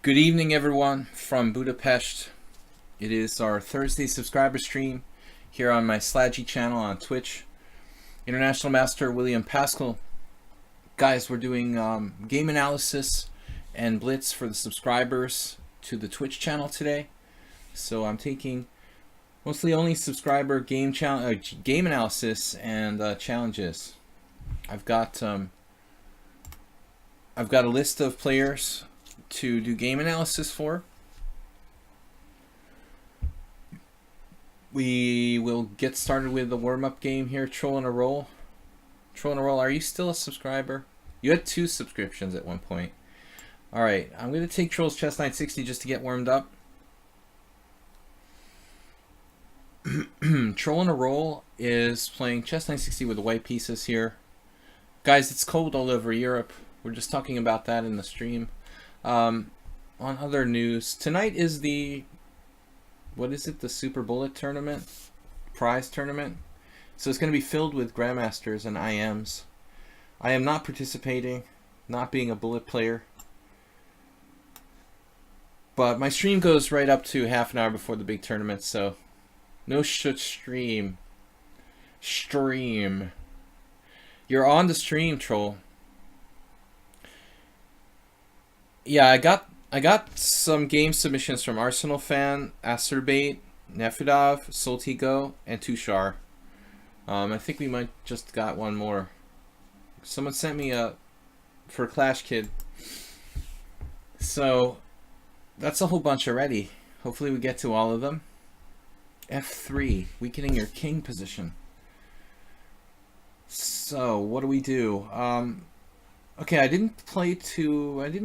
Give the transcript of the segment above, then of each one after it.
Good evening, everyone, from Budapest. It is our Thursday subscriber stream here on my Slaggy channel on Twitch. International Master William Pascal. Guys, we're doing game analysis and blitz for the subscribers to the Twitch channel today. So I'm taking mostly only subscriber game analysis and challenges. I've got a list of players to do game analysis for. We will get started with the warm-up game here. Troll in a Roll. Troll in a Roll, are you still a subscriber? You had 2 subscriptions at one point. Alright, I'm going to take Troll's Chess 960 just to get warmed up. Troll in a Roll is playing Chess 960 with the white pieces here. Guys, it's cold all over Europe. We're just talking about that in the stream. On other news, tonight is the, what is it, the Super Bullet Tournament? Prize Tournament? So it's going to be filled with Grandmasters and IMs. I am not participating, not being a bullet player. But my stream goes right up to half an hour before the big tournament, so no stream. You're on the stream, Troll. Yeah, I got some game submissions from Arsenal Fan, Acerbate, Nefidov, Soltigo, and Tushar. I think we might just got one more. Someone sent me for Clash Kid. So that's a whole bunch already. Hopefully we get to all of them. F3, weakening your king position. So what do we do? Okay, I didn't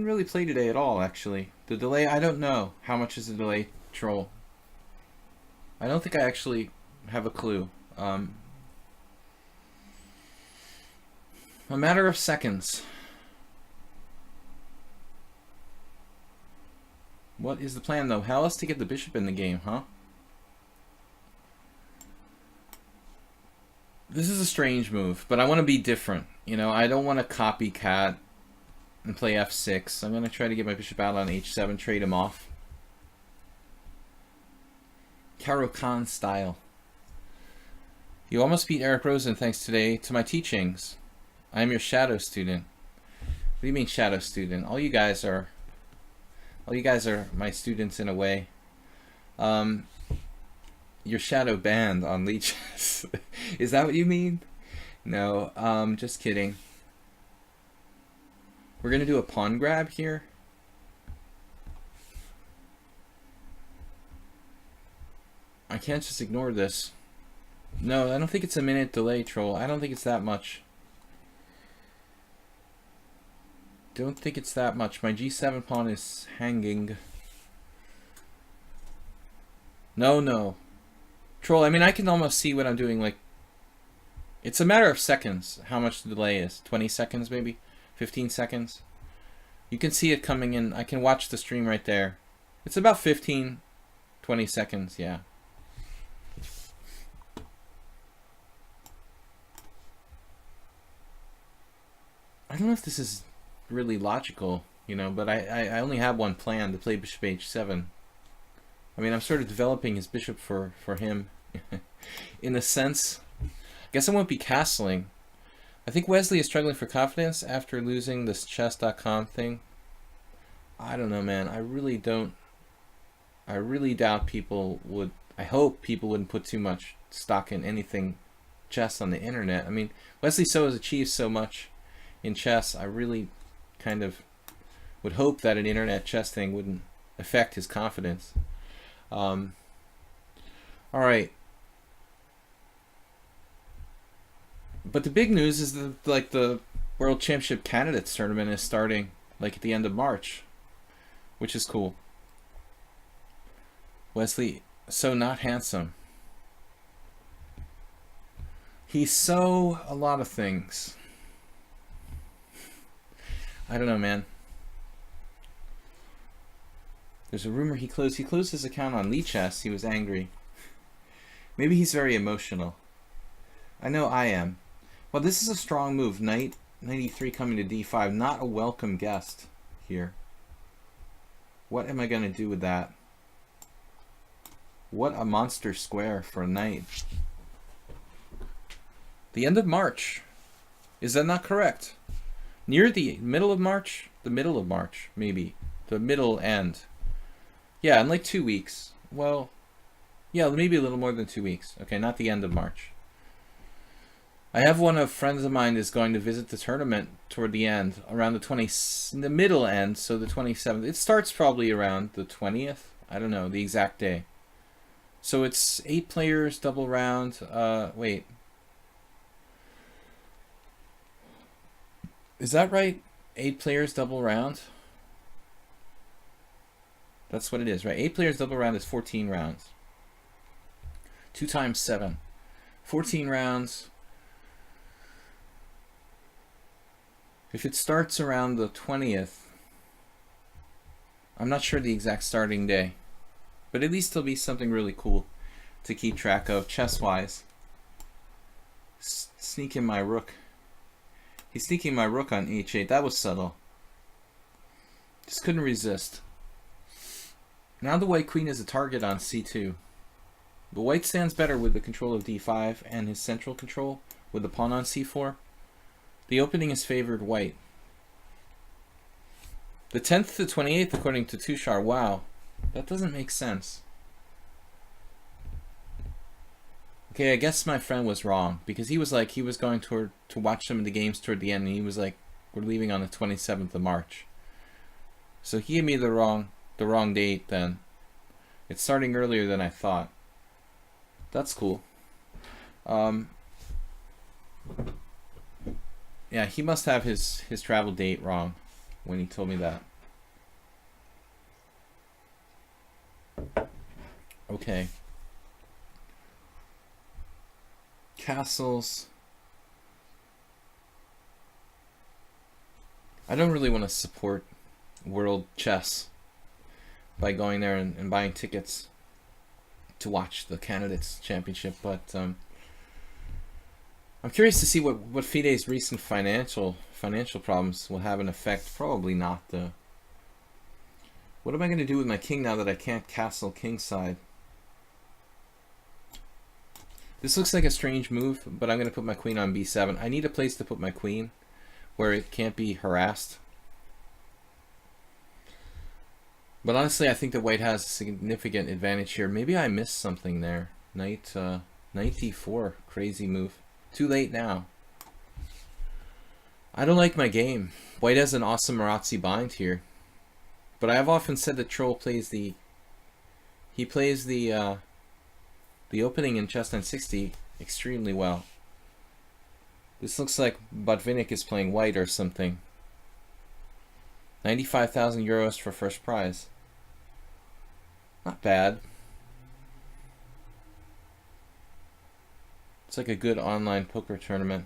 really play today at all, actually. The delay, I don't know. How much is the delay, Troll? I don't think I actually have a clue. A matter of seconds. What is the plan, though? How else to get the bishop in the game, huh? This is a strange move, but I want to be different. You know, I don't want to copycat and play f6. I'm going to try to get my bishop out on h7, trade him off. Caro-Kann style. You almost beat Eric Rosen thanks today to my teachings. I am your shadow student. What do you mean shadow student? All you guys are my students in a way. You're shadow banned on lichess. Is that what you mean? No, just kidding. We're gonna do a pawn grab here. I can't just ignore this. No, I don't think it's a minute delay, Troll. I don't think it's that much. Don't think it's that much. My g7 pawn is hanging. No. Troll, I mean, I can almost see what I'm doing, like, it's a matter of seconds how much the delay is. 20 seconds maybe? 15 seconds? You can see it coming in. I can watch the stream right there. It's about 15, 20 seconds, yeah. I don't know if this is really logical, you know, but I only have one plan to play bishop h7. I mean, I'm sort of developing his bishop for him. In a sense. I guess I won't be castling. I think Wesley is struggling for confidence after losing this chess.com thing. I don't know, man. I really doubt people would. I hope people wouldn't put too much stock in anything chess on the internet. I mean, Wesley So has achieved so much in chess. I really kind of would hope that an internet chess thing wouldn't affect his confidence. All right. But the big news is that, like, the World Championship Candidates Tournament is starting, like, at the end of March, which is cool. Wesley, so not handsome. He's so a lot of things. I don't know, man. There's a rumor he closed his account on lichess. He was angry. Maybe he's very emotional. I know I am. Well, this is a strong move. Knight 93 coming to d5. Not a welcome guest here. What am I going to do with that? What a monster square for a knight. The end of March. Is that not correct? Near the middle of March? The middle of March, maybe. The middle end. Yeah, in like 2 weeks. Well, yeah, maybe a little more than 2 weeks. Okay, not the end of March. I have one of friends of mine is going to visit the tournament toward the end, around the middle end, so the 27th. It starts probably around the 20th. I don't know, the exact day. So it's 8 players, double round. Wait. Is that right? 8 players, double round? That's what it is, right? 8 players, double round is 14 rounds. 2 times 7. 14 rounds. If it starts around the 20th, I'm not sure the exact starting day, but at least there'll be something really cool to keep track of chess-wise. Sneaking my rook. He's sneaking my rook on h8. That was subtle. Just couldn't resist. Now the white queen is a target on c2. But white stands better with the control of d5 and his central control with the pawn on c4. The opening is favored white. The 10th to 28th according to Tushar. Wow, that doesn't make sense. Okay, I guess my friend was wrong because he was like he was going to watch some of the games toward the end, and he was like, "We're leaving on the 27th of March." So he gave me the wrong date. Then it's starting earlier than I thought. That's cool. Yeah, he must have his travel date wrong when he told me that. Okay. Castles. I don't really want to support World Chess by going there and buying tickets to watch the Candidates Championship, but I'm curious to see what FIDE's recent financial problems will have an effect. Probably not, though. What am I going to do with my king now that I can't castle kingside? This looks like a strange move, but I'm going to put my queen on b7. I need a place to put my queen where it can't be harassed. But honestly, I think that white has a significant advantage here. Maybe I missed something there. Knight d4. Crazy move. Too late now. I don't like my game. White has an awesome Marazzi bind here. But I have often said that Troll plays the opening in chess 960 extremely well. This looks like Botvinnik is playing white or something. 95,000 euros for first prize. Not bad. It's like a good online poker tournament.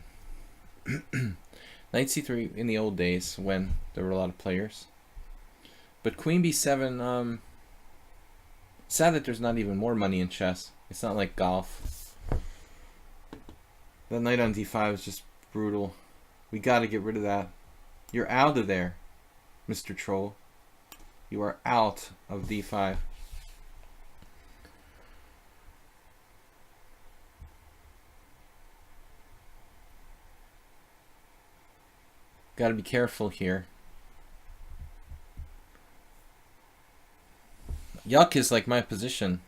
Knight c3 in the old days when there were a lot of players. But queen b7, sad that there's not even more money in chess. It's not like golf. That knight on d5 is just brutal. We gotta get rid of that. You're out of there, Mr. Troll. You are out of d5. Gotta be careful here. Yuck is like my position.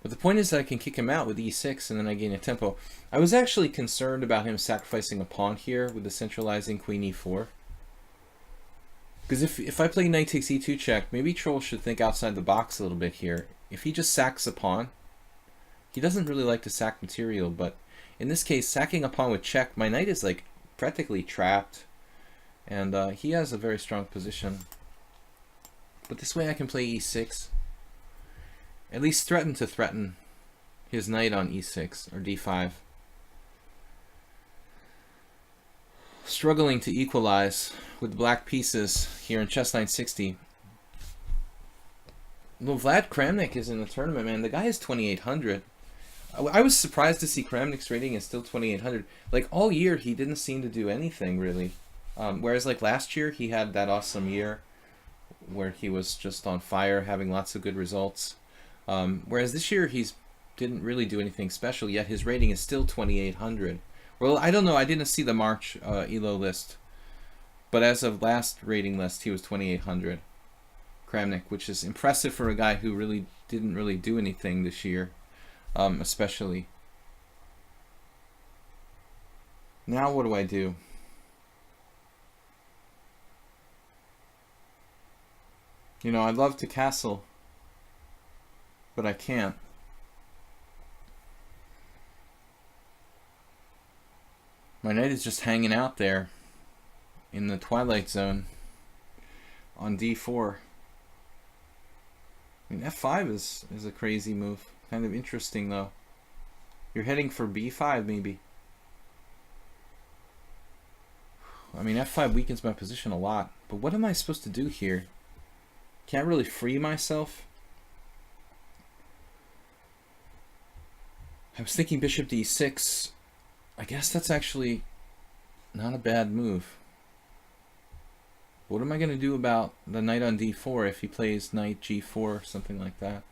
But the point is that I can kick him out with e6 and then I gain a tempo. I was actually concerned about him sacrificing a pawn here with the centralizing queen e4. Because if I play knight takes e2 check, maybe Troll should think outside the box a little bit here. If he just sacks a pawn, he doesn't really like to sack material, but in this case, sacking a pawn with check, my knight is like practically trapped. And he has a very strong position. But this way I can play e6. At least threaten his knight on e6 or d5. Struggling to equalize with black pieces here in chess 960. Well, Vlad Kramnik is in the tournament, man. The guy is 2,800. I was surprised to see Kramnik's rating is still 2,800. Like all year, he didn't seem to do anything really. Whereas like last year, he had that awesome year where he was just on fire, having lots of good results. Whereas this year, he's didn't really do anything special, yet his rating is still 2,800. Well, I don't know. I didn't see the March ELO list. But as of last rating list, he was 2,800. Kramnik, which is impressive for a guy who really didn't really do anything this year, especially. Now what do I do? You know, I'd love to castle, but I can't. My knight is just hanging out there in the twilight zone on d4. I mean, f5 is a crazy move. Kind of interesting, though. You're heading for b5, maybe. I mean, f5 weakens my position a lot. But what am I supposed to do here? Can't really free myself. I was thinking bishop d6. I guess that's actually not a bad move. What am I going to do about the knight on d4 if he plays knight g4, something like that?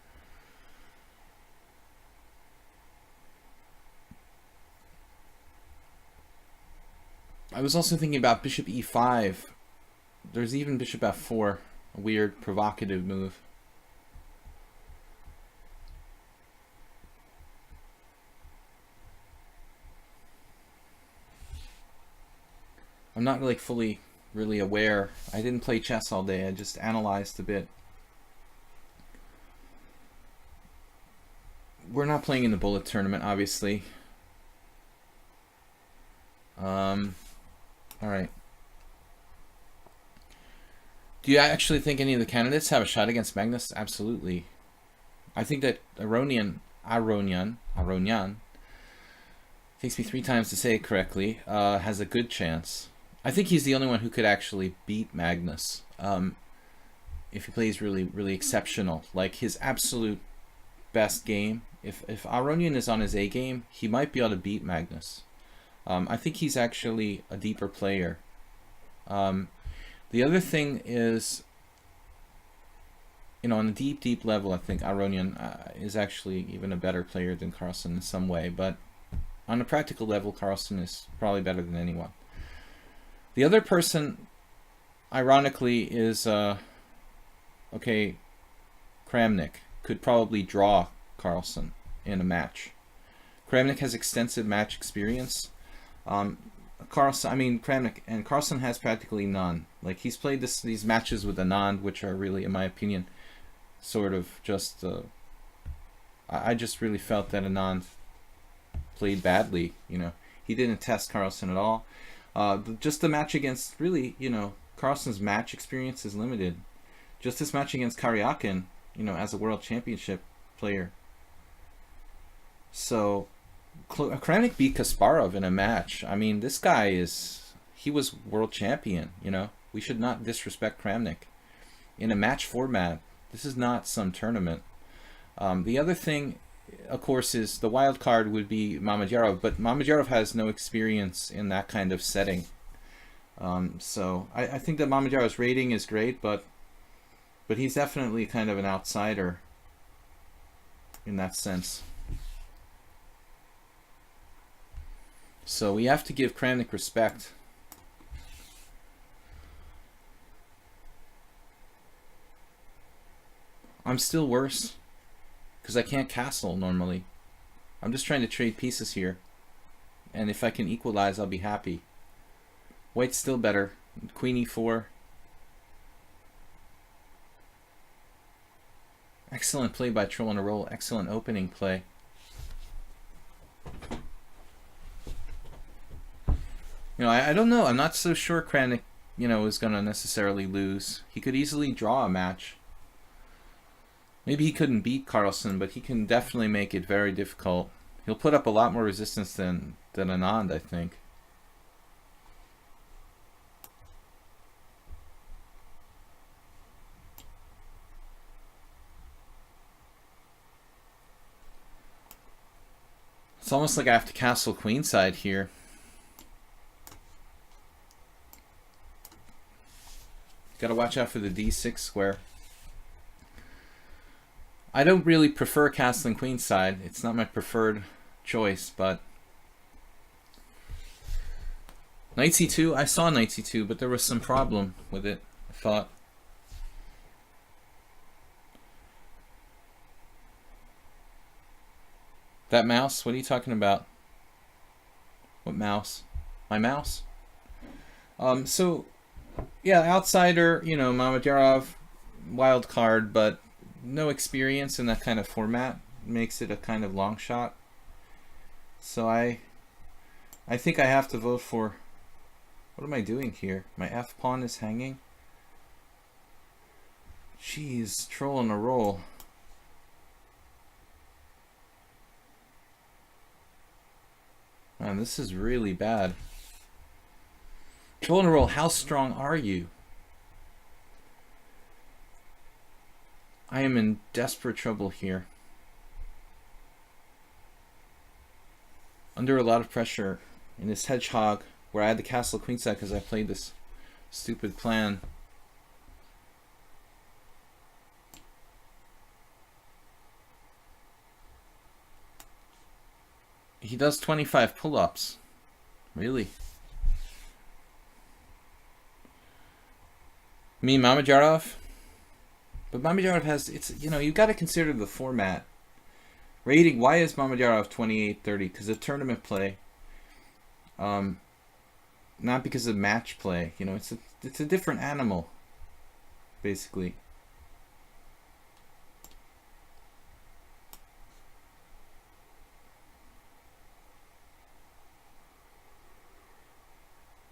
I was also thinking about bishop e5. There's even bishop f4, a weird, provocative move. I'm not like fully really aware. I didn't play chess all day. I just analyzed a bit. We're not playing in the bullet tournament, obviously. All right. Do you actually think any of the candidates have a shot against Magnus? Absolutely. I think that Aronian, takes me 3 times to say it correctly, has a good chance. I think he's the only one who could actually beat Magnus if he plays really, really exceptional. Like his absolute best game. If Aronian is on his A game, he might be able to beat Magnus. I think he's actually a deeper player. The other thing is, you know, on a deep, deep level, I think Aronian is actually even a better player than Carlsen in some way. But on a practical level, Carlsen is probably better than anyone. The other person, ironically, is, okay, Kramnik could probably draw Carlsen in a match. Kramnik has extensive match experience. Kramnik and Carlsen has practically none. Like he's played these matches with Anand, which are really, in my opinion, sort of just. I just really felt that Anand played badly. You know, he didn't test Carlsen at all. Just the match against, really, you know, Carlsen's match experience is limited. Just this match against Karyakin, you know, as a world championship player. So, Kramnik beat Kasparov in a match. I mean, this guy he was world champion, you know. We should not disrespect Kramnik. In a match format, this is not some tournament. The other thing, of course, is the wild card would be Mamedyarov, but Mamedyarov has no experience in that kind of setting. So I think that Mamedyarov's rating is great, but he's definitely kind of an outsider in that sense. So we have to give Kramnik respect. I'm still worse because I can't castle normally. I'm just trying to trade pieces here. And if I can equalize, I'll be happy. White's still better. Queen e4. Excellent play by Troll on a Roll. Excellent opening play. You know, I don't know. I'm not so sure Kramnik, you know, is going to necessarily lose. He could easily draw a match. Maybe he couldn't beat Carlsen, but he can definitely make it very difficult. He'll put up a lot more resistance than Anand, I think. It's almost like I have to castle queenside here. Got to watch out for the d6 square. I don't really prefer castling queenside. It's not my preferred choice, but knight c2, I saw knight c2, but there was some problem with it, I thought. That mouse? What are you talking about? What mouse? My mouse? So, yeah, outsider, you know, Mamedyarov, wild card, but no experience in that kind of format makes it a kind of long shot. So I think I have to vote for... What am I doing here? My f pawn is hanging. Jeez, troll on a roll. Man, this is really bad. Troll on a roll, how strong are you? I am in desperate trouble here. Under a lot of pressure in this hedgehog where I had the castle queenside because I played this stupid plan. He does 25 pull-ups. Really? Me, Mamedyarov? But Mamedyarov has, it's, you know, you've got to consider the format. Rating, why is Mamedyarov 28-30? Because of tournament play. Not because of match play. You know, it's a different animal, basically.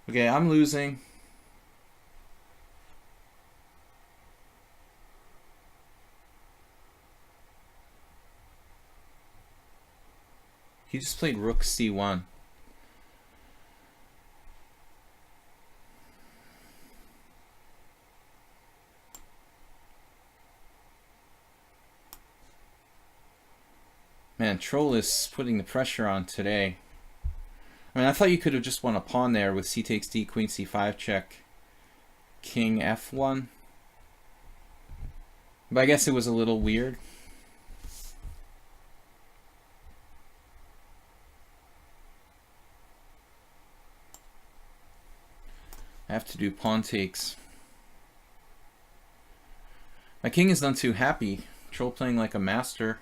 Okay, I'm losing. He just played rook c1. Man, Troll is putting the pressure on today. I mean, I thought you could have just won a pawn there with c takes d, queen c5 check, king f1. But I guess it was a little weird. I have to do pawn takes. My king is none too happy. Troll playing like a master.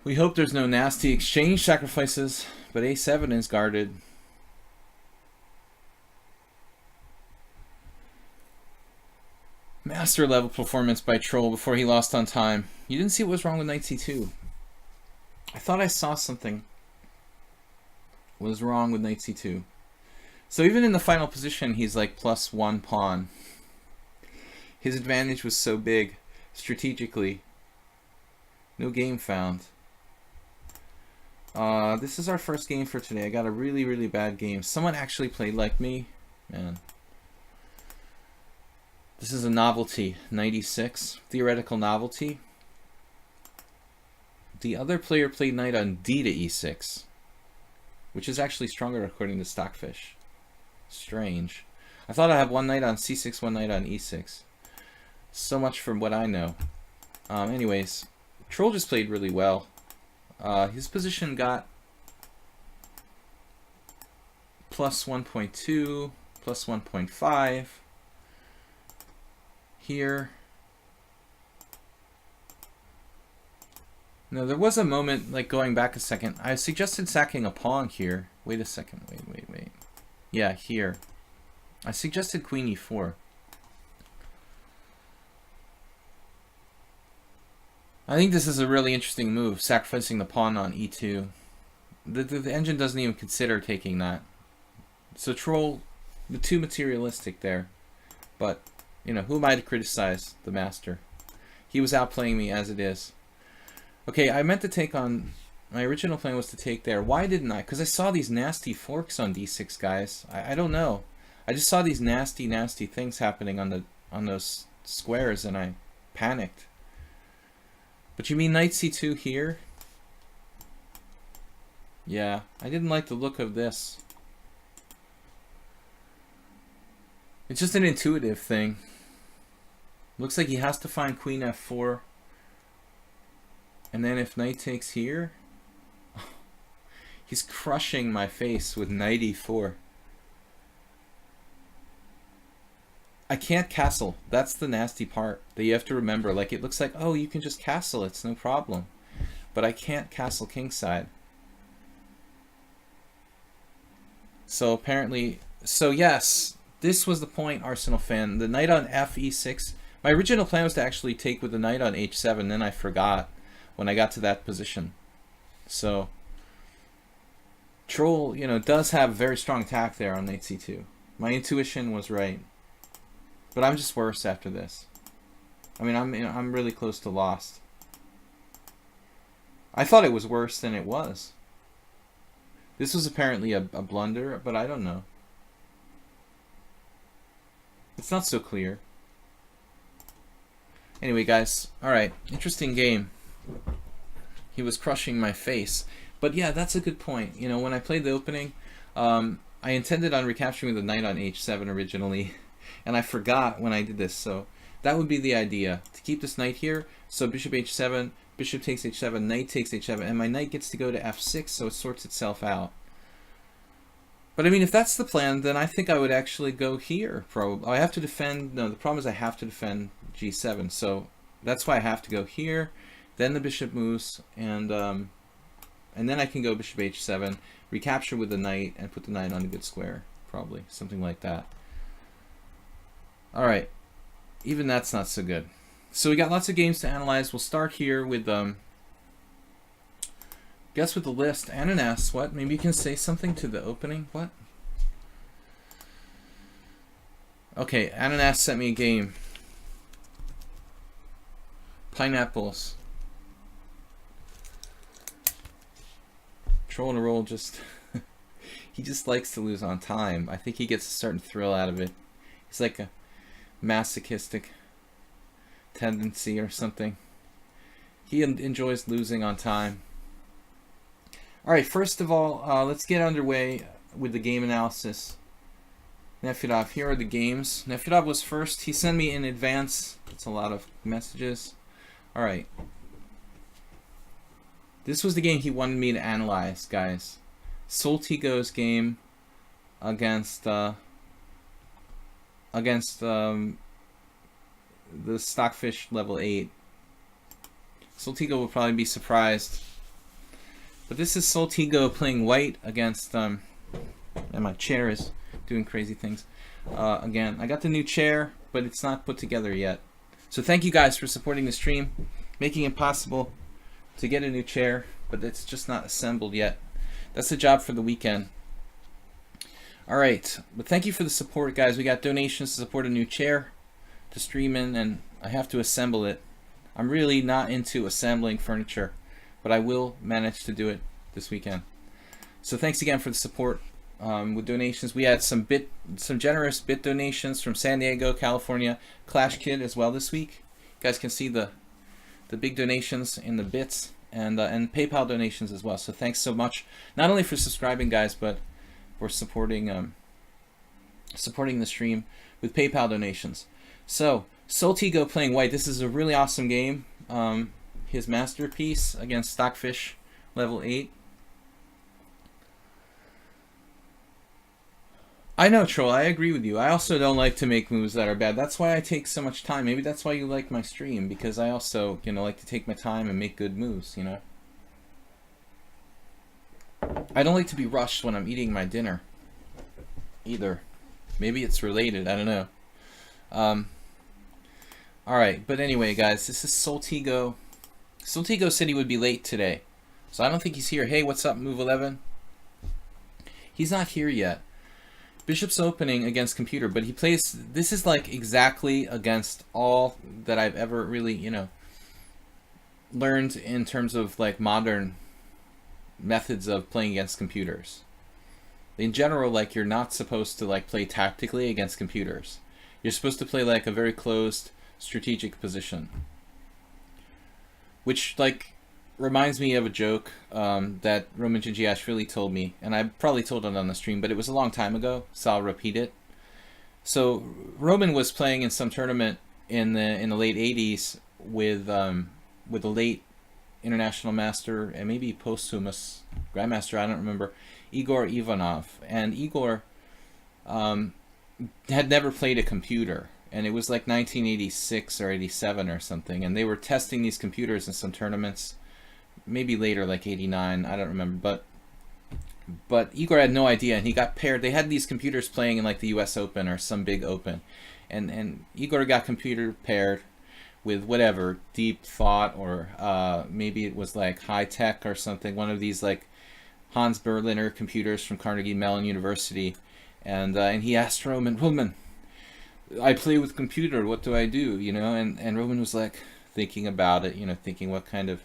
We hope there's no nasty exchange sacrifices, but a7 is guarded. Master level performance by Troll before he lost on time. You didn't see what was wrong with knight c2. I thought I saw something was wrong with knight c2. So even in the final position, he's like +1 pawn. His advantage was so big strategically. No game found. This is our first game for today. I got a really, really bad game. Someone actually played like me. Man. This is a novelty. 96. Theoretical novelty. The other player played knight on d to e6. Which is actually stronger according to Stockfish. Strange. I thought I had one knight on c6, one knight on e6. So much from what I know. Anyways. Troll just played really well. His position got +1.2, +1.5 here. No, there was a moment, like going back a second. I suggested sacking a pawn here. Wait a second. Wait. Yeah, here. I suggested queen e4. I think this is a really interesting move, sacrificing the pawn on e2. The engine doesn't even consider taking that. So Troll, the too materialistic there. But, you know, who am I to criticize the master? He was outplaying me as it is. Okay, I meant to take on... My original plan was to take there. Why didn't I? Because I saw these nasty forks on d6, guys. I don't know. I just saw these nasty, nasty things happening on those squares, and I panicked. But you mean knight c2 here? Yeah, I didn't like the look of this. It's just an intuitive thing. Looks like he has to find queen f4. And then if knight takes here, he's crushing my face with knight e4. I can't castle. That's the nasty part that you have to remember. Like, it looks like, oh, you can just castle. It's no problem. But I can't castle kingside. So apparently, so yes, this was the point, Arsenal fan. The knight on f e6. My original plan was to actually take with the knight on h7. Then I forgot when I got to that position. So Troll, you know, does have very strong attack there on knight c2. My intuition was right. But I'm just worse after this. I mean, I'm really close to lost. I thought it was worse than it was. This was apparently a blunder, but I don't know. It's not so clear. Anyway, guys, alright, interesting game. He was crushing my face. But yeah, that's a good point. You know, when I played the opening, I intended on recapturing the knight on h7 originally. And I forgot when I did this, so that would be the idea. To keep this knight here, so bishop h7, bishop takes h7, knight takes h7, and my knight gets to go to f6, so it sorts itself out. But I mean, if that's the plan, then I think I would actually go here, probably. I have to defend, no, the problem is I have to defend g7, so that's why I have to go here, then the bishop moves, and then I can go bishop h7, recapture with the knight, and put the knight on a good square, probably, something like that. Alright, even that's not so good. So we got lots of games to analyze. We'll start here with, guess with the list. Ananas, what? Maybe you can say something to the opening? What? Okay, Ananas sent me a game. Pineapples. Troll and a roll just... he just likes to lose on time. I think he gets a certain thrill out of it. He's like a masochistic tendency or something. He enjoys losing on time. Alright, first of all, let's get underway with the game analysis. Nefedov, here are the games. Nefedov was first. He sent me in advance. It's a lot of messages. Alright. This was the game he wanted me to analyze, guys. Soltigo's game against the Stockfish level 8. Soltigo will probably be surprised. But this is Soltigo playing white against, and my chair is doing crazy things. Again, I got the new chair, but it's not put together yet. So thank you guys for supporting the stream, making it possible to get a new chair, but it's just not assembled yet. That's the job for the weekend. Alright, but thank you for the support, guys. We got donations to support a new chair to stream in, and I have to assemble it. I'm really not into assembling furniture, but I will manage to do it this weekend. So thanks again for the support with donations. We had some generous bit donations from San Diego, California, Clash Kid as well this week. You guys can see the big donations in the bits and PayPal donations as well. So thanks so much, not only for subscribing, guys, but for supporting the stream with PayPal donations. So Soltigo playing white. This is a really awesome game. His masterpiece against Stockfish level 8. I know, Troll, I agree with you. I also don't like to make moves that are bad. That's why I take so much time. Maybe that's why you like my stream, because I also, you know, like to take my time and make good moves, you know. I don't like to be rushed when I'm eating my dinner either. Maybe it's related, I don't know. Alright, but anyway, guys, this is Soltigo. Soltigo said he would be late today, so I don't think he's here. Hey, what's up, Move 11? He's not here yet. Bishop's opening against computer, but he plays... This is like exactly against all that I've ever really, you know, learned in terms of like modern methods of playing against computers. In general, like, you're not supposed to like play tactically against computers. You're supposed to play like a very closed strategic position, which like reminds me of a joke that Roman Gigiashvili told me, and I probably told it on the stream, but it was a long time ago, so I'll repeat it. So Roman was playing in some tournament in the late '80s with the late international master and maybe posthumous grandmaster, I don't remember, Igor Ivanov. And Igor had never played a computer, and it was like 1986 or 87 or something, and they were testing these computers in some tournaments, maybe later, like 89, I don't remember, but Igor had no idea, and he got paired. They had these computers playing in like the US Open or some big open, and Igor got computer paired with whatever, Deep Thought, or maybe it was like High Tech or something, one of these like Hans Berliner computers from Carnegie Mellon University. And he asked Roman, I play with computer, what do I do? You know, and Roman was like thinking about it, you know, thinking what kind of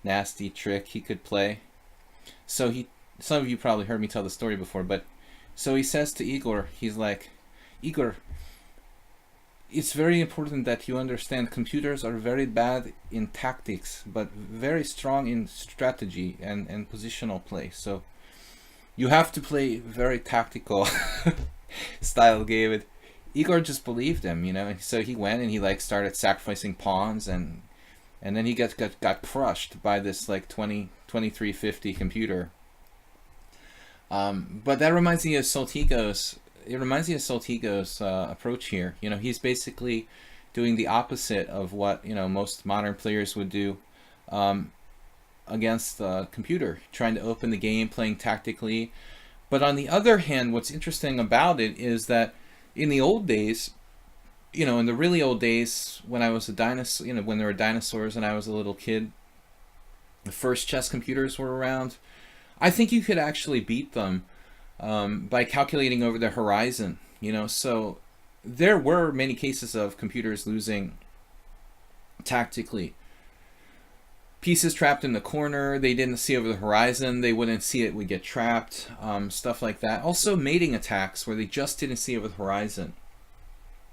nasty trick he could play. So some of you probably heard me tell the story before, but so he says to Igor, he's like, Igor, it's very important that you understand computers are very bad in tactics, but very strong in strategy and positional play. So you have to play very tactical style game. And Igor just believed him, you know. And so he went and he like started sacrificing pawns, and then he got crushed by this like 2350 computer. But that reminds me of Soltigo's. It reminds me of Soltigo's approach here. You know, he's basically doing the opposite of what, you know, most modern players would do against the computer, trying to open the game, playing tactically. But on the other hand, what's interesting about it is that in the old days, you know, in the really old days, when I was a dinosaur, you know, when there were dinosaurs and I was a little kid, the first chess computers were around. I think you could actually beat them by calculating over the horizon, you know. So there were many cases of computers losing tactically. Pieces trapped in the corner, they didn't see over the horizon, they wouldn't see it, would get trapped, stuff like that. Also mating attacks where they just didn't see over the horizon.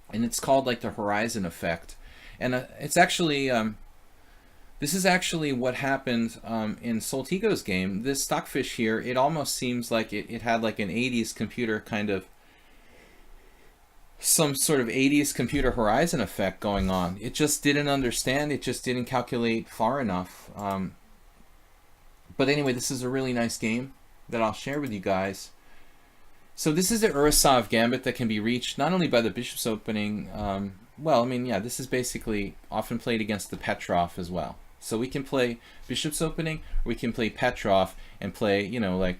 And it's called like the horizon effect. And it's actually, this is actually what happened in Soltigo's game. This stockfish here, it almost seems like it had like an 80s computer kind of, some sort of 80s computer horizon effect going on. It just didn't understand, it just didn't calculate far enough. But anyway, this is a really nice game that I'll share with you guys. So this is the Urasov gambit that can be reached not only by the bishop's opening, well, I mean, yeah, this is basically often played against the Petrov as well. So we can play bishop's opening, or we can play Petrov and play, you know, like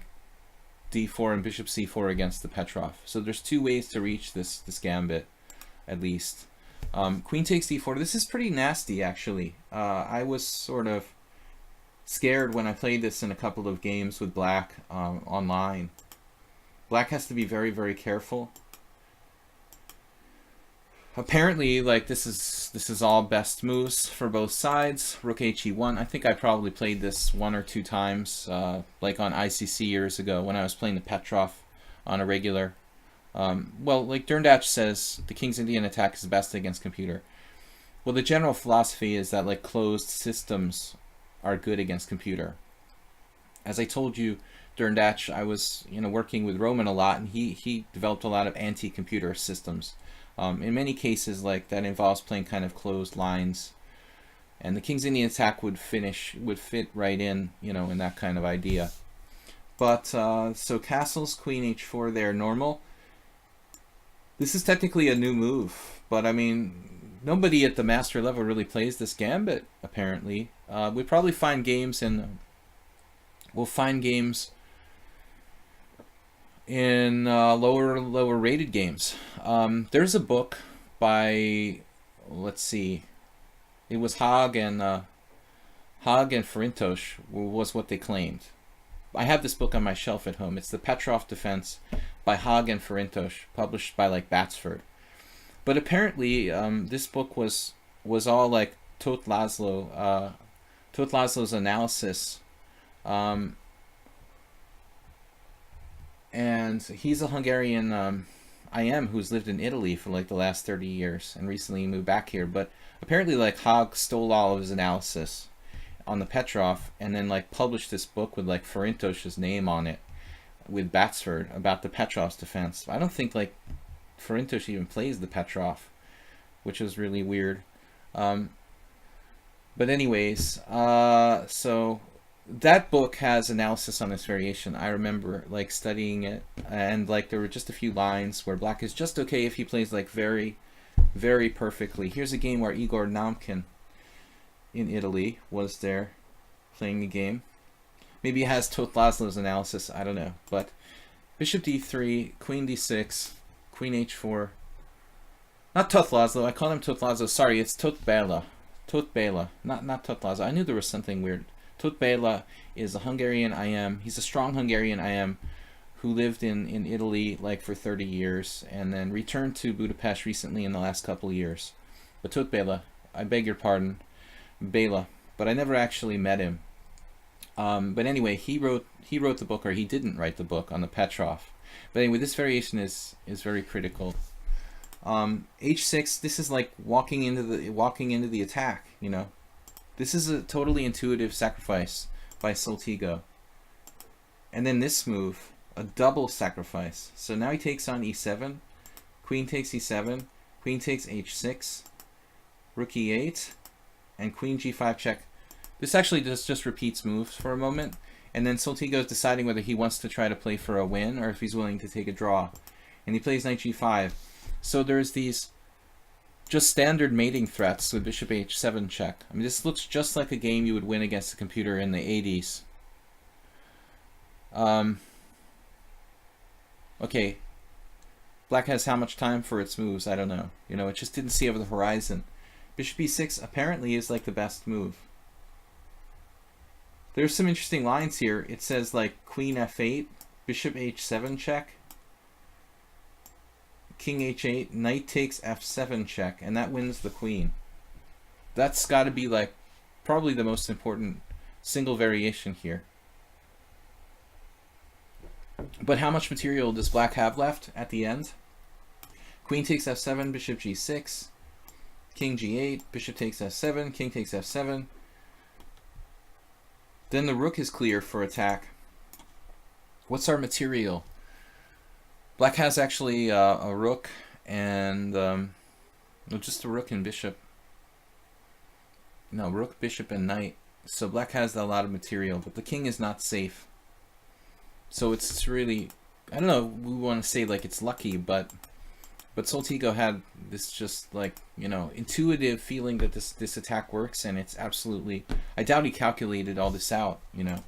d4 and bishop c4 against the Petrov. So there's two ways to reach this gambit, at least. Queen takes d4. This is pretty nasty, actually. I was sort of scared when I played this in a couple of games with Black online. Black has to be very, very careful. Apparently, like, this is all best moves for both sides. Rook he1. I think I probably played this one or two times, like on ICC years ago when I was playing the Petrov on a regular. Well, like Derndatch says, the King's Indian attack is best against computer. Well, the general philosophy is that like closed systems are good against computer. As I told you, Derndatch, I was, you know, working with Roman a lot, and he developed a lot of anti-computer systems. In many cases, like that involves playing kind of closed lines, and the King's Indian attack would fit right in, you know, in that kind of idea. But so castles, Queen h4 there, normal. This is technically a new move, but I mean, nobody at the master level really plays this gambit. Apparently, we probably find games in. We'll find games in lower rated games. There's a book by, let's see, it was Haag and Farintosh was what they claimed. I have this book on my shelf at home. It's the Petrov Defense by Haag and Farintosh, published by like Batsford. But apparently this book was all like Tot Laszlo's analysis. And he's a Hungarian IM who's lived in Italy for like the last 30 years and recently moved back here. But apparently like Haag stole all of his analysis on the Petrov and then like published this book with like Farintosh's name on it with Batsford about the Petrov's defense. I don't think like Farintosh even plays the Petrov, which is really weird. But anyways, so that book has analysis on this variation. I remember like studying it, and like there were just a few lines where black is just okay if he plays like very, very perfectly. Here's a game where Igor Namkin in Italy was there playing the game. Maybe it has Tot Laszlo's analysis, I don't know. But bishop d3, queen d6, queen h4. Not Tot Laszlo, I call him Tot Laszlo. Sorry, it's Tot Bela. Tot Bela, not Tot Laszlo. I knew there was something weird. Tot Bela is a Hungarian IM. He's a strong Hungarian IM who lived in Italy like for 30 years and then returned to Budapest recently in the last couple of years. But Tot Bela, I beg your pardon, Bela, but I never actually met him. But anyway, he wrote the book, or he didn't write the book, on the Petrov. But anyway, this variation is very critical. H6, this is like walking into the attack, you know. This is a totally intuitive sacrifice by Soltigo. And then this move, a double sacrifice. So now he takes on e7, queen takes e7, queen takes h6, rook e8, and queen g5 check. This actually just repeats moves for a moment, and then Soltigo is deciding whether he wants to try to play for a win or if he's willing to take a draw. And he plays knight g5. So there's these just standard mating threats with bishop h7 check. I mean, this looks just like a game you would win against a computer in the 80s. Okay, black has how much time for its moves? I don't know. You know, it just didn't see over the horizon. Bishop e6 apparently is like the best move. There's some interesting lines here. It says like queen f8, bishop h7 check, king h8, knight takes f7 check, and that wins the queen. That's got to be like probably the most important single variation here. But how much material does black have left at the end? Queen takes f7, bishop g6, king g8, bishop takes f7, king takes f7. Then the rook is clear for attack. What's our material? Black has actually a rook and just a rook and bishop. No, rook, bishop, and knight. So black has a lot of material, but the king is not safe. So it's really, I don't know, we want to say like it's lucky, but Soltigo had this just like, you know, intuitive feeling that this attack works, and it's absolutely, I doubt he calculated all this out, you know,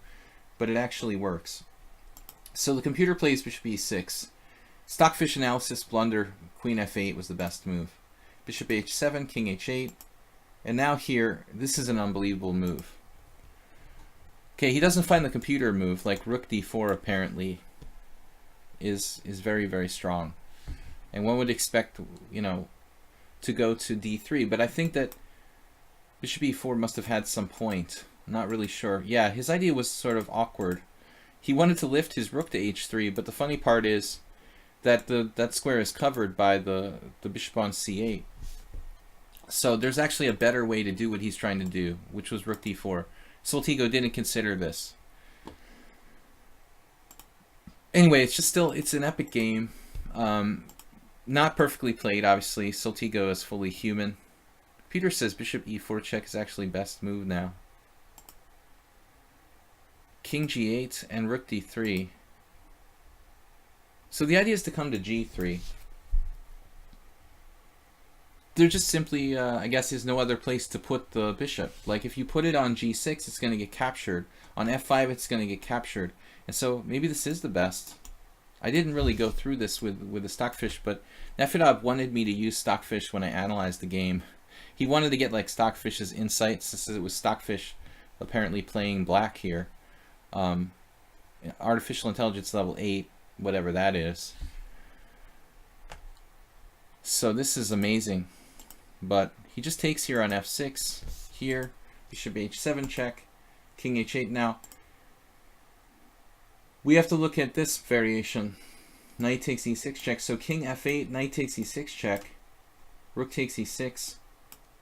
but it actually works. So the computer plays bishop e6. Stockfish analysis blunder, queen f8 was the best move. Bishop h7, king h8, and now here, this is an unbelievable move. Okay, he doesn't find the computer move, like rook d4 apparently is very, very strong. And one would expect, you know, to go to d3, but I think that bishop e4 must have had some point. I'm not really sure. Yeah, his idea was sort of awkward. He wanted to lift his rook to h3, but the funny part is that that square is covered by the bishop on c8. So there's actually a better way to do what he's trying to do, which was rook d4. Soltigo didn't consider this. Anyway, it's just still, it's an epic game. Not perfectly played, obviously. Soltigo is fully human. Peter says bishop e4 check is actually best move now. King g8 and rook d3. So the idea is to come to g3. There just simply, I guess, is no other place to put the bishop. Like if you put it on g6, it's going to get captured. On f5, it's going to get captured. And so maybe this is the best. I didn't really go through this with the Stockfish, but Nefedov wanted me to use Stockfish when I analyzed the game. He wanted to get like Stockfish's insights, since it was Stockfish apparently playing black here. Artificial intelligence level 8, whatever that is. So this is amazing. But he just takes here on f6, here, bishop h7 check, king h8. Now, we have to look at this variation. Knight takes e6 check. So king f8, knight takes e6 check, rook takes e6,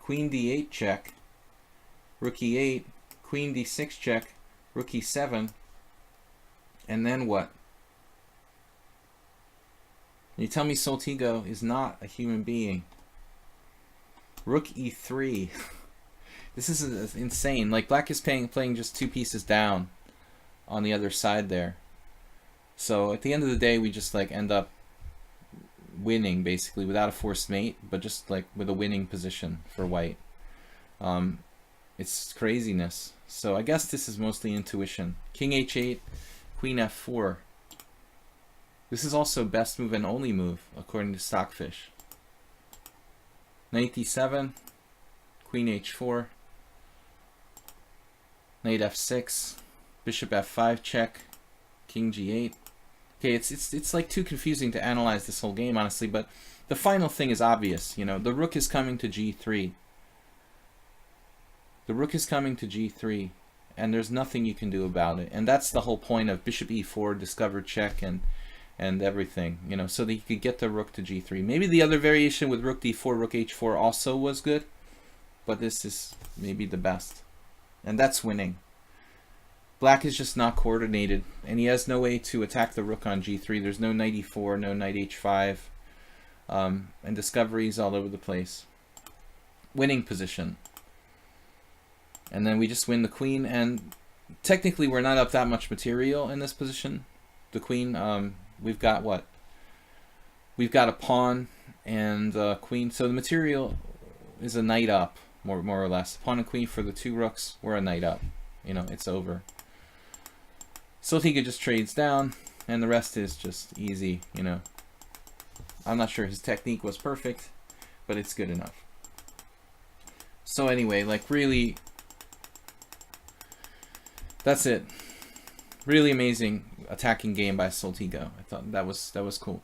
queen d8 check, rook e8, queen d6 check, rook e7, and then what? And you tell me Soltigo is not a human being. Rook e3. This is insane. Like, black is playing just 2 pieces down on the other side there. So at the end of the day, we just like end up winning basically without a forced mate, but just like with a winning position for white. It's craziness. So I guess this is mostly intuition. King h8, queen f4. This is also best move and only move according to Stockfish. Knight d7, queen h4, knight f6, bishop f5 check, king g8. Okay, it's like too confusing to analyze this whole game, honestly, but the final thing is obvious. You know, the rook is coming to g3. The rook is coming to g3, and there's nothing you can do about it. And that's the whole point of bishop e4, discover check, and everything, you know, so that you could get the rook to g3. Maybe the other variation with rook d4, rook h4 also was good, but this is maybe the best. And that's winning. Black is just not coordinated, and he has no way to attack the rook on g3. There's no knight e4, no knight h5, and discoveries all over the place. Winning position. And then we just win the queen, and technically we're not up that much material in this position. The queen, we've got what? We've got a pawn and a queen, so the material is a knight up, more or less. Pawn and queen for the 2 rooks, we're a knight up. You know, it's over. Soltiga just trades down, and the rest is just easy, you know. I'm not sure his technique was perfect, but it's good enough. So anyway, like really, that's it. Really amazing attacking game by Soltiga. I thought that was cool.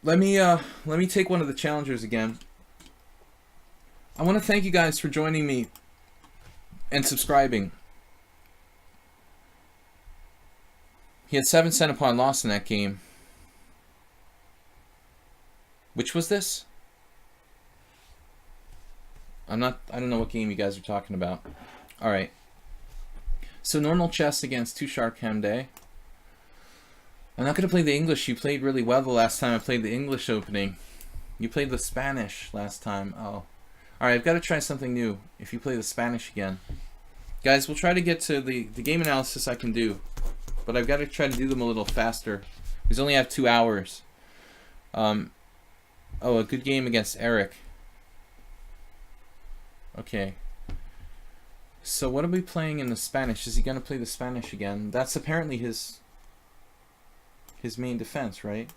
Let me take one of the challengers again. I want to thank you guys for joining me and subscribing. He had 7 cent upon loss in that game. Which was this? I don't know what game you guys are talking about. Alright. So normal chess against Tushar Kamde. I'm not going to play the English. You played really well the last time I played the English opening. You played the Spanish last time. Oh. Alright, I've got to try something new if you play the Spanish again. Guys, we'll try to get to the game analysis I can do. But I've got to try to do them a little faster. We only have 2 hours. Oh, a good game against Eric. Okay. So what are we playing in the Spanish? Is he going to play the Spanish again? That's apparently his main defense, right?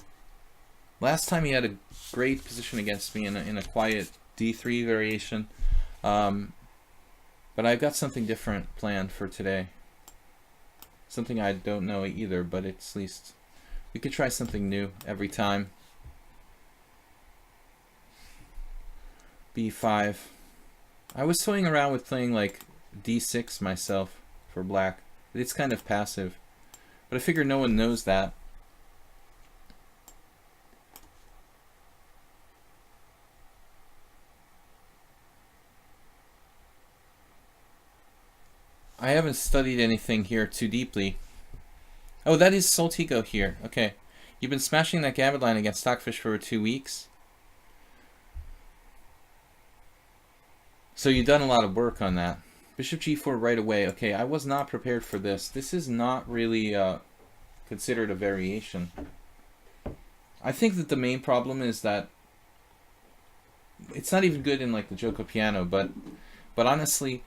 Last time he had a great position against me in a quiet d3 variation. But I've got something different planned for today. Something I don't know either, but it's at least we could try something new every time. b5. I was toying around with playing like d6 myself for black. It's kind of passive, but I figure no one knows that. I haven't studied anything here too deeply. Oh, that is Soltigo here. Okay. You've been smashing that gambit line against Stockfish for 2 weeks. So you've done a lot of work on that. Bishop g4 right away. Okay, I was not prepared for this. This is not really considered a variation. I think that the main problem is that it's not even good in like the Joko piano, but honestly,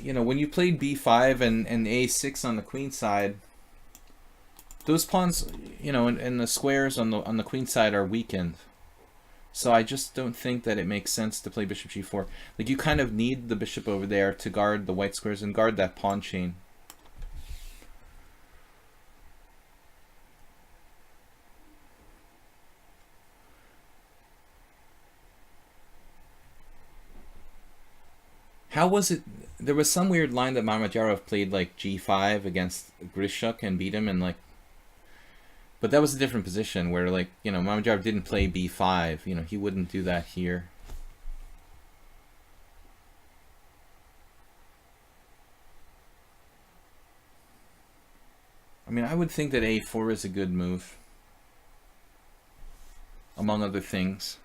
you know, when you played b5 and a6 on the queen side, those pawns, you know, and the squares on the queen side are weakened. So I just don't think that it makes sense to play bishop g4. Like, you kind of need the bishop over there to guard the white squares and guard that pawn chain. How was it? There was some weird line that Mamedyarov played like g5 against Grishuk and beat him, and like, but that was a different position where, like, you know, Mamedyarov didn't play b5. You know, he wouldn't do that here. I mean, I would think that a4 is a good move. among other things.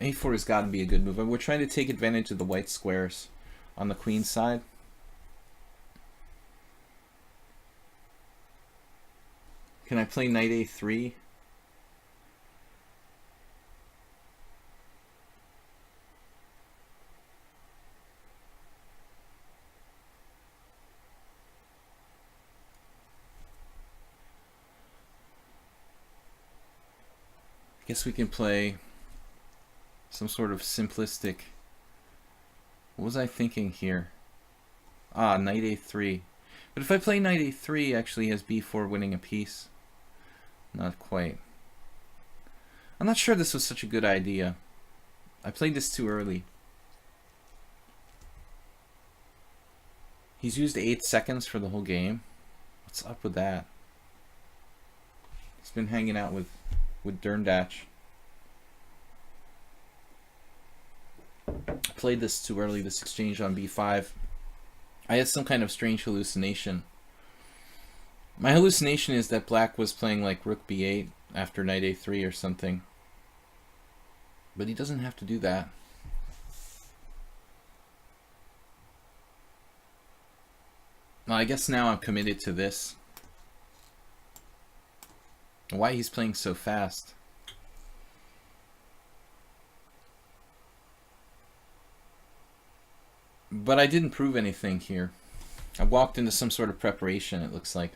A4 has got to be a good move. We're trying to take advantage of the white squares on the queen side. Can I play knight A3? I guess we can play some sort of simplistic. What was I thinking here? Ah, knight A3. But if I play knight A3, actually has B4 winning a piece. Not quite. I'm not sure this was such a good idea. I played this too early. He's used 8 seconds for the whole game. What's up with that? He's been hanging out with Derndatch. Played this too early, this exchange on B5. I had some kind of strange hallucination. My hallucination is that black was playing like rook B8 after knight A3 or something. But he doesn't have to do that. Well, I guess now I'm committed to this. Why he's playing so fast? But I didn't prove anything here. I walked into some sort of preparation, it looks like.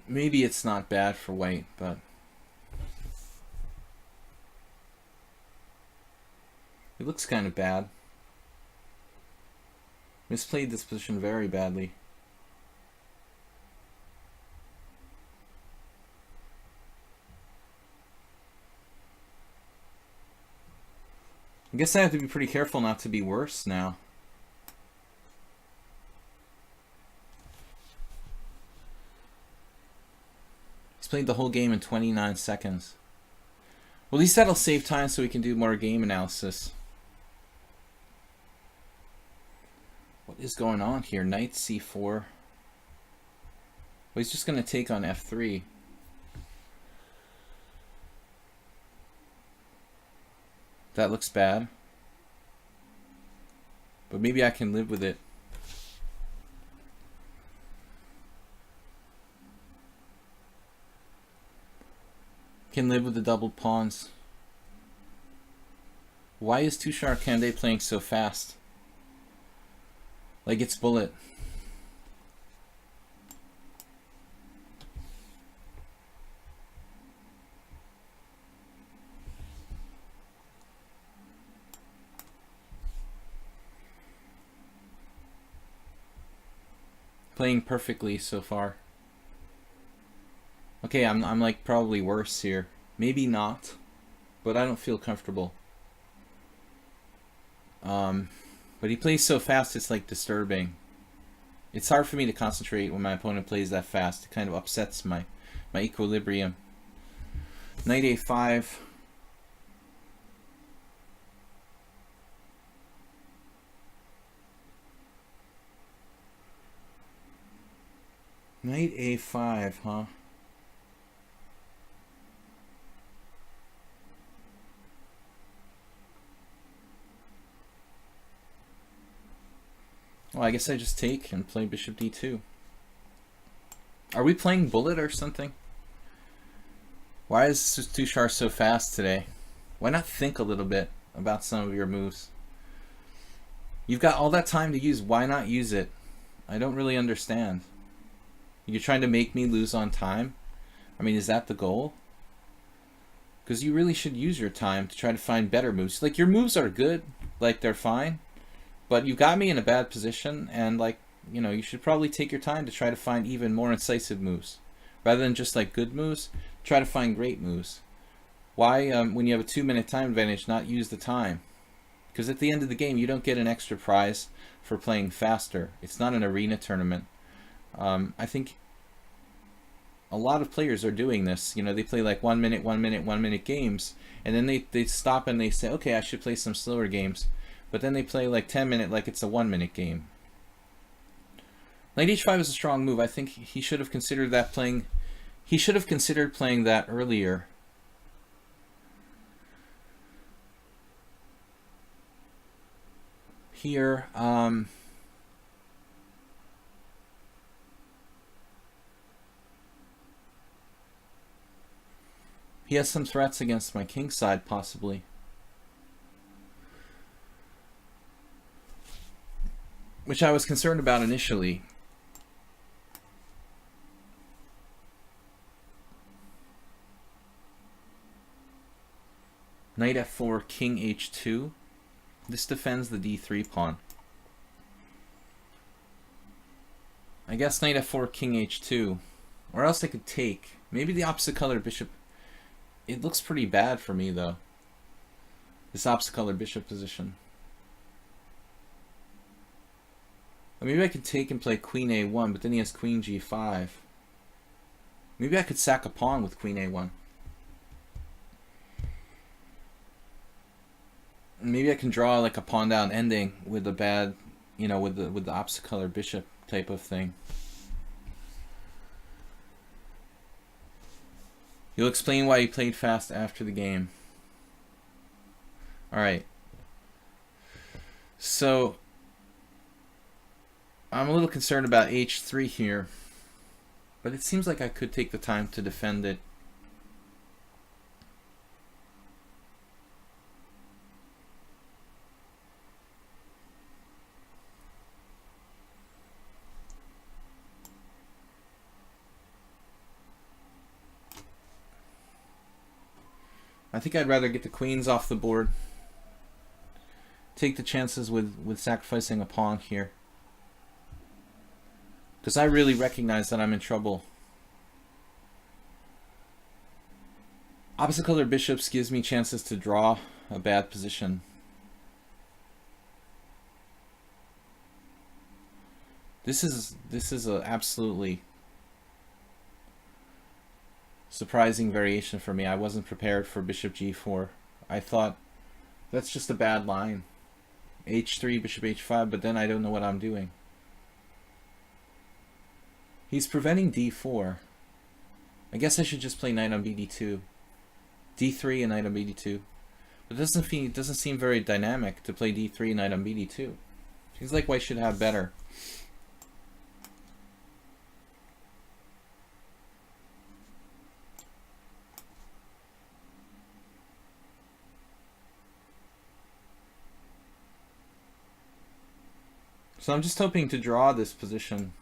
Maybe it's not bad for white, but it looks kind of bad. Misplayed this position very badly. I guess I have to be pretty careful not to be worse now. He's played the whole game in 29 seconds. Well, at least that'll save time so we can do more game analysis. What is going on here? Knight C4. Well, he's just going to take on F3. That looks bad. But maybe I can live with it. Can live with the doubled pawns. Why is Tushar Kande playing so fast? Like it's bullet. Playing perfectly so far. Okay, I'm like probably worse here. Maybe not, but I don't feel comfortable. But he plays so fast it's like disturbing. It's hard for me to concentrate when my opponent plays that fast. It kind of upsets my equilibrium. Knight A5. Knight A5, huh? Well, I guess I just take and play bishop d2. Are we playing bullet or something? Why is Tushar so fast today? Why not think a little bit about some of your moves? You've got all that time to use. Why not use it? I don't really understand. You're trying to make me lose on time? I mean, is that the goal? Because you really should use your time to try to find better moves. Like, your moves are good. Like, they're fine. But you got me in a bad position, and like, you know, you should probably take your time to try to find even more incisive moves. Rather than just like good moves, try to find great moves. Why, when you have a 2-minute time advantage, not use the time? Because at the end of the game, you don't get an extra prize for playing faster. It's not an arena tournament. I think a lot of players are doing this. You know, they play like 1 minute games, and then they stop and they say, okay, I should play some slower games. but then they play like 10-minute like it's a 1-minute game. Knight h5 is a strong move. I think he should have considered that playing. He should have considered playing that earlier. Here, he has some threats against my king side, possibly. Which I was concerned about initially. Knight f4, king h2. This defends the d3 pawn. I guess knight f4, king h2. Or else I could take. Maybe the opposite color bishop. It looks pretty bad for me, though. This opposite color bishop position. Or maybe I could take and play queen a1, but then he has queen g5. Maybe I could sack a pawn with queen a1. Maybe I can draw like a pawn down ending with a bad, you know, with the opposite color bishop type of thing. You'll explain why you played fast after the game. Alright. So I'm a little concerned about h3 here, but it seems like I could take the time to defend it. I think I'd rather get the queens off the board. Take the chances with sacrificing a pawn here. Because I really recognize that I'm in trouble. Opposite color bishops gives me chances to draw a bad position. This is a absolutely surprising variation for me. I wasn't prepared for bishop g4. I thought that's just a bad line. h3, bishop h5, but then I don't know what I'm doing. He's preventing d4. I guess I should just play knight on bd2. d3 and knight on bd2. But it doesn't seem very dynamic to play d3 and knight on bd2. Seems like white should have better. So I'm just hoping to draw this position.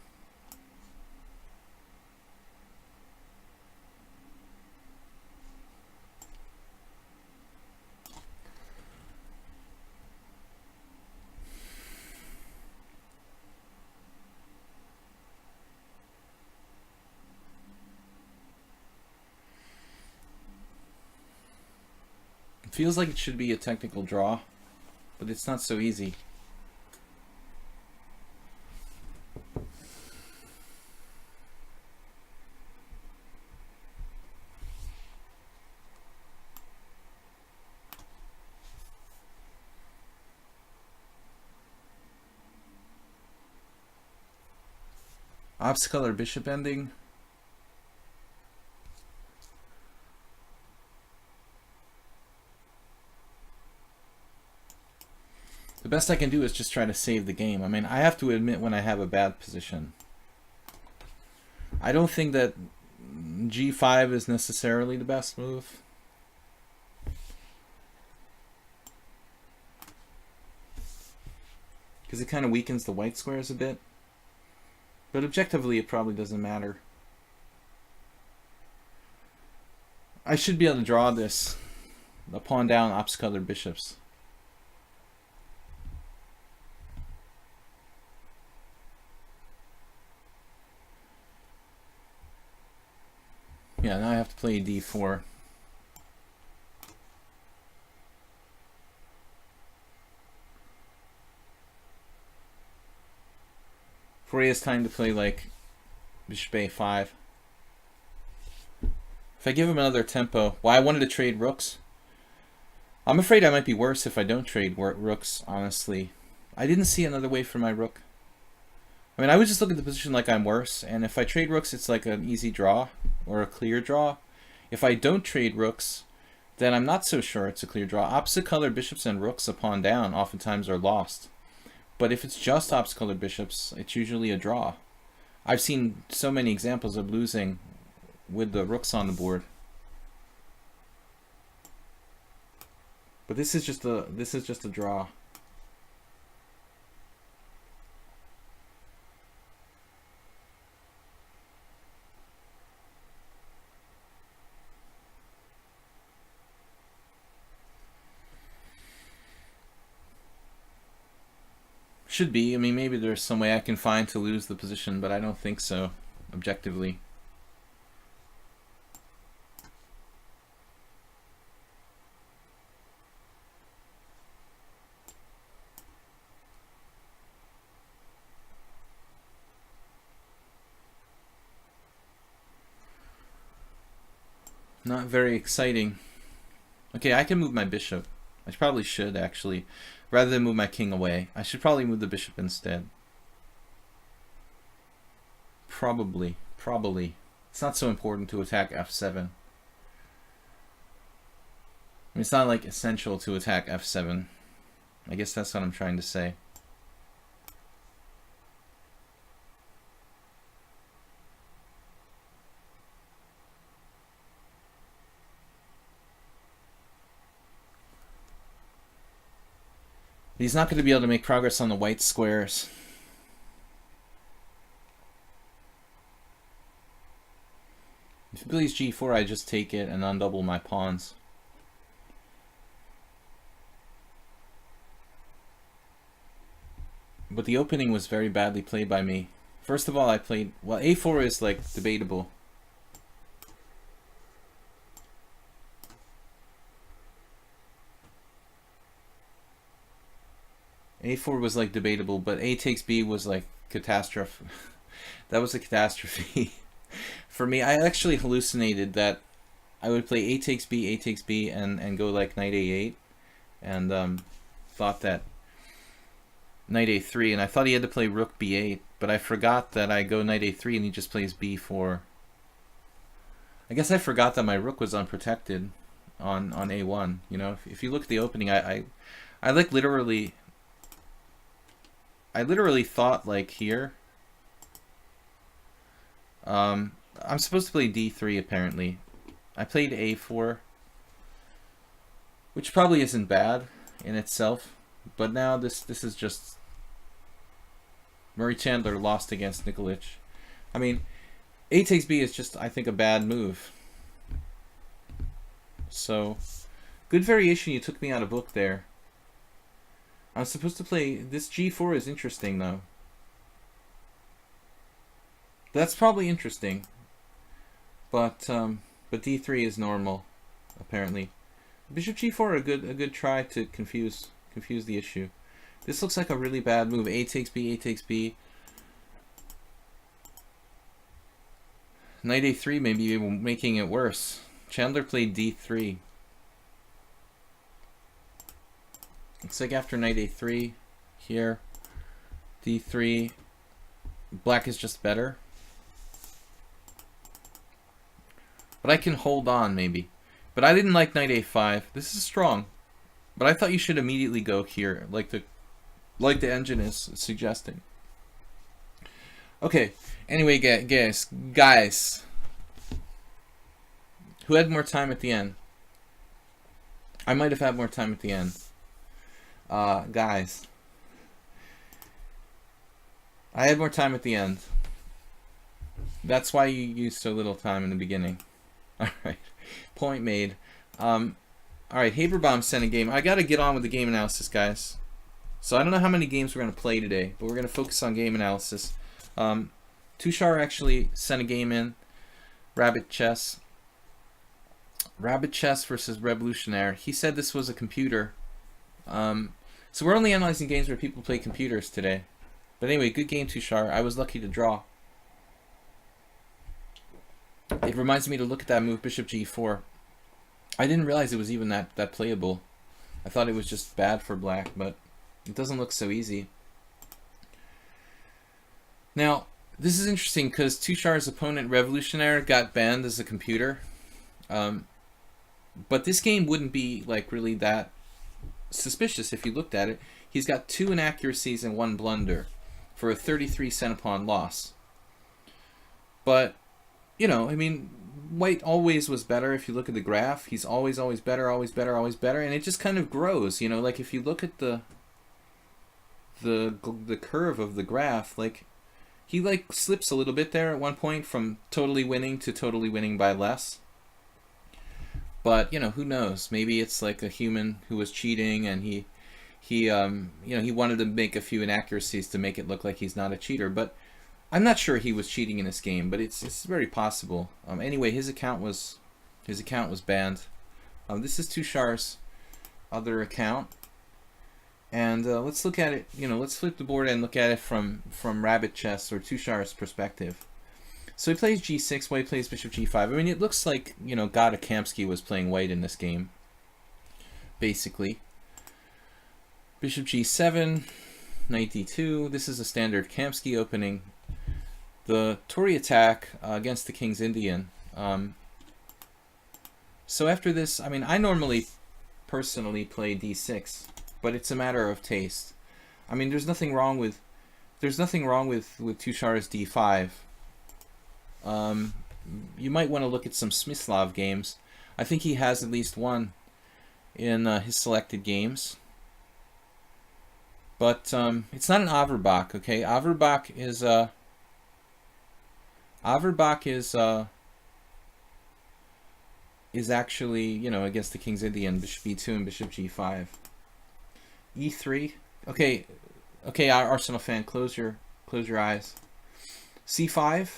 It feels like it should be a technical draw, but it's not so easy. Opposite color bishop ending. The best I can do is just try to save the game. I mean, I have to admit when I have a bad position. I don't think that g5 is necessarily the best move. Because it kind of weakens the white squares a bit. But objectively, it probably doesn't matter. I should be able to draw this. The pawn down, opposite color bishops. Yeah, now I have to play d4. Before he has time to play like bishop a5. If I give him another tempo, well, I wanted to trade rooks. I'm afraid I might be worse if I don't trade rooks, honestly. I didn't see another way for my rook. I mean, I would just look at the position like I'm worse, and if I trade rooks, it's like an easy draw, or a clear draw. If I don't trade rooks, then I'm not so sure it's a clear draw. Opposite colored bishops and rooks, a pawn down, oftentimes are lost. But if it's just opposite colored bishops, it's usually a draw. I've seen so many examples of losing with the rooks on the board. But this is just a draw. Should be. I mean, maybe there's some way I can find to lose the position, but I don't think so, objectively. Not very exciting. Okay, I can move my bishop. I probably should, actually. Rather than move my king away, I should probably move the bishop instead. Probably. It's not so important to attack f7. I mean, it's not like essential to attack f7. I guess that's what I'm trying to say. He's not going to be able to make progress on the white squares. If he plays g4, I just take it and undouble my pawns. But the opening was very badly played by me. First of all, I played... Well, a4 is, like, debatable. A4 was like debatable, but A takes B was like catastrophe. That was a catastrophe. For me, I actually hallucinated that I would play A takes B, and go like knight A8, and thought that knight A3, and I thought he had to play rook B8, but I forgot that I go knight A3 and he just plays B4. I guess I forgot that my rook was unprotected on A1. You know, if you look at the opening, I like literally... I literally thought, like, here. I'm supposed to play D3, apparently. I played A4, which probably isn't bad in itself, but now this is just... Murray Chandler lost against Nikolic. I mean, A takes B is just, I think, a bad move. So, good variation. You took me out of book there. I was supposed to play... This g4 is interesting, though. That's probably interesting. But d3 is normal, apparently. Bishop g4, a good try to confuse the issue. This looks like a really bad move. A takes B, A takes B. Knight a3 may be making it worse. Chandler played d3. Looks like after knight a3, here, d3, black is just better. But I can hold on, maybe. But I didn't like knight a5. This is strong. But I thought you should immediately go here, like the engine is suggesting. Okay, anyway, guys. Who had more time at the end? I might have had more time at the end. Guys, I had more time at the end. That's why you used so little time in the beginning. Alright, point made. Alright, Haberbaum sent a game. I gotta get on with the game analysis, guys. So I don't know how many games we're gonna play today, but we're gonna focus on game analysis. Tushar actually sent a game in. Rabbit Chess versus Revolutionaire. He said this was a computer. So we're only analyzing games where people play computers today. But anyway, good game, Tushar. I was lucky to draw. It reminds me to look at that move, Bishop G4. I didn't realize it was even that playable. I thought it was just bad for black, but it doesn't look so easy. Now, this is interesting because Tushar's opponent, Revolutionary, got banned as a computer. But this game wouldn't be like really that suspicious if you looked at it. He's got 2 inaccuracies and 1 blunder for a 33 cent-pawn loss. But, you know, I mean, white always was better. If you look at the graph, he's always better, always better, always better, and it just kind of grows. You know, like if you look at the curve of the graph, like he like slips a little bit there at one point from totally winning to totally winning by less. But you know, who knows? Maybe it's like a human who was cheating, and he you know, he wanted to make a few inaccuracies to make it look like he's not a cheater. But I'm not sure he was cheating in this game, but it's very possible. Anyway, his account was banned. This is Tushar's other account, and let's look at it. You know, let's flip the board and look at it from Rabbit Chess or Tushar's perspective. So he plays G6, white plays Bishop G5. I mean, it looks like, you know, Gada Kamsky was playing white in this game, basically. Bishop G7, Knight D2. This is a standard Kamsky opening. The Tory attack against the King's Indian. So after this, I mean, I normally personally play D6, but it's a matter of taste. I mean, there's nothing wrong with Tushar's D5. You might want to look at some Smyslov games. I think he has at least one in his selected games. But it's not an Averbach, okay? Averbach is actually, you know, against the King's Indian, Bishop B2 and Bishop G5. E3. Okay, Arsenal fan, close your eyes. C5.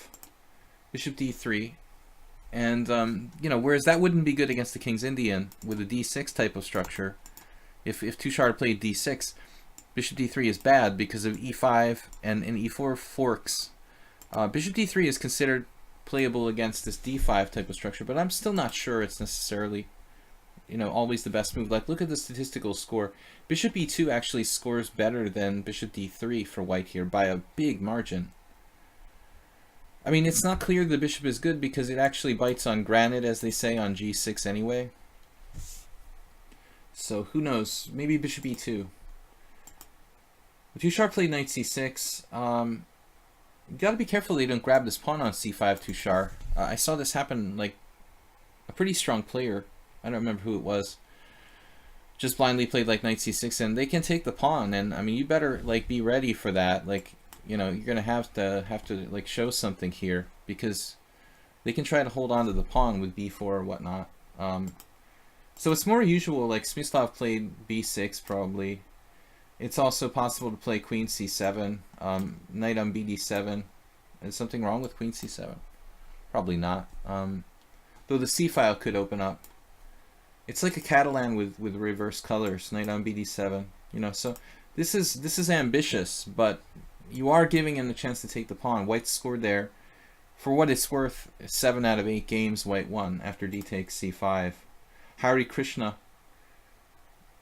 Bishop D3, and you know, whereas that wouldn't be good against the King's Indian with a D6 type of structure. If Tushar played D6, Bishop D3 is bad because of E5 and E4 forks. Bishop D3 is considered playable against this D5 type of structure, but I'm still not sure it's necessarily, you know, always the best move. Like, look at the statistical score. Bishop E2 actually scores better than Bishop D3 for white here by a big margin. I mean, it's not clear the bishop is good because it actually bites on granite, as they say, on G6 anyway. So who knows? Maybe Bishop E2. If Tushar played Knight C6, you got to be careful they don't grab this pawn on C5. Tushar. I saw this happen. Like a pretty strong player. I don't remember who it was. Just blindly played like Knight C6, and they can take the pawn. And I mean, you better like be ready for that. Like, you know, you're gonna have to like show something here because they can try to hold on to the pawn with B4 or whatnot. So it's more usual. Like Smyslov played B6 probably. It's also possible to play Queen C7, Knight on BD7. Is something wrong with Queen C7? Probably not. Though the C file could open up. It's like a Catalan with reverse colors. Knight on BD7. You know, so this is ambitious, but you are giving him the chance to take the pawn. White scored there. For what it's worth, 7 out of 8 games White won after D takes C5. Hari Krishna.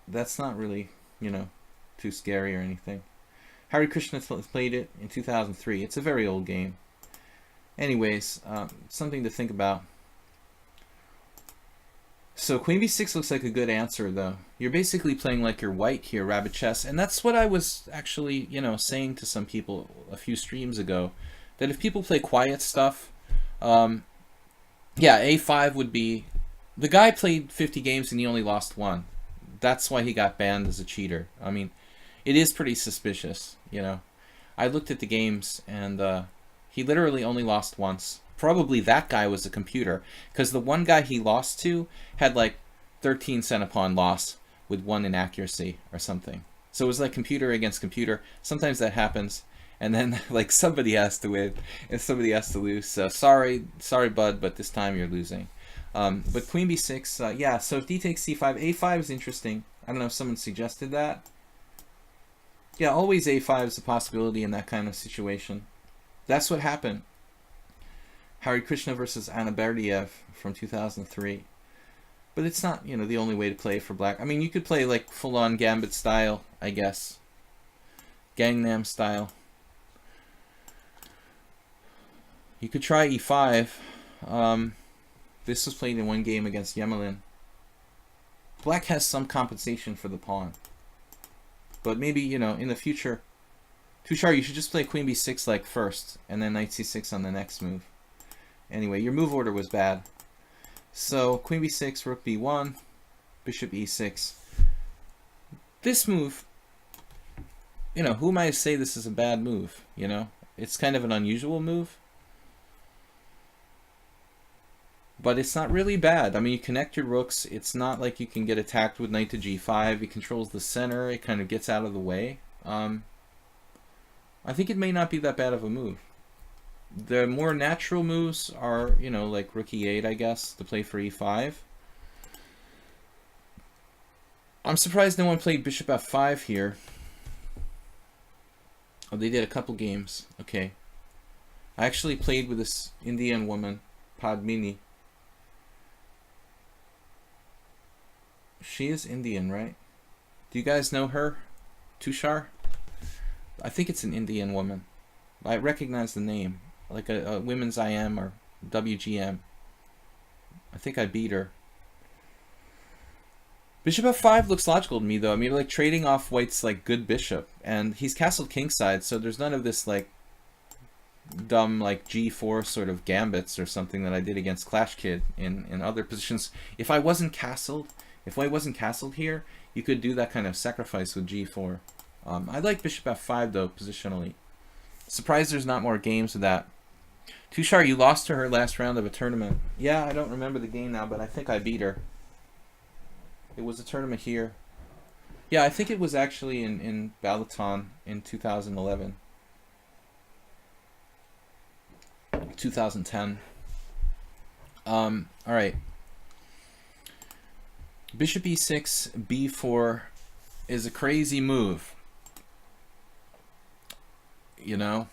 That's not really, you know, too scary or anything. Hari Krishna played it in 2003. It's a very old game. Anyways, something to think about. So Queen B6 looks like a good answer, though. You're basically playing like you're white here, Rabbit Chess, and that's what I was actually, you know, saying to some people a few streams ago, that if people play quiet stuff, yeah, A5 would be... The guy played 50 games and he only lost 1. That's why he got banned as a cheater. I mean, it is pretty suspicious, you know. I looked at the games and he literally only lost once. Probably that guy was a computer, because the one guy he lost to had like 13 cent-a-pawn loss with 1 inaccuracy or something. So it was like computer against computer. Sometimes that happens, and then like somebody has to win and somebody has to lose. So sorry bud, but this time you're losing. But Queen B6, yeah, so if D takes C5, A5 is interesting. I don't know if someone suggested that. Yeah, always A5 is a possibility in that kind of situation. That's what happened. Hari Krishna versus Anna Berdiev from 2003. But it's not, you know, the only way to play for black. I mean, you could play like full-on gambit style, I guess. Gangnam style. You could try e5. This was played in one game against Yemelin. Black has some compensation for the pawn. But maybe, you know, in the future, Tushar, you should just play queen b6 like first, and then knight c6 on the next move. Anyway, your move order was bad. So, queen b6, rook b1, bishop e6. This move, you know, who am I to say this is a bad move, you know? It's kind of an unusual move. But it's not really bad. I mean, you connect your rooks. It's not like you can get attacked with knight to g5. It controls the center. It kind of gets out of the way. I think it may not be that bad of a move. The more natural moves are, you know, like rook e8, I guess, to play for e5. I'm surprised no one played bishop f5 here. Oh, they did a couple games. Okay. I actually played with this Indian woman, Padmini. She is Indian, right? Do you guys know her? Tushar? I think it's an Indian woman. I recognize the name. Like a women's IM or WGM. I think I beat her. Bishop f5 looks logical to me, though. I mean, like trading off white's like good bishop. And he's castled kingside, so there's none of this like dumb like g4 sort of gambits or something that I did against Clash Kid in other positions. If I wasn't castled, if white wasn't castled here, you could do that kind of sacrifice with g4. I like bishop f5 though, positionally. Surprised there's not more games of that. Tushar, you lost to her last round of a tournament. Yeah, I don't remember the game now, but I think I beat her. It was a tournament here. Yeah, I think it was actually in Balaton in 2011. 2010. Alright. Bishop e6, b4 is a crazy move. You know?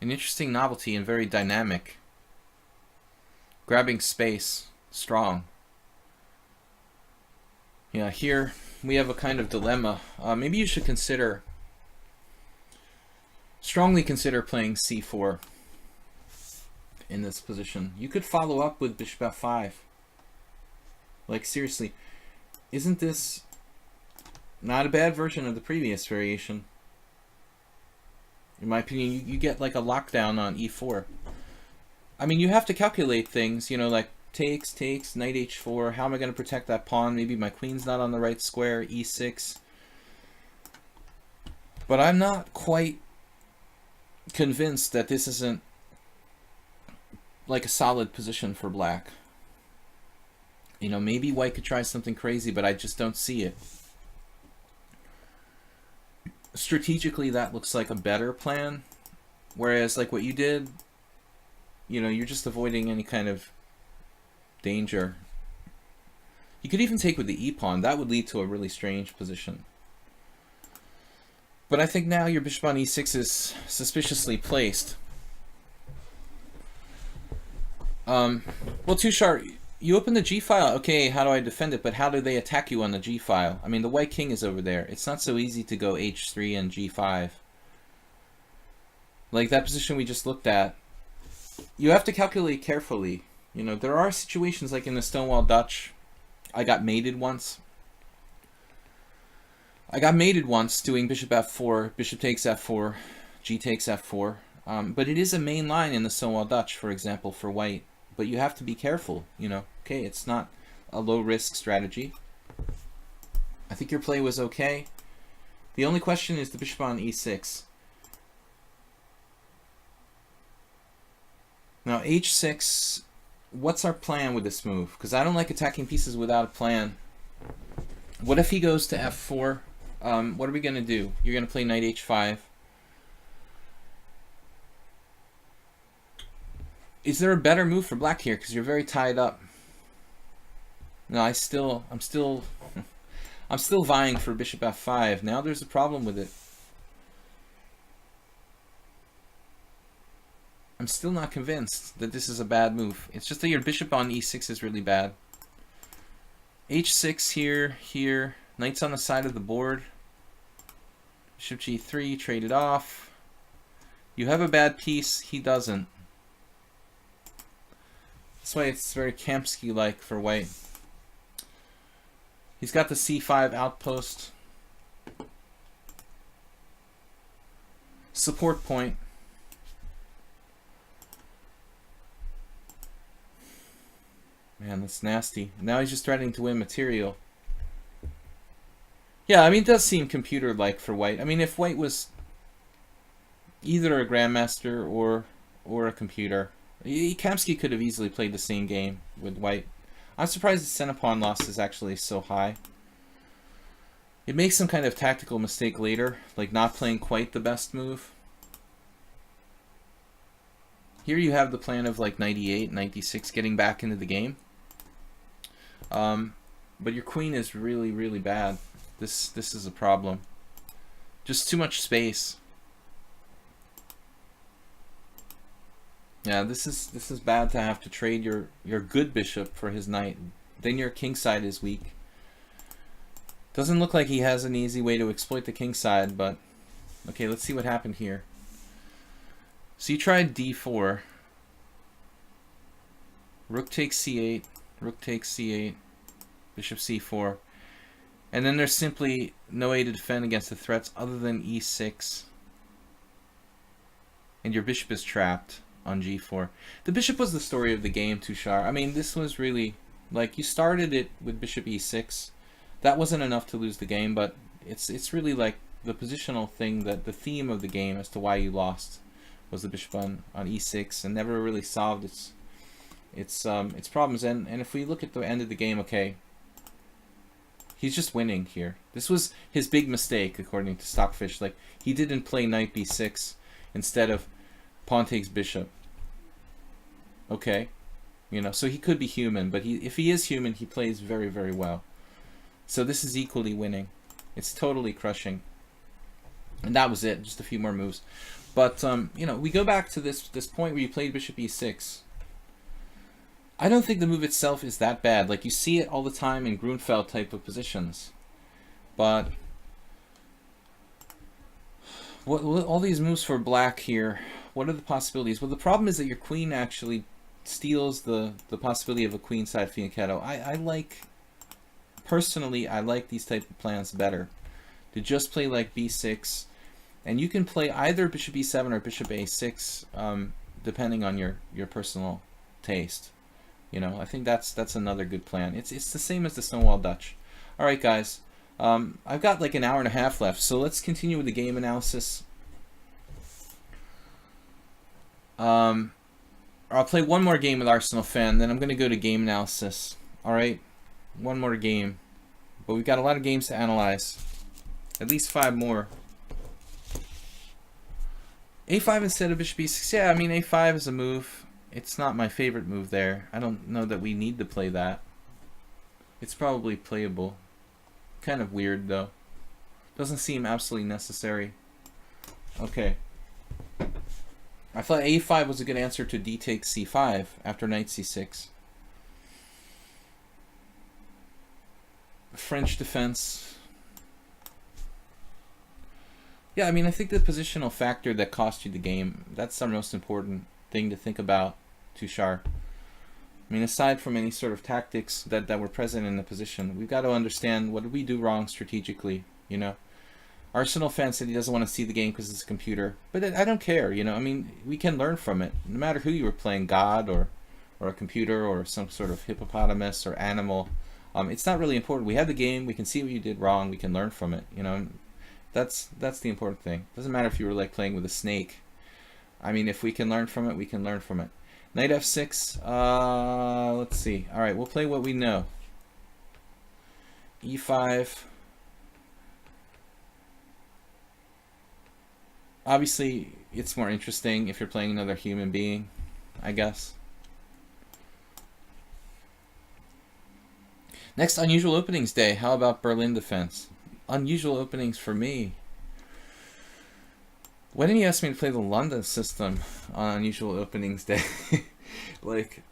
An interesting novelty and very dynamic. Grabbing space. Strong. Yeah, here we have a kind of dilemma. Maybe you should consider, strongly consider playing c4 in this position. You could follow up with bishop f5. Like, seriously, isn't this not a bad version of the previous variation? In my opinion, you get like a lockdown on e4. I mean, you have to calculate things, you know, like takes, knight h4. How am I going to protect that pawn? Maybe my queen's not on the right square, e6. But I'm not quite convinced that this isn't like a solid position for black. You know, maybe white could try something crazy, but I just don't see it. Strategically, that looks like a better plan. Whereas, like what you did, you know, you're just avoiding any kind of danger. You could even take with the e-pawn. That would lead to a really strange position. But I think now your bishop on e6 is suspiciously placed. Well, Tushar, you open the g file. Okay, how do I defend it? But how do they attack you on the g file? I mean, the white king is over there. It's not so easy to go h3 and g5. Like that position we just looked at. You have to calculate carefully. You know, there are situations like in the Stonewall Dutch. I got mated once. Doing bishop f4, bishop takes f4, g takes f4. But it is a main line in the Stonewall Dutch, for example, for white. But you have to be careful, you know. Okay, it's not a low-risk strategy. I think your play was okay. The only question is the bishop on e6. Now, h6, what's our plan with this move? Because I don't like attacking pieces without a plan. What if he goes to f4? What are we going to do? You're going to play knight h5. Is there a better move for black here? Because you're very tied up. No, I'm still vying for bishop f5. Now there's a problem with it. I'm still not convinced that this is a bad move. It's just that your bishop on e6 is really bad. h6 here. Knight's on the side of the board. Bishop g3, trade it off. You have a bad piece, he doesn't. That's why it's very Kamsky-like for white. He's got the c5 outpost. Support point. Man, that's nasty. Now he's just threatening to win material. Yeah, I mean, it does seem computer-like for white. I mean, if white was either a grandmaster or a computer, Kamsky could have easily played the same game with white. I'm surprised the center-pawn loss is actually so high. It makes some kind of tactical mistake later, like not playing quite the best move. Here you have the plan of like 98, 96, getting back into the game. But your queen is really, really bad. This is a problem. Just too much space. Yeah, this is bad to have to trade your good bishop for his knight. Then your king side is weak. Doesn't look like he has an easy way to exploit the king side, but okay, let's see what happened here. So you tried d4. Rook takes c8, rook takes c8, bishop c4. And then there's simply no way to defend against the threats other than e6. And your bishop is trapped on g4. The bishop was the story of the game, Tushar. I mean, this was really, like, you started it with bishop e6. That wasn't enough to lose the game, but it's really like the positional thing, that the theme of the game as to why you lost was the bishop on e6, and never really solved its problems. And if we look at the end of the game, okay, he's just winning here. This was his big mistake, according to Stockfish. Like, he didn't play knight b6 instead of pawn takes bishop. Okay, you know, so he could be human, but if he is human, he plays very, very well. So this is equally winning. It's totally crushing. And that was it, just a few more moves. But, you know, we go back to this point where you played bishop e6. I don't think the move itself is that bad. Like, you see it all the time in Grunfeld type of positions. But what all these moves for black here, what are the possibilities? Well, the problem is that your queen actually steals the possibility of a queenside fianchetto. I like, personally, I like these type of plans better. To just play like b6, and you can play either bishop e7 or bishop a6, depending on your personal taste. You know, I think that's another good plan. It's the same as the Stonewall Dutch. All right, guys. I've got like an hour and a half left, so let's continue with the game analysis. I'll play one more game with Arsenal Fan, then I'm going to go to game analysis. All right, one more game, but we've got a lot of games to analyze. At least 5 more. a5 instead of bishop e6. Yeah, I mean, a5 is a move. It's not my favorite move there. I don't know that we need to play that. It's probably playable. Kind of weird, though. Doesn't seem absolutely necessary. Okay. I thought a5 was a good answer to d takes c5 after knight c6. French defense. Yeah, I mean, I think the positional factor that cost you the game, that's the most important thing to think about, Tushar. I mean, aside from any sort of tactics that were present in the position, we've got to understand, what did we do wrong strategically, you know? Arsenal fan said he doesn't want to see the game because it's a computer, but I don't care, you know? I mean, we can learn from it, no matter who you were playing, God or a computer or some sort of hippopotamus or animal. It's not really important. We have the game, we can see what you did wrong, we can learn from it, you know? That's the important thing. Doesn't matter if you were like playing with a snake. I mean, if we can learn from it, we can learn from it. Knight f6. Let's see. All right, we'll play what we know. e5. Obviously, it's more interesting if you're playing another human being, I guess. Next, unusual openings day. How about Berlin defense? Unusual openings for me. Why didn't you ask me to play the London system on Unusual Openings Day? Like,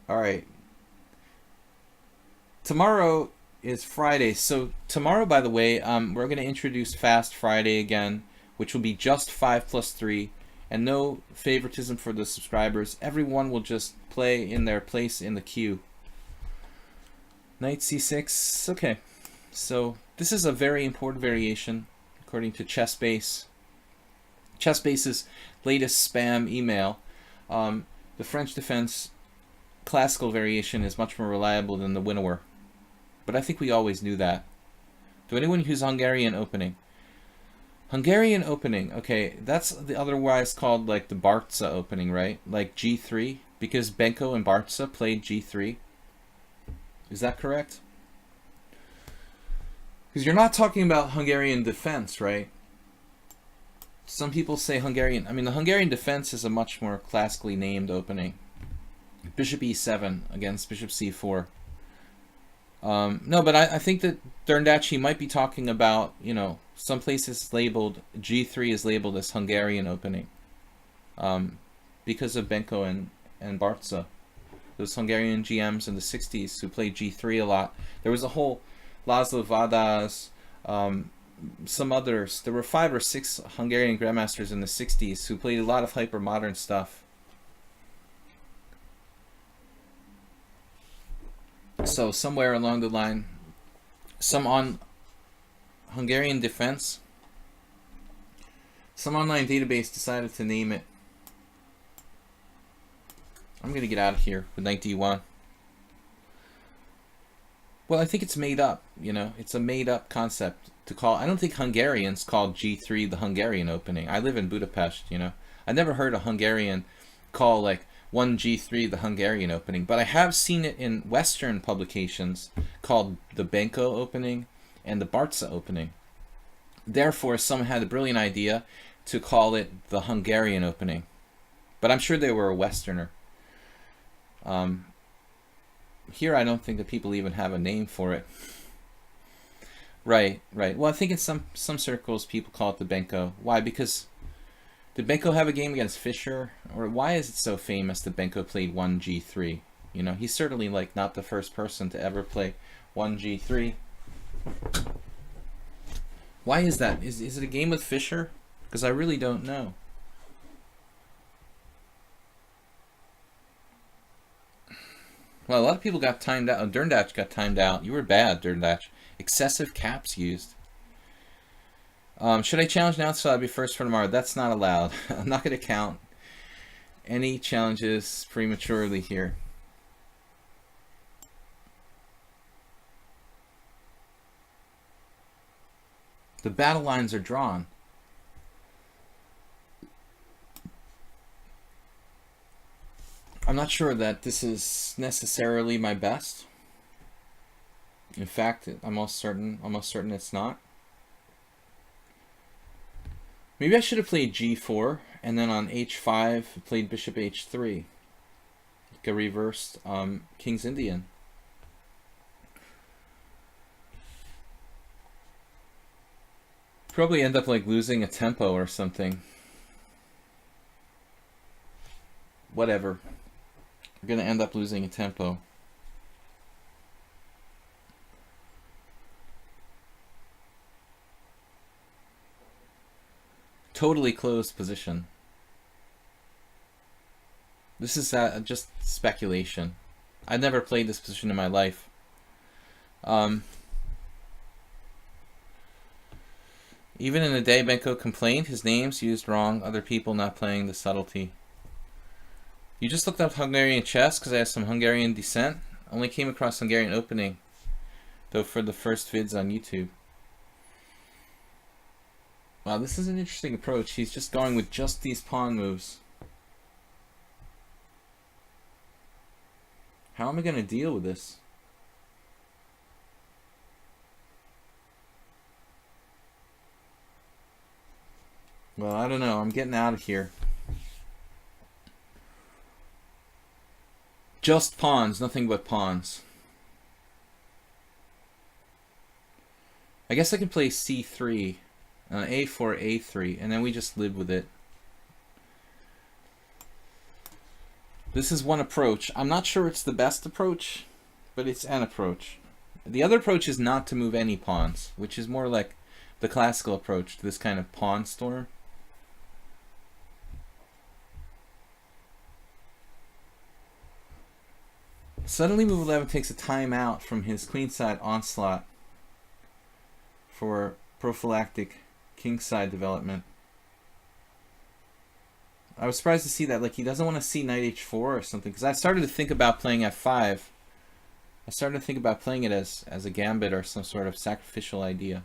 alright. Tomorrow is Friday, so tomorrow, by the way, we're going to introduce Fast Friday again, which will be just 5+3, and no favoritism for the subscribers. Everyone will just play in their place in the queue. Knight c6, okay. So this is a very important variation, according to ChessBase. ChessBase's latest spam email. The French defense classical variation is much more reliable than the winnower. But I think we always knew that. To anyone who's Hungarian opening. Hungarian opening, okay, that's the otherwise called like the Barca opening, right? Like G3, because Benko and Barca played G3. Is that correct? Because you're not talking about Hungarian defense, right? Some people say Hungarian. I mean, the Hungarian defense is a much more classically named opening. Bishop e7 against bishop c4. No, but I think that Derndachi might be talking about, you know, some places labeled, G3 is labeled as Hungarian opening. Because of Benko and Barca. Those Hungarian GMs in the 60s who played G3 a lot. There was a whole Laszlo Vadas, some others. There were 5 or 6 Hungarian grandmasters in the 60s who played a lot of hyper-modern stuff. So somewhere along the line, some on Hungarian defense, some online database decided to name it. I'm going to get out of here with knight d1. Well, I think it's made up, you know. It's a made up concept to call. I don't think Hungarians called G3 the Hungarian opening. I live in Budapest, you know. I never heard a Hungarian call like 1G3 the Hungarian opening, but I have seen it in Western publications called the Benko opening and the Barca opening. Therefore, some had a brilliant idea to call it the Hungarian opening. But I'm sure they were a Westerner. Here I don't think that people even have a name for it. Right. Well, I think in some circles people call it the Benko. Why? Because did Benko have a game against Fischer? Or why is it so famous that Benko played 1G3? You know, he's certainly like not the first person to ever play 1G3. Why is that? Is it a game with Fischer? Because I really don't know. Well, a lot of people got timed out. Oh, Derndachi got timed out. You were bad, Derndachi. Excessive caps used. Should I challenge now so I'll be first for tomorrow? That's not allowed. I'm not going to count any challenges prematurely here. The battle lines are drawn. I'm not sure that this is necessarily my best. In fact, I'm almost certain it's not. Maybe I should have played G4 and then on H5 played Bishop H3. Like a reversed King's Indian. Probably end up like losing a tempo or something. Whatever. We're going to end up losing a tempo. Totally closed position. This is just speculation. I've never played this position in my life. Even in the day Benko complained, his name's used wrong, other people not playing the subtlety. You just looked up Hungarian chess because I have some Hungarian descent. Only came across Hungarian opening, though, for the first vids on YouTube. Wow, this is an interesting approach. He's just going with just these pawn moves. How am I going to deal with this? Well, I don't know. I'm getting out of here. Just pawns, nothing but pawns. I guess I can play c3 a4, a3, and then we just live with it. This is one approach. I'm not sure it's the best approach, but it's an approach. The other approach is not to move any pawns, which is more like the classical approach to this kind of pawn storm. Suddenly move 11 takes a timeout from his queenside onslaught for prophylactic kingside development. I was surprised to see that. Like, he doesn't want to see knight h4 or something, because I started to think about playing f5. I started to think about playing it as a gambit or some sort of sacrificial idea.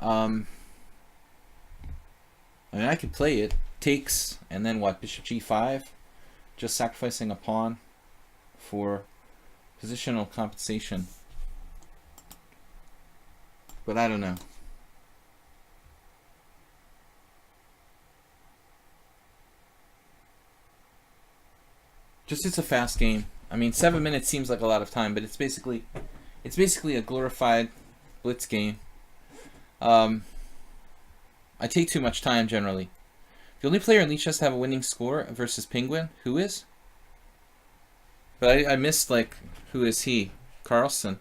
I mean, I could play it. Takes, and then what? Bishop g5? Just sacrificing a pawn for positional compensation. But I don't know. Just, it's a fast game. I mean, 7 minutes seems like a lot of time, but it's basically a glorified blitz game. I take too much time generally. The only player in lichess to have a winning score versus Penguin, who is? But I missed, like, who is he? Carlsen.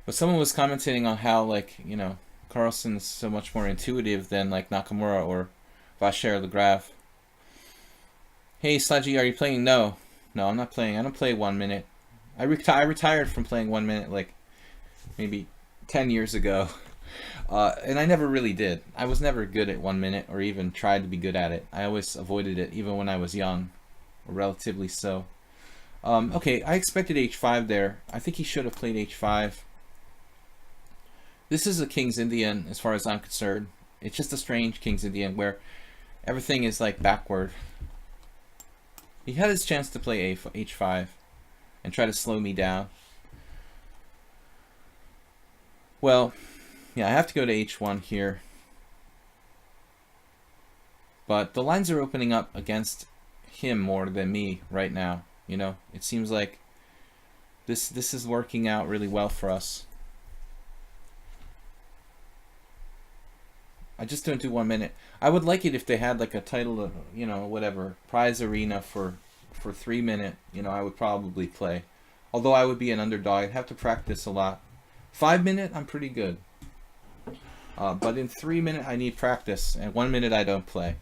But someone was commenting on how, like, you know, Carlsen is so much more intuitive than, like, Nakamura or Vacher Legrave. Hey, Sludgy, are you playing? No, I'm not playing. I don't play 1 minute. I retired from playing 1 minute, like, maybe 10 years ago. And I never really did. I was never good at 1 minute or even tried to be good at it. I always avoided it, even when I was young, or relatively so. Okay, I expected h5 there. I think he should have played h5. This is a King's Indian, as far as I'm concerned. It's just a strange King's Indian where everything is like backward. He had his chance to play h5 and try to slow me down. Well, yeah, I have to go to h1 here. But the lines are opening up against him more than me right now. You know, it seems like this is working out really well for us. I just don't do 1 minute. I would like it if they had like a title of, you know, whatever, prize arena for 3 minute, you know, I would probably play. Although I would be an underdog, I'd have to practice a lot. 5 minute, I'm pretty good. But in 3 minute, I need practice, and 1 minute I don't play.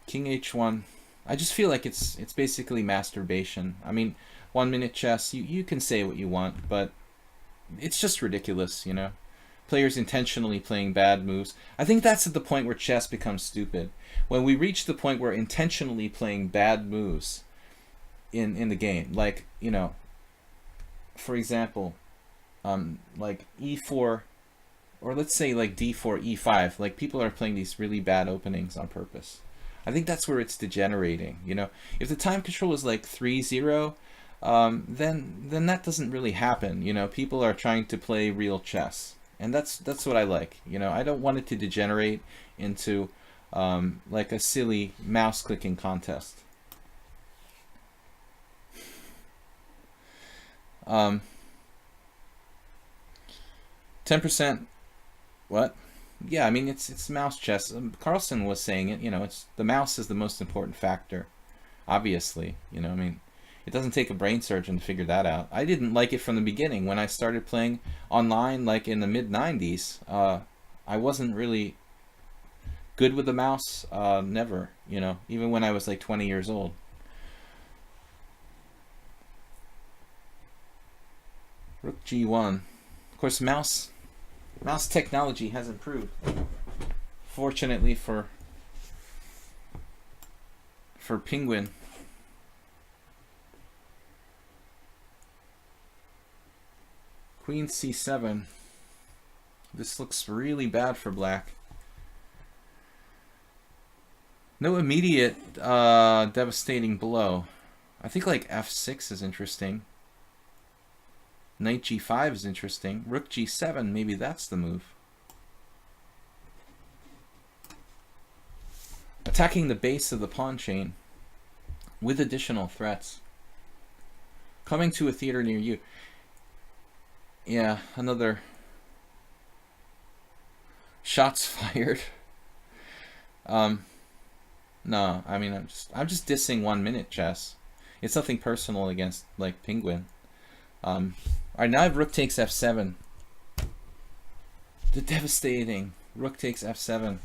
King h1. I just feel like it's basically masturbation. I mean, 1 minute chess, you can say what you want, but it's just ridiculous, you know. Players intentionally playing bad moves. I think that's at the point where chess becomes stupid. When we reach the point where intentionally playing bad moves in the game, like, you know, for example, like e4, or let's say like d4, e5, like people are playing these really bad openings on purpose. I think that's where it's degenerating, you know. If the time control is like 3-0, then that doesn't really happen, you know. People are trying to play real chess. And that's what I like, you know. I don't want it to degenerate into like a silly mouse clicking contest. 10%. What? Yeah, I mean it's mouse chess. Carlsen was saying it. You know, it's the mouse is the most important factor. Obviously, you know. I mean, it doesn't take a brain surgeon to figure that out. I didn't like it from the beginning. When I started playing online, like in the mid-90s, I wasn't really good with the mouse. Never, you know, even when I was like 20 years old. Rook g1. Of course, mouse technology has improved. Fortunately for Penguin. Queen c7. This looks really bad for black. No immediate devastating blow. I think like f6 is interesting. Knight g5 is interesting. Rook g7, maybe that's the move. Attacking the base of the pawn chain with additional threats. Coming to a theater near you. Yeah, another shots fired. No, I mean I'm just dissing 1 minute chess. It's nothing personal against like Penguin. Alright, now I have rook takes f7. The devastating rook takes f7.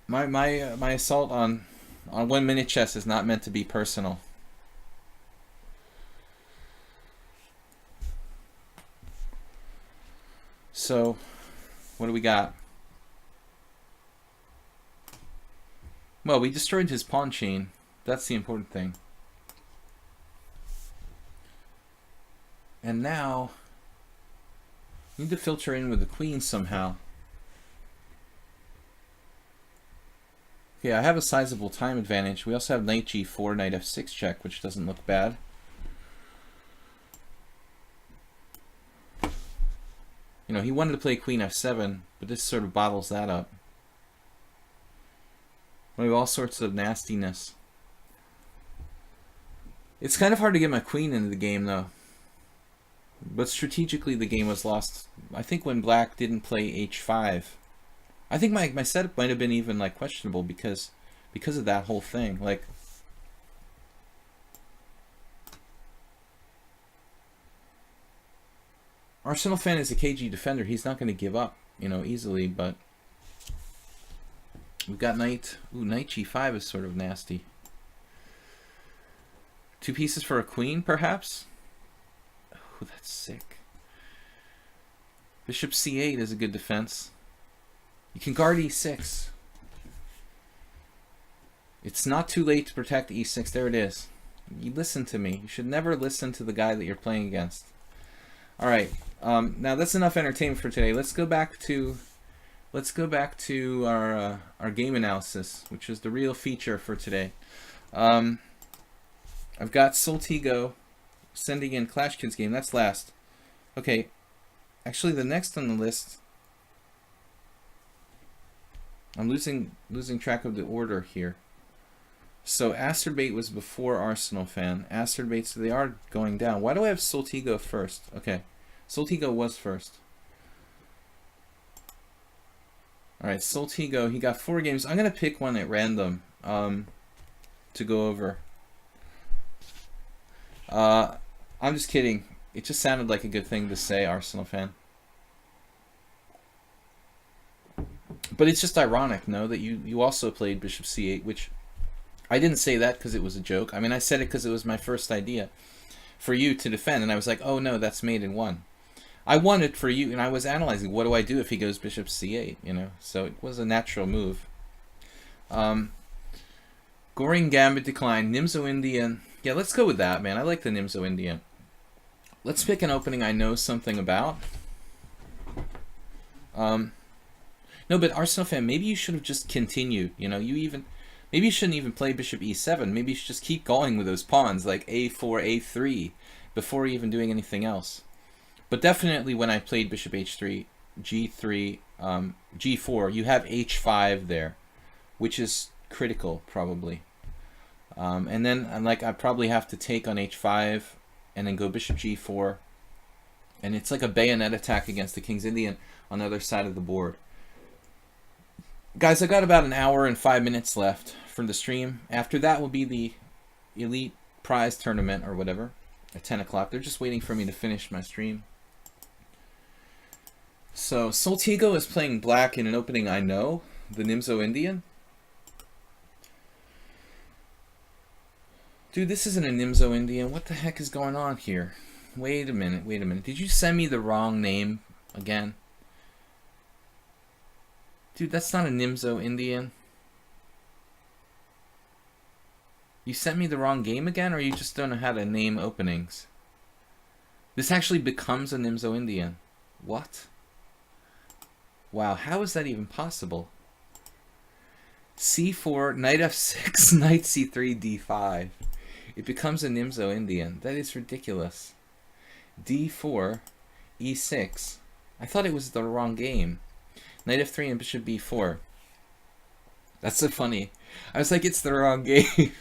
My assault on 1 minute chess is not meant to be personal. So, what do we got? Well, we destroyed his pawn chain. That's the important thing. And now, we need to filter in with the queen somehow. Okay, I have a sizable time advantage. We also have knight g4, knight f6 check, which doesn't look bad. You know, he wanted to play queen f7, but this sort of bottles that up. We have all sorts of nastiness. It's kind of hard to get my queen into the game, though. But strategically, the game was lost. I think when black didn't play h5. I think my setup might have been even like questionable because of that whole thing. Like, Arsenal fan is a KG defender. He's not going to give up, you know, easily. But we've got knight. Ooh, knight g5 is sort of nasty. 2 pieces for a queen, perhaps. Oh, that's sick. Bishop c8 is a good defense. You can guard e6. It's not too late to protect e6. There it is. You listen to me. You should never listen to the guy that you're playing against. All right. Now that's enough entertainment for today. Let's go back to our game analysis, which is the real feature for today. I've got Soltigo sending in Clash Kids game. That's last. Okay. Actually, the next on the list. I'm losing track of the order here. So Asterbait was before Arsenal fan. Asterbait, so they are going down. Why do I have Soltigo first? Okay. Soltigo was first. Alright, Soltigo, he got 4 games. I'm going to pick one at random to go over. I'm just kidding. It just sounded like a good thing to say, Arsenal fan. But it's just ironic, no, that you also played Bishop c8, which I didn't say that because it was a joke. I mean, I said it because it was my first idea for you to defend, and I was like, oh no, that's mate in 1. I won it for you, and I was analyzing, what do I do if he goes Bishop c8, you know? So it was a natural move. Goring Gambit declined. Nimzo Indian. Yeah, let's go with that, man. I like the Nimzo Indian. Let's pick an opening I know something about. No, but Arsenal fan, maybe you should have just continued. You know, maybe you shouldn't even play Bishop e7. Maybe you should just keep going with those pawns, like a4, a3, before even doing anything else. But definitely when I played Bishop h3, g3, g4, you have h5 there, which is critical, probably. And then, like, I probably have to take on h5, and then go Bishop g4. And it's like a bayonet attack against the King's Indian on the other side of the board. Guys, I got about an hour and 5 minutes left for the stream. After that will be the Elite Prize Tournament or whatever at 10 o'clock. They're just waiting for me to finish my stream. So, Soltigo is playing black in an opening I know, the Nimzo Indian. Dude, this isn't a Nimzo Indian. What the heck is going on here? Wait a minute, wait a minute. Did you send me the wrong name again? Dude, that's not a Nimzo Indian. You sent me the wrong game again, or you just don't know how to name openings? This actually becomes a Nimzo Indian. What? Wow, how is that even possible? c4, knight f6, knight c3, d5. It becomes a Nimzo Indian. That is ridiculous. d4, e6. I thought it was the wrong game. Knight f3 and bishop b4. That's so funny. I was like, it's the wrong game.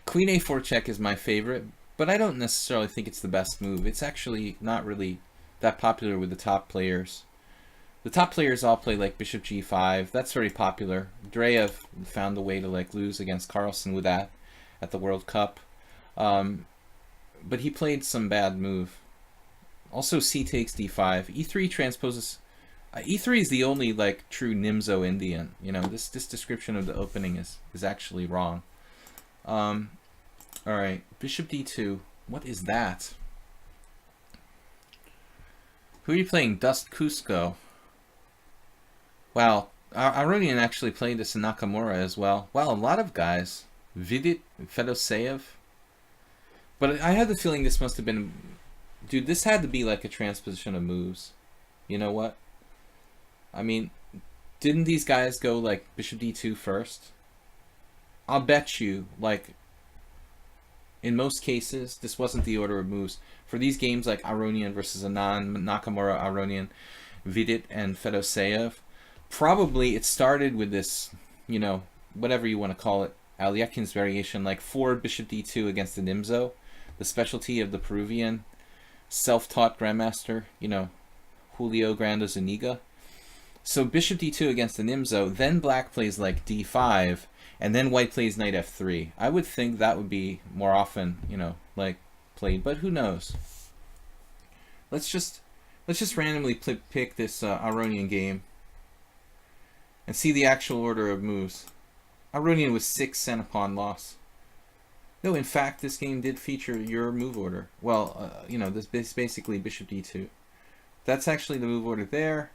Queen a4 check is my favorite, but I don't necessarily think it's the best move. It's actually not really that popular with the top players. The top players all play like bishop g5. That's very popular. Dreyev found a way to like lose against Carlsen with that at the World Cup. But he played some bad move. Also c takes d5. e3 transposes... e3 is the only like true Nimzo Indian. You know, this description of the opening is actually wrong. Alright, bishop d2. What is that? Who are you playing? Dust Cusco. Wow, Aronian actually played this in Nakamura as well. Wow, a lot of guys. Vidit, Fedoseev. But I had the feeling this must have been... Dude, this had to be like a transposition of moves. You know what? I mean, didn't these guys go like bishop d2 first? I'll bet you, like, in most cases, this wasn't the order of moves. For these games like Aronian versus Anand, Nakamura, Aronian, Vidit, and Fedoseev, probably it started with this, you know, whatever you want to call it, Aliekin's variation, like forward bishop d2 against the Nimzo, the specialty of the Peruvian self-taught grandmaster, you know, Julio Granda Zuniga. So bishop d2 against the Nimzo, then black plays like d5, and then white plays knight f3. I would think that would be more often, you know, like played, but who knows? Let's just randomly pick this Aronian game and see the actual order of moves. Aronian was 6 cent pawn loss. No, in fact, this game did feature your move order. Well, you know, this is basically bishop d2. That's actually the move order there.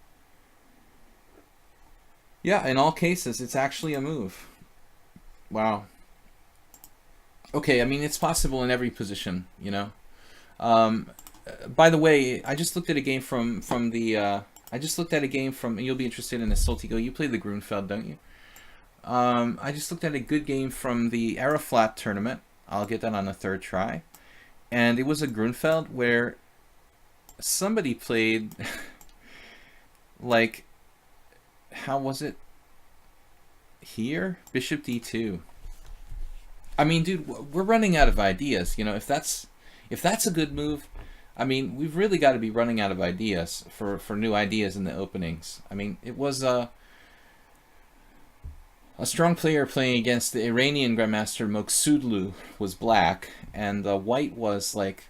Yeah, in all cases, it's actually a move. Wow. Okay, I mean, it's possible in every position, you know. By the way, I just looked at a game from the... I just looked at a game from... You'll be interested in this, Soltigo. You play the Grunfeld, don't you? I just looked at a good game from the Aeroflat tournament. I'll get that on the third try. And it was a Grunfeld where somebody played... like... How was it? Here? Bishop d2. I mean, dude, we're running out of ideas. You know, if that's a good move, I mean, we've really got to be running out of ideas for new ideas in the openings. I mean, it was a strong player playing against the Iranian grandmaster Moksudlu was black, and white was like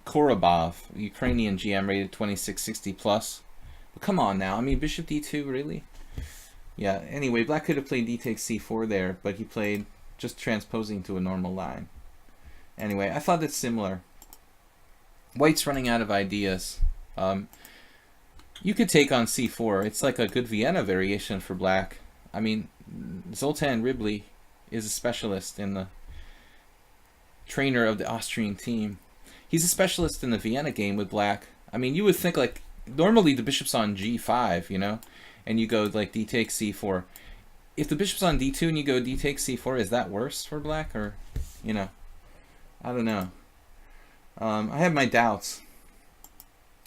Korobov, Ukrainian GM rated 2660 plus. But come on now, I mean, bishop d2, really? Yeah, anyway, black could have played d takes c4 there, but he played just transposing to a normal line. Anyway, I thought it's similar. White's running out of ideas. You could take on c4. It's like a good Vienna variation for black. I mean, Zoltan Ribley is a specialist in the trainer of the Austrian team. He's a specialist in the Vienna game with black. I mean, you would think like normally the bishop's on g5, you know, and you go like d takes c4. If the bishop's on d2 and you go d takes c4, is that worse for black, or, you know, I don't know. I have my doubts.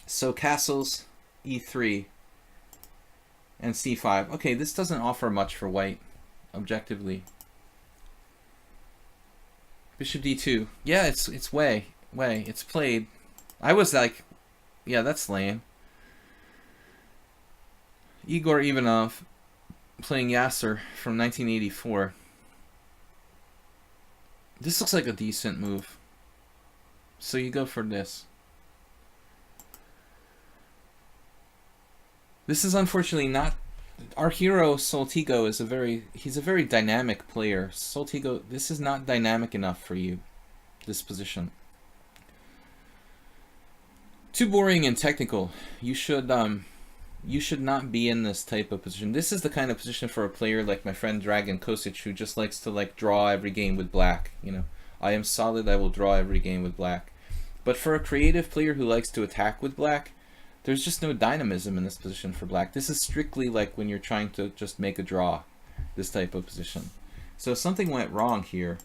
So castles, e3, and c5. Okay, this doesn't offer much for white, objectively. Bishop d2. Yeah, it's way. It's played. I was like, yeah, that's lame. Igor Ivanov playing Yasser from 1984. This looks like a decent move. So you go for this. This is unfortunately not... Our hero, Soltigo, is he's a very dynamic player. Soltigo, this is not dynamic enough for you, this position. Too boring and technical. You should not be in this type of position. This is the kind of position for a player like my friend Dragan Kosic, who just likes to like draw every game with black. You know, I am solid, I will draw every game with black. But for a creative player who likes to attack with black, there's just no dynamism in this position for black. This is strictly like when you're trying to just make a draw, this type of position. So something went wrong here.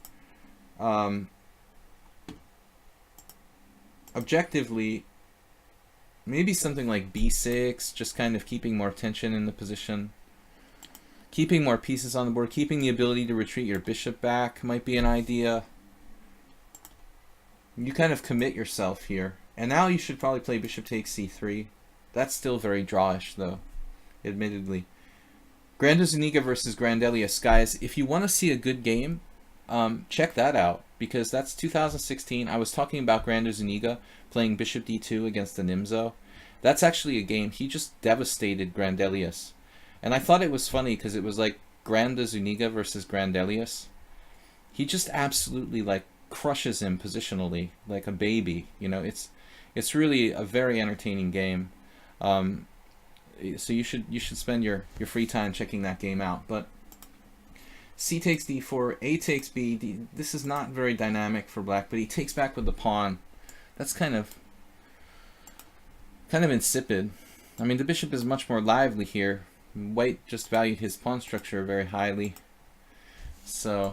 Objectively, maybe something like b6, just kind of keeping more tension in the position. Keeping more pieces on the board, keeping the ability to retreat your bishop back might be an idea. You kind of commit yourself here. And now you should probably play bishop takes c3. That's still very drawish, though, admittedly. Granda Zuniga versus Grandelius. Guys, if you want to see a good game, check that out, because that's 2016. I was talking about Granda Zuniga playing bishop d2 against the Nimzo. That's actually a game. He just devastated Grandelius. And I thought it was funny because it was like Granda Zuniga versus Grandelius. He just absolutely like crushes him positionally like a baby. You know, it's really a very entertaining game. So you should spend your free time checking that game out. But c takes d4, a takes b. This is not very dynamic for black, but he takes back with the pawn. That's kind of insipid. I mean, the bishop is much more lively here. White just valued his pawn structure very highly. So,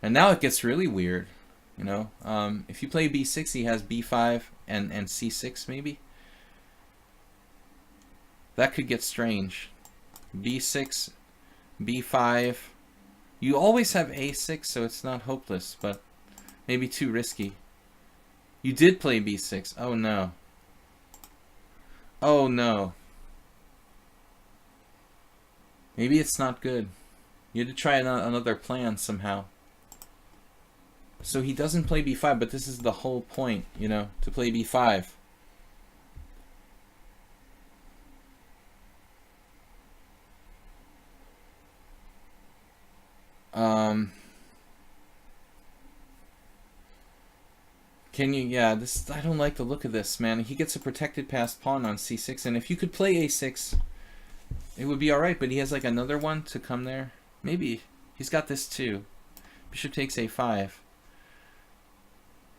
and now it gets really weird. You know, if you play b6, he has b5 and c6 maybe. That could get strange. b6, b5. You always have a6, so it's not hopeless, but maybe too risky. You did play b6. Oh no. Oh no. Maybe it's not good. You had to try another plan somehow. So he doesn't play b5, but this is the whole point, you know, to play b5. Can you, yeah, this, I don't like the look of this, man. He gets a protected passed pawn on c6, and if you could play a6, it would be alright, but he has like another one to come there. Maybe. He's got this too. Bishop takes a5.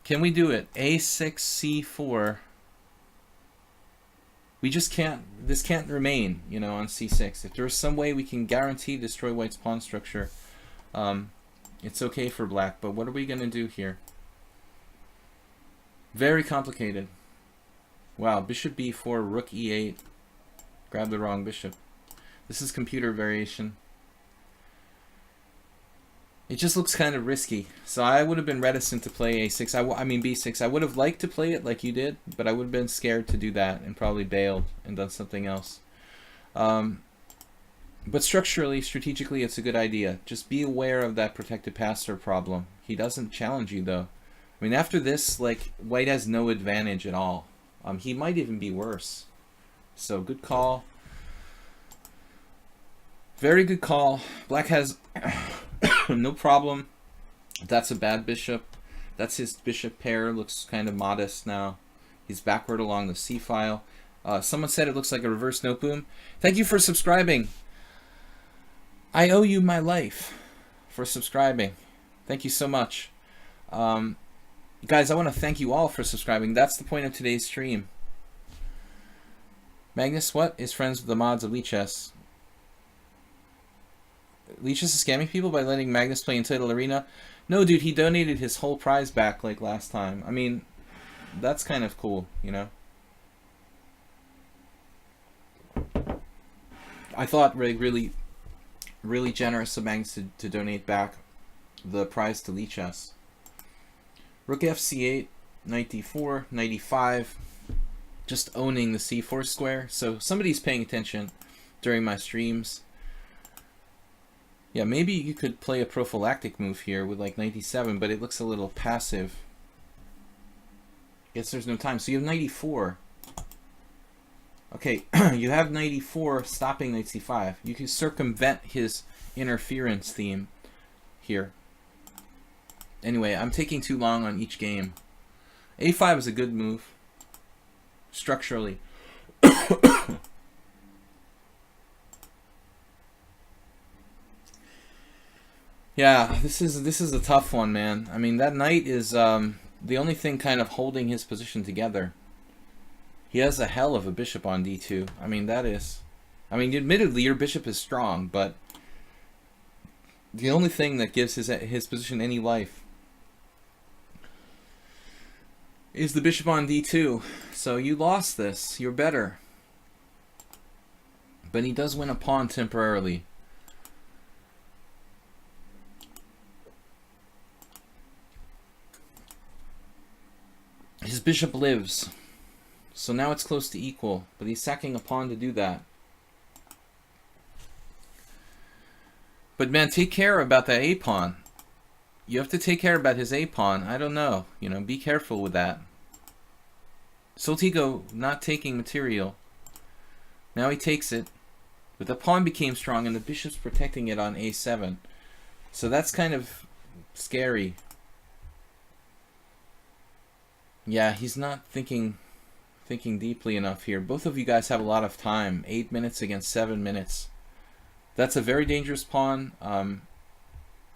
Can we do it? a6, c4. We just can't, this can't remain, you know, on c6. If there's some way we can guarantee destroy white's pawn structure, it's okay for black, but what are we going to do here? Very complicated. Wow, bishop b4, rook e8. Grab the wrong bishop. This is computer variation. It just looks kind of risky. So I would have been reticent to play a6. I mean b6. I would have liked to play it like you did, but I would have been scared to do that and probably bailed and done something else. But structurally, strategically, it's a good idea. Just be aware of that protected passer problem. He doesn't challenge you, though. I mean, after this, like, white has no advantage at all. He might even be worse. So, good call. Very good call. Black has no problem. That's a bad bishop. That's his bishop pair. Looks kind of modest now. He's backward along the c file. Someone said it looks like a reverse note boom. Thank you for subscribing. I owe you my life for subscribing. Thank you so much. Guys, I want to thank you all for subscribing. That's the point of today's stream. Magnus, what? Is friends with the mods of lichess. Lichess is scamming people by letting Magnus play in Title Arena? No, dude, he donated his whole prize back like last time. I mean, that's kind of cool, you know? I thought really generous of Magnus to donate back the prize to lichess. Rook fc8, knight d4, knight e5, just owning the c4 square. So somebody's paying attention during my streams. Yeah, maybe you could play a prophylactic move here with like knight e7, but it looks a little passive. Guess there's no time. So you have knight e4. Okay, you have knight e4 stopping knight c5. You can circumvent his interference theme here. Anyway, I'm taking too long on each game. a5 is a good move, structurally. Yeah, this is a tough one, man. I mean, that knight is the only thing kind of holding his position together. He has a hell of a bishop on d2. I mean, that is... I mean, admittedly, your bishop is strong, but the only thing that gives his position any life is the bishop on d2. So you lost this. You're better. But he does win a pawn temporarily. bishop lives. So now it's close to equal, but he's sacking a pawn to do that. But man, take care about that a pawn. You have to take care about his a pawn. I don't know. You know, be careful with that. Soltigo not taking material. Now he takes it. But the pawn became strong and the bishop's protecting it on a7. So that's kind of scary. Yeah, he's not thinking deeply enough here. Both of you guys have a lot of time. 8 minutes against 7 minutes. That's a very dangerous pawn.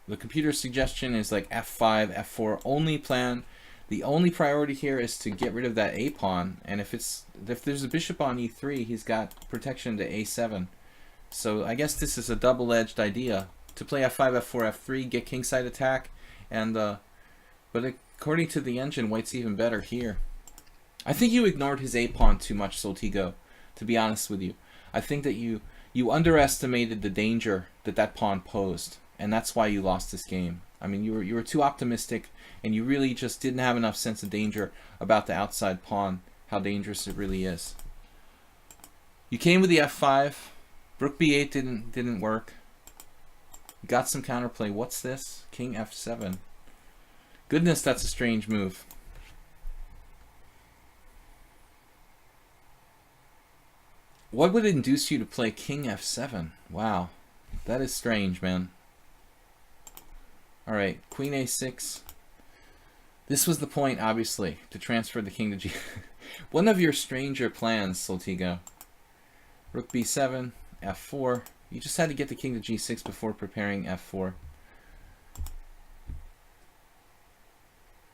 The computer's suggestion is like f5, f4 only plan. The only priority here is to get rid of that a pawn, and if there's a bishop on e3, he's got protection to a7. So I guess this is a double-edged idea to play f5, f4, f3, get kingside attack, and but according to the engine, white's even better here. I think you ignored his a pawn too much, Soltigo. To be honest with you, I think that you underestimated the danger that pawn posed, and that's why you lost this game. I mean, you were too optimistic, and you really just didn't have enough sense of danger about the outside pawn, how dangerous it really is. You came with the f5. Rook b8 didn't work. You got some counterplay. What's this? King f7. Goodness, that's a strange move. What would induce you to play king f7? Wow, that is strange, man. Alright, queen a6. This was the point, obviously, to transfer the king to g. One of your stranger plans, Soltigo. Rook b7, f4. You just had to get the king to g6 before preparing f4.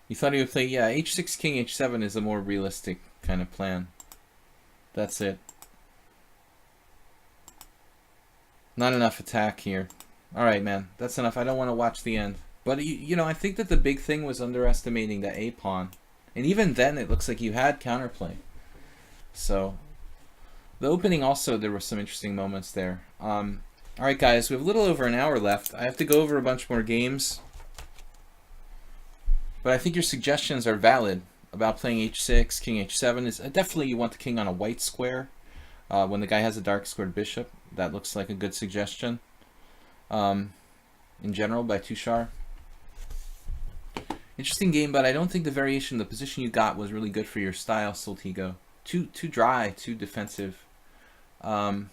You thought he would play, yeah, h6, king h7 is a more realistic kind of plan. That's it. Not enough attack here. Alright, man. That's enough. I don't want to watch the end. But, you know, I think that the big thing was underestimating the a-pawn. And even then, it looks like you had counterplay. So, the opening also, there were some interesting moments there. Alright, guys. We have a little over an hour left. I have to go over a bunch more games. But I think your suggestions are valid about playing h6, king h7. Is definitely you want the king on a white square. When the guy has a dark squared bishop, that looks like a good suggestion. In general, by Tushar. Interesting game, but I don't think the variation, the position you got was really good for your style, Soltigo. Too dry, too defensive. Alright,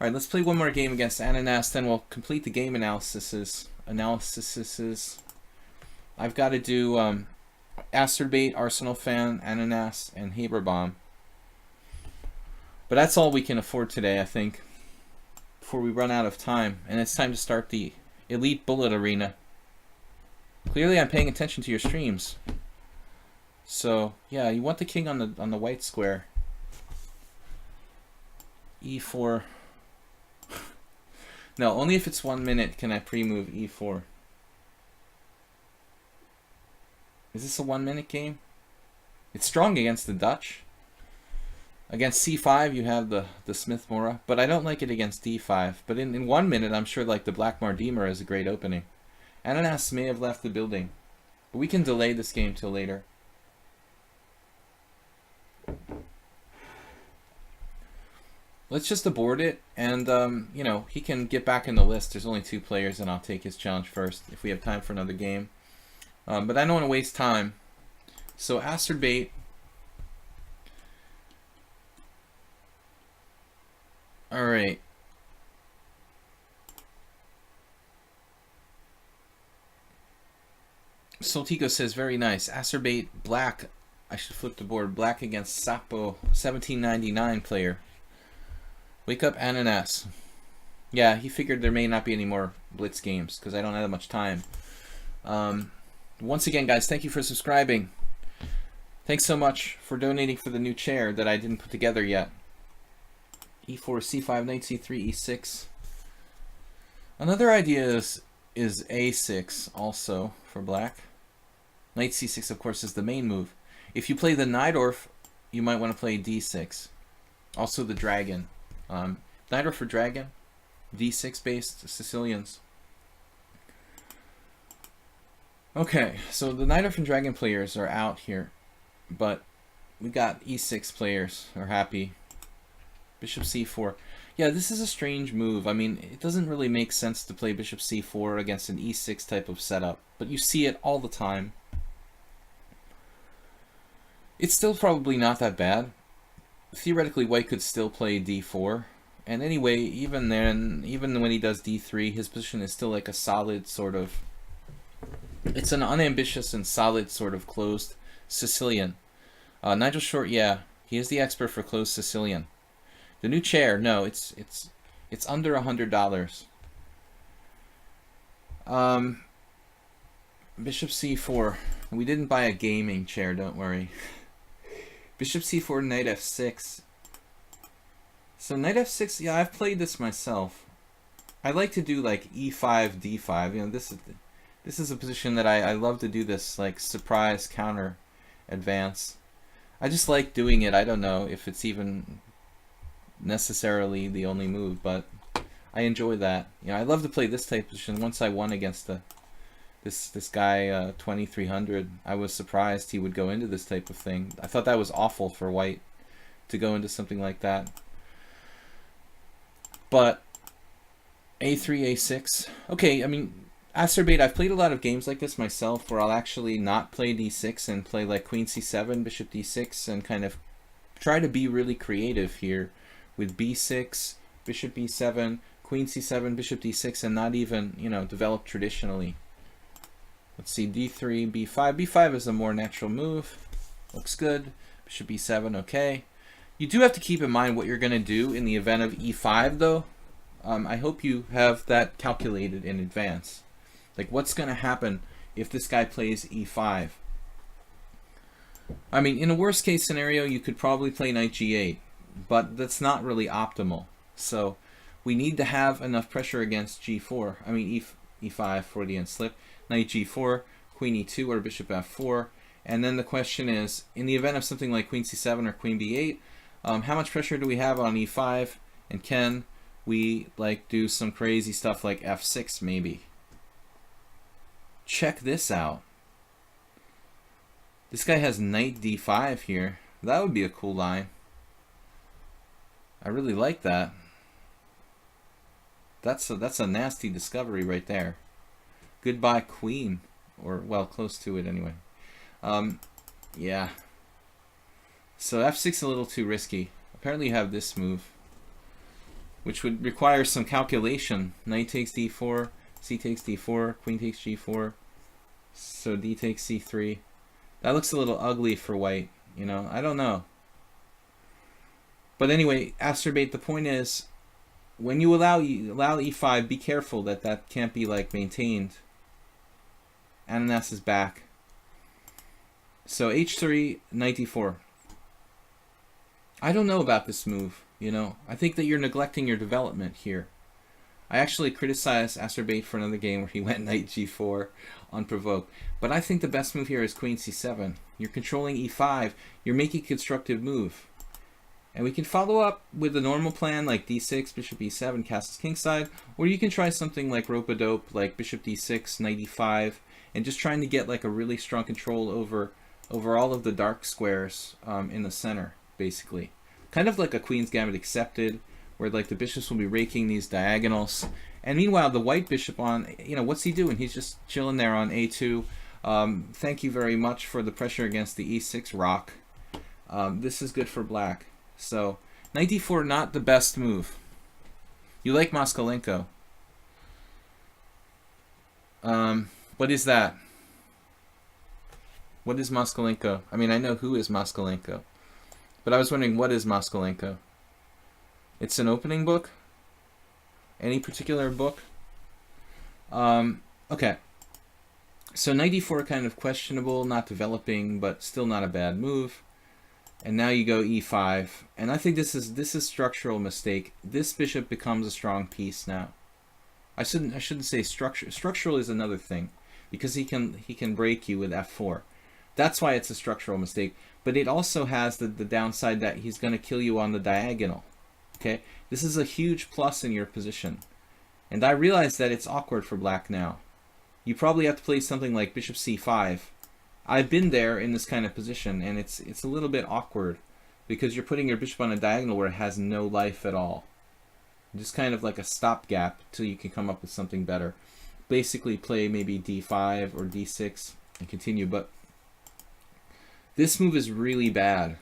let's play one more game against Ananas, then we'll complete the game analyses. I've got to do Asterbait, Arsenal Fan, Ananas, and Haberbomb. But that's all we can afford today, I think, before we run out of time. And it's time to start the Elite Bullet Arena. Clearly I'm paying attention to your streams. So, yeah, you want the king on the white square. e4. No, only if it's 1 minute can I pre-move e4. Is this a 1 minute game? It's strong against the Dutch. Against c5 you have the Smith-Morra, but I don't like it against d5. But in 1 minute I'm sure like the Black Mardimer is a great opening. Ananas may have left the building, but we can delay this game till later. Let's just abort it, and you know, he can get back in the list. There's only 2 players, and I'll take his challenge first if we have time for another game. But I don't want to waste time. So Asterbait. All right. Soltigo says, very nice. Asterbait black. I should flip the board. Black against Sapo, 1799 player. Wake up, Ananas. Yeah, he figured there may not be any more Blitz games because I don't have that much time. Once again, guys, thank you for subscribing. Thanks so much for donating for the new chair that I didn't put together yet. e4, c5, knight c3, e6. Another idea is a6 also for black. Knight c6, of course, is the main move. If you play the Najdorf, you might want to play d6. Also the dragon. Najdorf for dragon. d6 based Sicilians. Okay, so the Night Elf and Dragon players are out here, but we got e6 players are happy. Bishop c4. Yeah, this is a strange move. I mean, it doesn't really make sense to play bishop c4 against an e6 type of setup, but you see it all the time. It's still probably not that bad. Theoretically, white could still play d4. And anyway, even then, even when he does d3, his position is still like a solid sort of... It's an unambitious and solid sort of closed Sicilian. Nigel Short, yeah, he is the expert for closed Sicilian. The new chair, no, it's under $100. Bishop c4. We didn't buy a gaming chair, don't worry. Bishop c4, knight f6. So knight f6, yeah, I've played this myself. I like to do like e5, d5. You know, this is a position that I love to do, this like surprise counter advance. I just like doing it. I don't know if it's even necessarily the only move, but I enjoy that. You know, I love to play this type of position. Once I won against this guy 2300, I was surprised he would go into this type of thing. I thought that was awful for white to go into something like that. But a3, a6. Okay, I mean, acerbate, I've played a lot of games like this myself where I'll actually not play d6 and play like queen c7, bishop d6, and kind of try to be really creative here with b6, bishop b7, queen c7, bishop d6, and not even, you know, develop traditionally. Let's see, d3, b5. b5 is a more natural move. Looks good. Bishop b7, okay. You do have to keep in mind what you're going to do in the event of e5, though. I hope you have that calculated in advance. Like, what's going to happen if this guy plays e5? I mean, in a worst case scenario, you could probably play knight g8, but that's not really optimal. So we need to have enough pressure against g4. I mean, e5, Freudian slip. Knight g4, queen e2, or bishop f4. And then the question is, in the event of something like queen c7 or queen b8, how much pressure do we have on e5? And can we like do some crazy stuff like f6 maybe? Check this out. This guy has knight d5 here. That would be a cool line. I really like that. That's a nasty discovery right there. Goodbye queen, or well, close to it anyway. Yeah. So f6 is a little too risky. Apparently you have this move, which would require some calculation. Knight takes d4, c takes d4, queen takes g4, so d takes c3. That looks a little ugly for white, you know, I don't know. But anyway, acerbate, the point is, when you allow e5, be careful that that can't be like maintained. Ananas is back. So h3, knight d4. I don't know about this move, you know. I think that you're neglecting your development here. I actually criticized acerbate for another game where he went knight g4 unprovoked. But I think the best move here is queen c7. You're controlling e5. You're making a constructive move. And we can follow up with the normal plan like d6, bishop e7, castles kingside. Or you can try something like rope-a-dope, like bishop d6, knight e5, and just trying to get like a really strong control over all of the dark squares in the center, basically. Kind of like a Queen's Gambit accepted, where like the bishops will be raking these diagonals. And meanwhile, the white bishop on, you know, what's he doing? He's just chilling there on a2. Thank you very much for the pressure against the e6 rock. This is good for black. So, knight d4, not the best move. You like Moskalenko. What is that? What is Moskalenko? I mean, I know who is Moskalenko, but I was wondering, what is Moskalenko? It's an opening book? Any particular book? Okay. So knight d4 kind of questionable, not developing, but still not a bad move. And now you go e5, and I think this is structural mistake. This bishop becomes a strong piece now. I shouldn't say structure. Structural is another thing, because he can break you with f4. That's why it's a structural mistake. But it also has the downside that he's going to kill you on the diagonal. Okay, this is a huge plus in your position, and I realize that it's awkward for black now. you probably have to play something like bishop c5. I've been there in this kind of position, and it's a little bit awkward because you're putting your bishop on a diagonal where it has no life at all. Just kind of like a stopgap till you can come up with something better. Basically play maybe d5 or d6 and continue, but this move is really bad.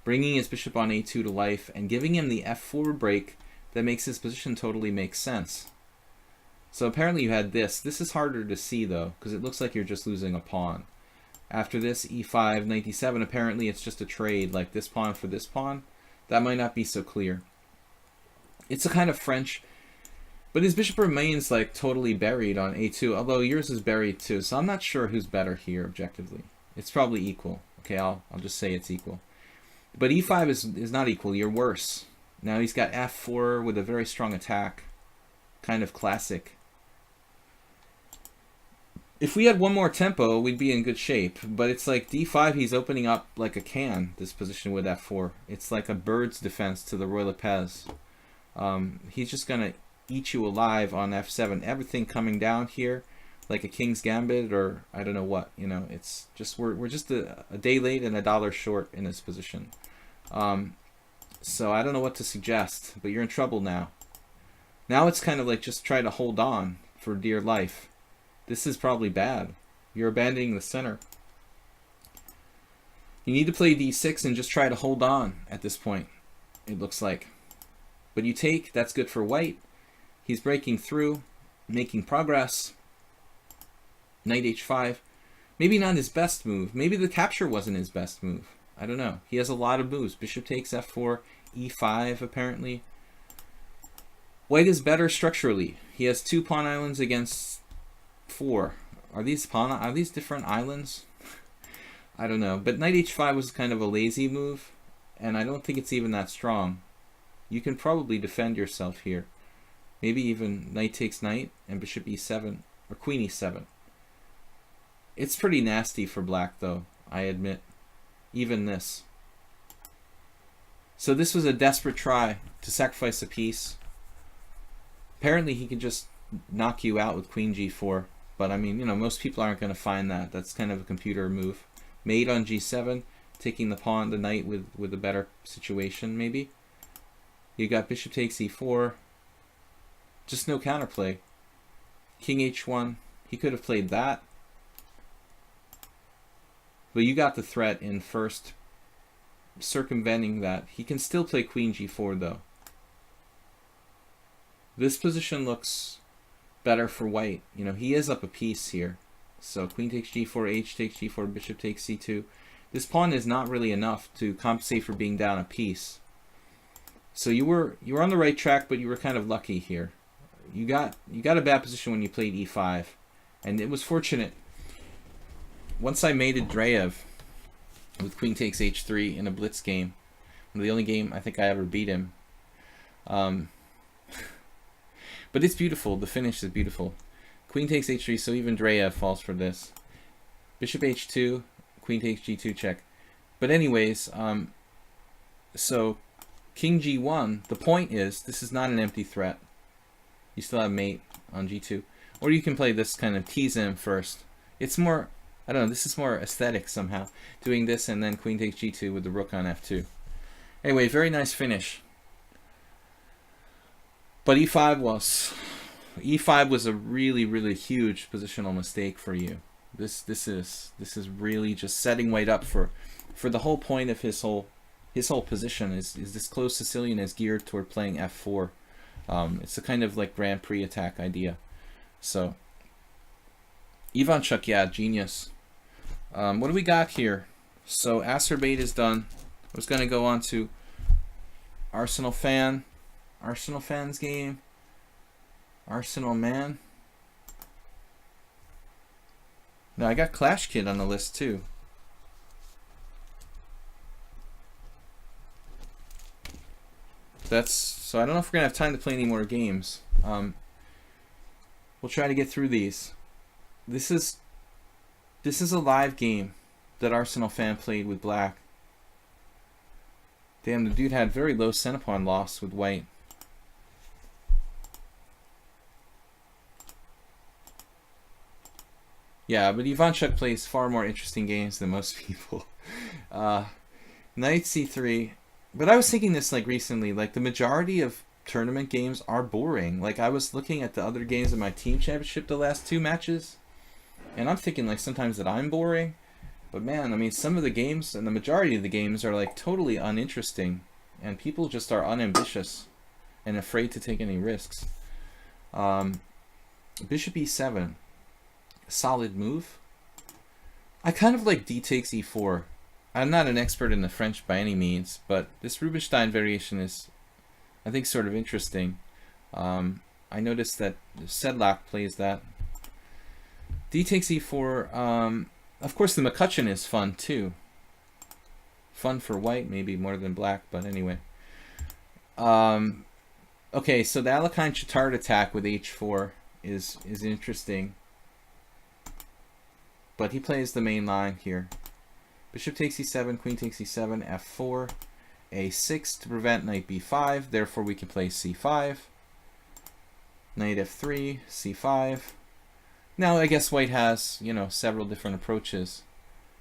Bringing his bishop on a2 to life and giving him the f4 break that makes his position totally make sense. So apparently you had this. This is harder to see though, because it looks like you're just losing a pawn. After this, e5, knight d7, apparently it's just a trade, like this pawn for this pawn. That might not be so clear. It's a kind of French, but his bishop remains like totally buried on a2, although yours is buried too, so I'm not sure who's better here objectively. It's probably equal. Okay, I'll just say it's equal. But e5 is not equal, you're worse. Now he's got f4 with a very strong attack. Kind of classic. If we had one more tempo, we'd be in good shape. But it's like d5, he's opening up like a can, this position with f4. It's like a bird's defense to the Roy Lopez. He's just going to eat you alive on f7. Everything coming down here, like a king's gambit or I don't know what. You know, it's just we're just a day late and $1 short in this position. So I don't know what to suggest, but you're in trouble now. Now it's kind of like just try to hold on for dear life. This is probably bad. You're abandoning the center. You need to play d6 and just try to hold on at this point, it looks like. But you take, that's good for white. He's breaking through, making progress. Knight h5. Maybe not his best move. Maybe the capture wasn't his best move. I don't know. He has a lot of moves. Bishop takes f4, e5 apparently. White is better structurally. He has 2 pawn islands against 4. Are these different islands? I don't know. But knight h5 was kind of a lazy move, and I don't think it's even that strong. You can probably defend yourself here. Maybe even knight takes knight and bishop e7 or queen e7. It's pretty nasty for black though, I admit. Even this. So this was a desperate try to sacrifice a piece. Apparently he can just knock you out with queen g4. But I mean, you know, most people aren't going to find that. That's kind of a computer move. Mate on g7, taking the pawn, the knight with a better situation maybe. You got bishop takes e4. Just no counterplay. King h1. He could have played that. But you got the threat in first, circumventing that. He can still play queen g4 though. This position looks better for white. You know, he is up a piece here. So queen takes g4, h takes g4, bishop takes c2. This pawn is not really enough to compensate for being down a piece. So you were on the right track, but you were kind of lucky here. You got a bad position when you played e5, and it was fortunate. Once I mated Dreyev with queen takes h3 in a blitz game, the only game I think I ever beat him. But it's beautiful. The finish is beautiful. Queen takes h3, so even Dreyev falls for this. Bishop h2, queen takes g2 check. But anyways, so king g1, the point is this is not an empty threat. You still have mate on g2. Or you can play this kind of tease him first. It's more, I don't know, this is more aesthetic somehow. Doing this and then queen takes g2 with the rook on f2. Anyway, very nice finish. But e5 was a really, really huge positional mistake for you. This is really just setting white up for the whole point of his whole position is this closed Sicilian is geared toward playing f4. It's a kind of like Grand Prix attack idea. So Ivanchuk, yeah, genius. What do we got here? So Acerbate is done. I was gonna go on to Arsenal Fan's game. Arsenal Man. Now I got Clash Kid on the list too. So I don't know if we're gonna have time to play any more games. We'll try to get through these. This is a live game that Arsenal Fan played with black. Damn, the dude had very low Centipon loss with white. Yeah, but Ivanchuk plays far more interesting games than most people. Knight c3. But I was thinking this like recently, like the majority of tournament games are boring. Like I was looking at the other games in my team championship the last 2 matches, and I'm thinking like sometimes that I'm boring. But man, I mean, some of the games and the majority of the games are like totally uninteresting, and people just are unambitious and afraid to take any risks. Bishop e7, solid move. I kind of like d takes e4. I'm not an expert in the French by any means, but this Rubinstein variation is, I think, sort of interesting. I noticed that Sedlak plays that. D takes e4. Of course, the McCutcheon is fun too. Fun for white, maybe more than black, but anyway. Okay, so the Alekhine Chittard attack with h4 is interesting, but he plays the main line here. Bishop takes e7, queen takes e7, f4, a6 to prevent knight b5. Therefore, we can play c5. Knight f3, c5. Now, I guess white has, you know, several different approaches.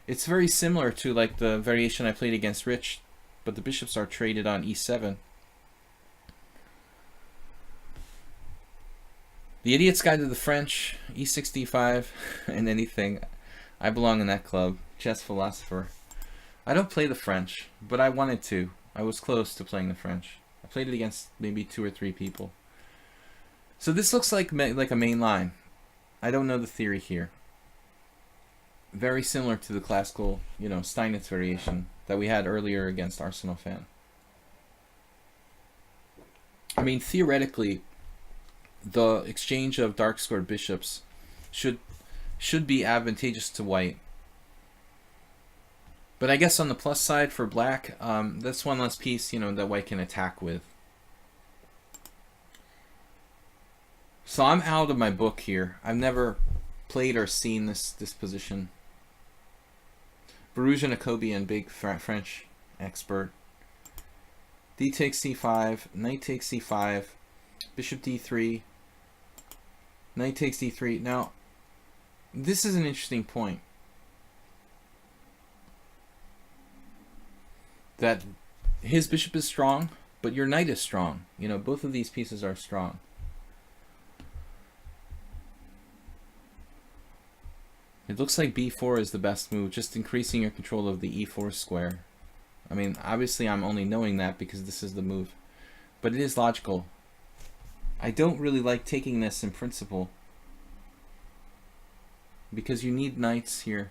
It's very similar to like the variation I played against Rich, but the bishops are traded on e7. The Idiot's Guide to the French, e6, d5, and anything. I belong in that club. Chess philosopher. I don't play the French, but I wanted to. I was close to playing the French. I played it against maybe 2 or 3 people. So this looks like a main line. I don't know the theory here. Very similar to the classical, you know, Steinitz variation that we had earlier against Arsenal fan. I mean, theoretically, the exchange of dark squared bishops should be advantageous to white. But I guess on the plus side for black, that's one less piece, you know, that white can attack with. So I'm out of my book here. I've never played or seen this position. Varouja Jacobian, big French expert. D takes c5, knight takes c5, bishop d3, knight takes d3. Now, this is an interesting point. That his bishop is strong, but your knight is strong. You know, both of these pieces are strong. It looks like b4 is the best move, just increasing your control of the e4 square. I mean, obviously I'm only knowing that because this is the move, but it is logical. I don't really like taking this in principle, because you need knights here.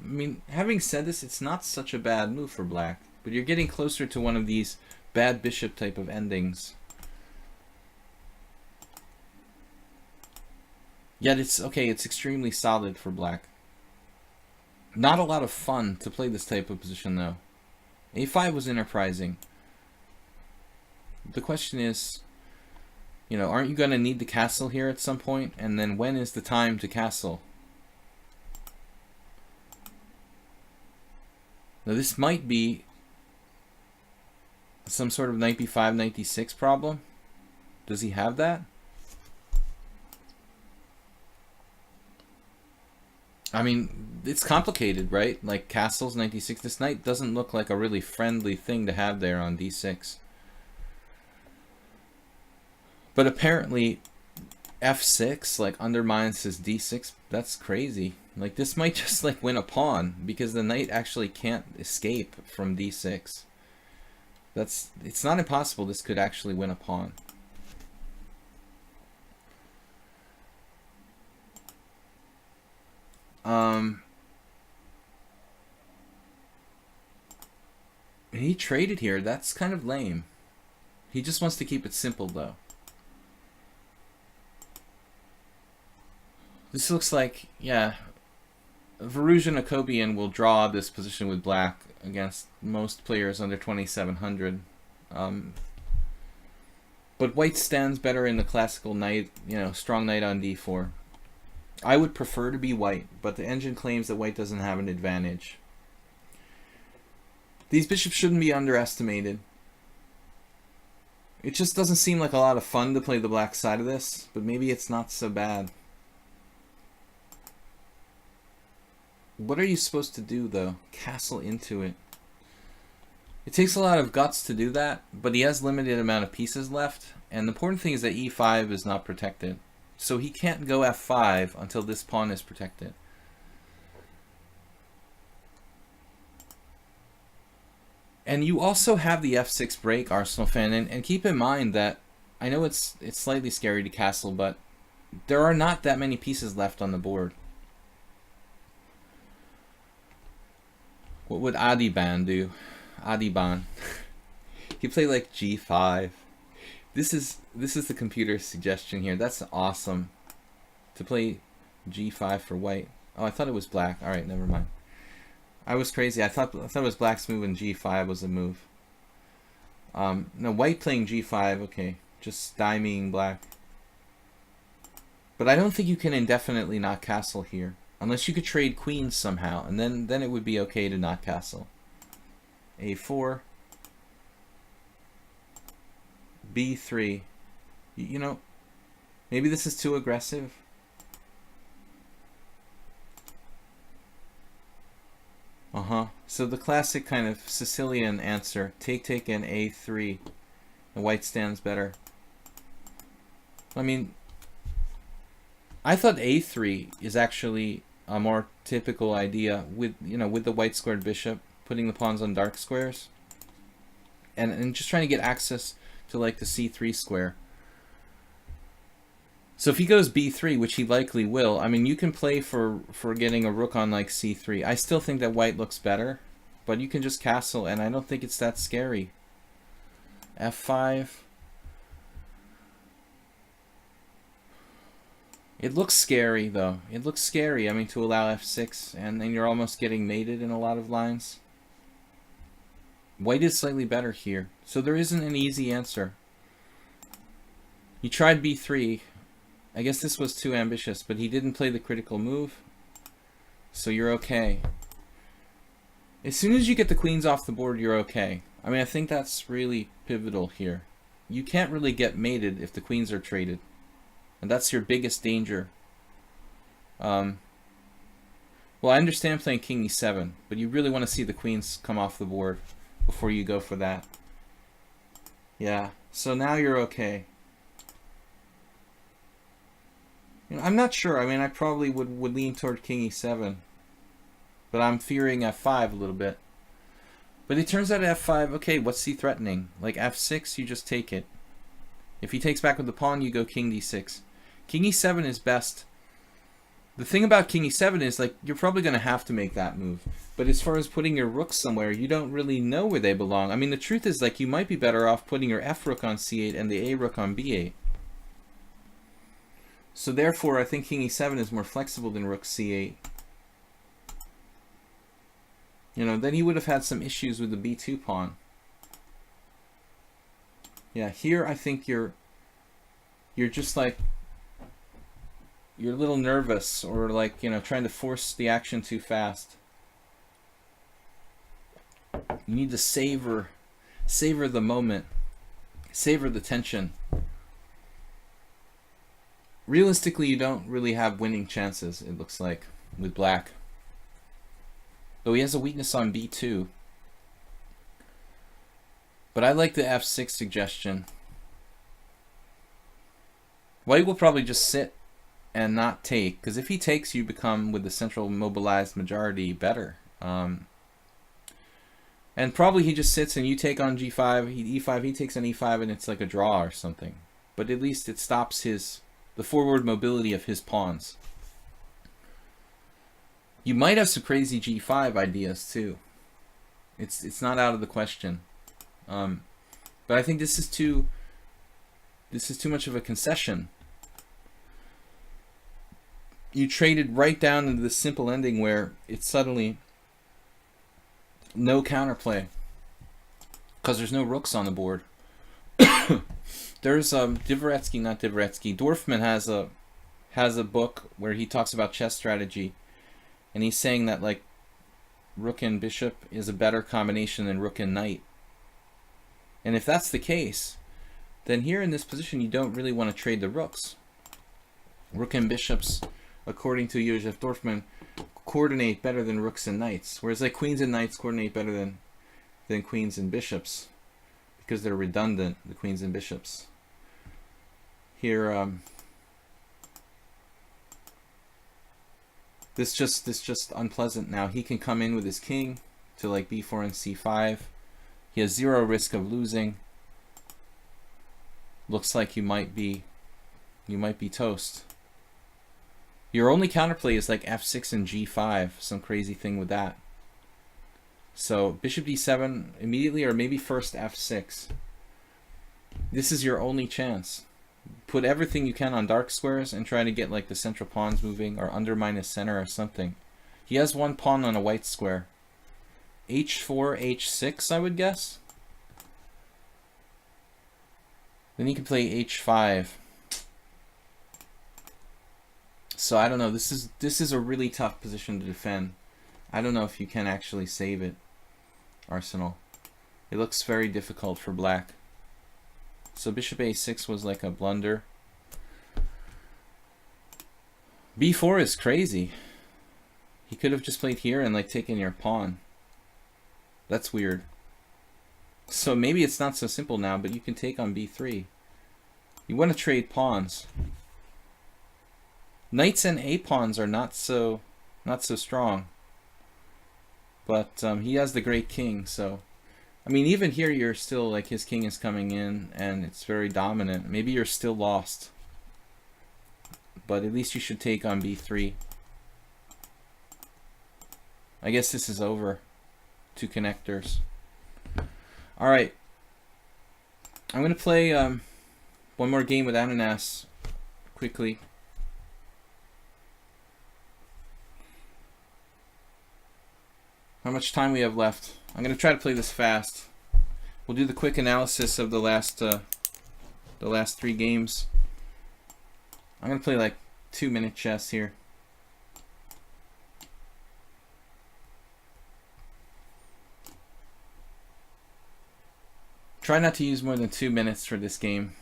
I mean, having said this, it's not such a bad move for black, but you're getting closer to one of these bad bishop type of endings. Yet it's okay, it's extremely solid for black. Not a lot of fun to play this type of position though. a5 was enterprising. The question is, you know, aren't you going to need the castle here at some point? And then when is the time to castle? Now this might be some sort of knight b5, knight d6 problem. Does he have that? I mean, it's complicated, right? Like castles, knight d6. This knight doesn't look like a really friendly thing to have there on d6. But apparently f6 like undermines his d6. That's crazy. Like this might just like win a pawn because the knight actually can't escape from d6. It's not impossible this could actually win a pawn. He traded here. That's kind of lame. He just wants to keep it simple though. This looks like, yeah, Varouja Jacobian will draw this position with black against most players under 2700. But white stands better in the classical knight, you know, strong knight on d4. I would prefer to be white, but the engine claims that white doesn't have an advantage. These bishops shouldn't be underestimated. It just doesn't seem like a lot of fun to play the black side of this, but maybe it's not so bad. What are you supposed to do, though? Castle into it. It takes a lot of guts to do that, but he has limited amount of pieces left, and the important thing is that e5 is not protected. So he can't go f5 until this pawn is protected. And you also have the f6 break, Arsenal fan, and keep in mind that I know it's slightly scary to castle, but there are not that many pieces left on the board. What would Adiban do? Adiban. He played like g5. This is the computer's suggestion here. That's awesome. To play g5 for white. Oh, I thought it was black. All right, never mind. I was crazy. I thought it was black's move and g5 was a move. No, white playing g5. Okay, just stymieing black. But I don't think you can indefinitely not castle here, unless you could trade queens somehow, and then it would be okay to not castle. A4. B3. You know, maybe this is too aggressive. So the classic kind of Sicilian answer, take and A3. And white stands better. I mean, I thought A3 is actually a more typical idea with, you know, with the white squared bishop, putting the pawns on dark squares. And just trying to get access to like the C3 square. So if he goes B3, which he likely will, I mean, you can play for getting a rook on like C3. I still think that white looks better, but you can just castle, and I don't think it's that scary. F5. It looks scary, though. It looks scary, I mean, to allow F6, and then you're almost getting mated in a lot of lines. White is slightly better here, so there isn't an easy answer. You tried B3. I guess this was too ambitious, but he didn't play the critical move, so you're okay. As soon as you get the queens off the board, you're okay. I mean, I think that's really pivotal here. You can't really get mated if the queens are traded, and that's your biggest danger. Well, I understand playing king e7, but you really want to see the queens come off the board before you go for that. Yeah, so now you're okay. You know, I'm not sure. I mean, I probably would lean toward king e7, but I'm fearing f5 a little bit. But it turns out f5, okay, what's he threatening? Like f6, you just take it. If he takes back with the pawn, you go king d6. King e7 is best. The thing about king e7 is, like, you're probably going to have to make that move. But as far as putting your rooks somewhere, you don't really know where they belong. I mean, the truth is, like, you might be better off putting your f rook on c8 and the a rook on b8. So therefore, I think king e7 is more flexible than rook c8. You know, then he would have had some issues with the b2 pawn. Yeah, here I think you're just like, you're a little nervous, or like, you know, trying to force the action too fast. You need to savor the moment, savor the tension. Realistically, you don't really have winning chances, it looks like, with black. Though he has a weakness on b2. But I like the f6 suggestion. White will probably just sit and not take, because if he takes, you become, with the central mobilized majority, better. And probably he just sits and you take on g5, e5, he takes on e5, and it's like a draw or something. But at least it stops the forward mobility of his pawns. You might have some crazy g5 ideas too. It's not out of the question. But I think this is too much of a concession. You traded right down into the simple ending where it's suddenly no counterplay because there's no rooks on the board. There's Dvoretsky has a book where he talks about chess strategy, and he's saying that like rook and bishop is a better combination than rook and knight. And if that's the case, then here in this position you don't really want to trade the rooks. Rook and bishops, according to Josef Dorfman, coordinate better than rooks and knights, whereas like queens and knights coordinate better than queens and bishops because they're redundant, the queens and bishops. Here this just unpleasant. Now he can come in with his king to like b4 and c5. He has zero risk of losing. Looks like you might be toast. Your only counterplay is like f6 and g5, some crazy thing with that. So bishop d7 immediately, or maybe first f6. This is your only chance. Put everything you can on dark squares and try to get like the central pawns moving or undermine his center or something. He has one pawn on a white square. h4, h6, I would guess. Then he can play h5. So I don't know. This is a really tough position to defend. I don't know if you can actually save it, Arsenal. It looks very difficult for black. So bishop a6 was like a blunder. b4 is crazy. He could have just played here and like taken your pawn. That's weird. So maybe it's not so simple now, but you can take on b3. You want to trade pawns. Knights and a pawns are not so strong. But he has the great king, so I mean, even here you're still like his king is coming in and it's very dominant. Maybe you're still lost, but at least you should take on b3. I guess this is over. Two connectors. All right, I'm gonna play one more game with Ananas quickly. How much time we have left? I'm gonna try to play this fast. We'll do the quick analysis of the last 3 games. I'm gonna play like 2-minute chess here. Try not to use more than 2 minutes for this game.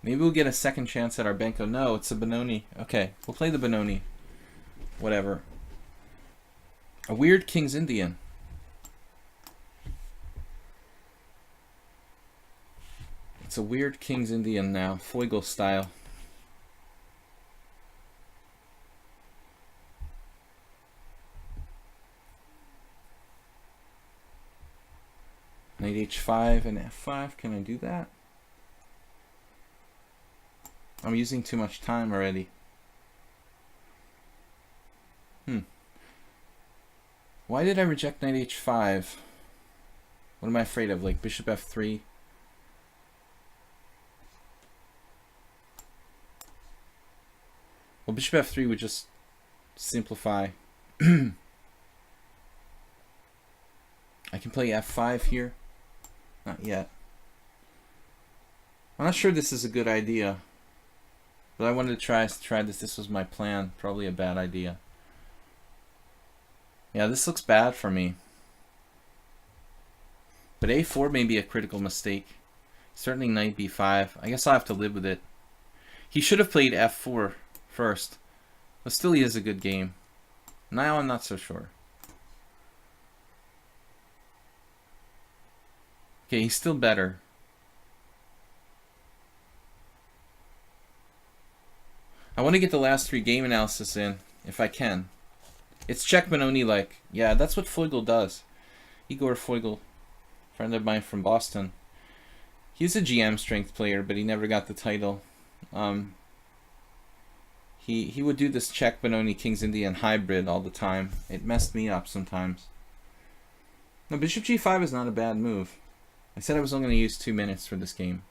Maybe we'll get a second chance at our Benko. No, it's a Benoni. Okay, we'll play the Benoni. Whatever. A weird King's Indian. It's a weird King's Indian now, Foigle style. Knight h5 and f5. Can I do that? I'm using too much time already. Why did I reject knight h5? What am I afraid of? Like bishop f3? Well, bishop f3 would just simplify. I can play f5 here. Not yet. I'm not sure this is a good idea, but I wanted to try this. This was my plan. Probably a bad idea. Yeah, this looks bad for me. But a4 may be a critical mistake. Certainly knight b5. I guess I'll have to live with it. He should have played f4 first. But still he is a good game. Now I'm not so sure. Okay, he's still better. I want to get the last 3 game analysis in, if I can. It's check Benoni like. Yeah, that's what Foigle does. Igor Foigle, friend of mine from Boston. He's a GM strength player, but he never got the title. He would do this check Benoni King's Indian hybrid all the time. It messed me up sometimes. No, bishop g5 is not a bad move. I said I was only going to use 2 minutes for this game.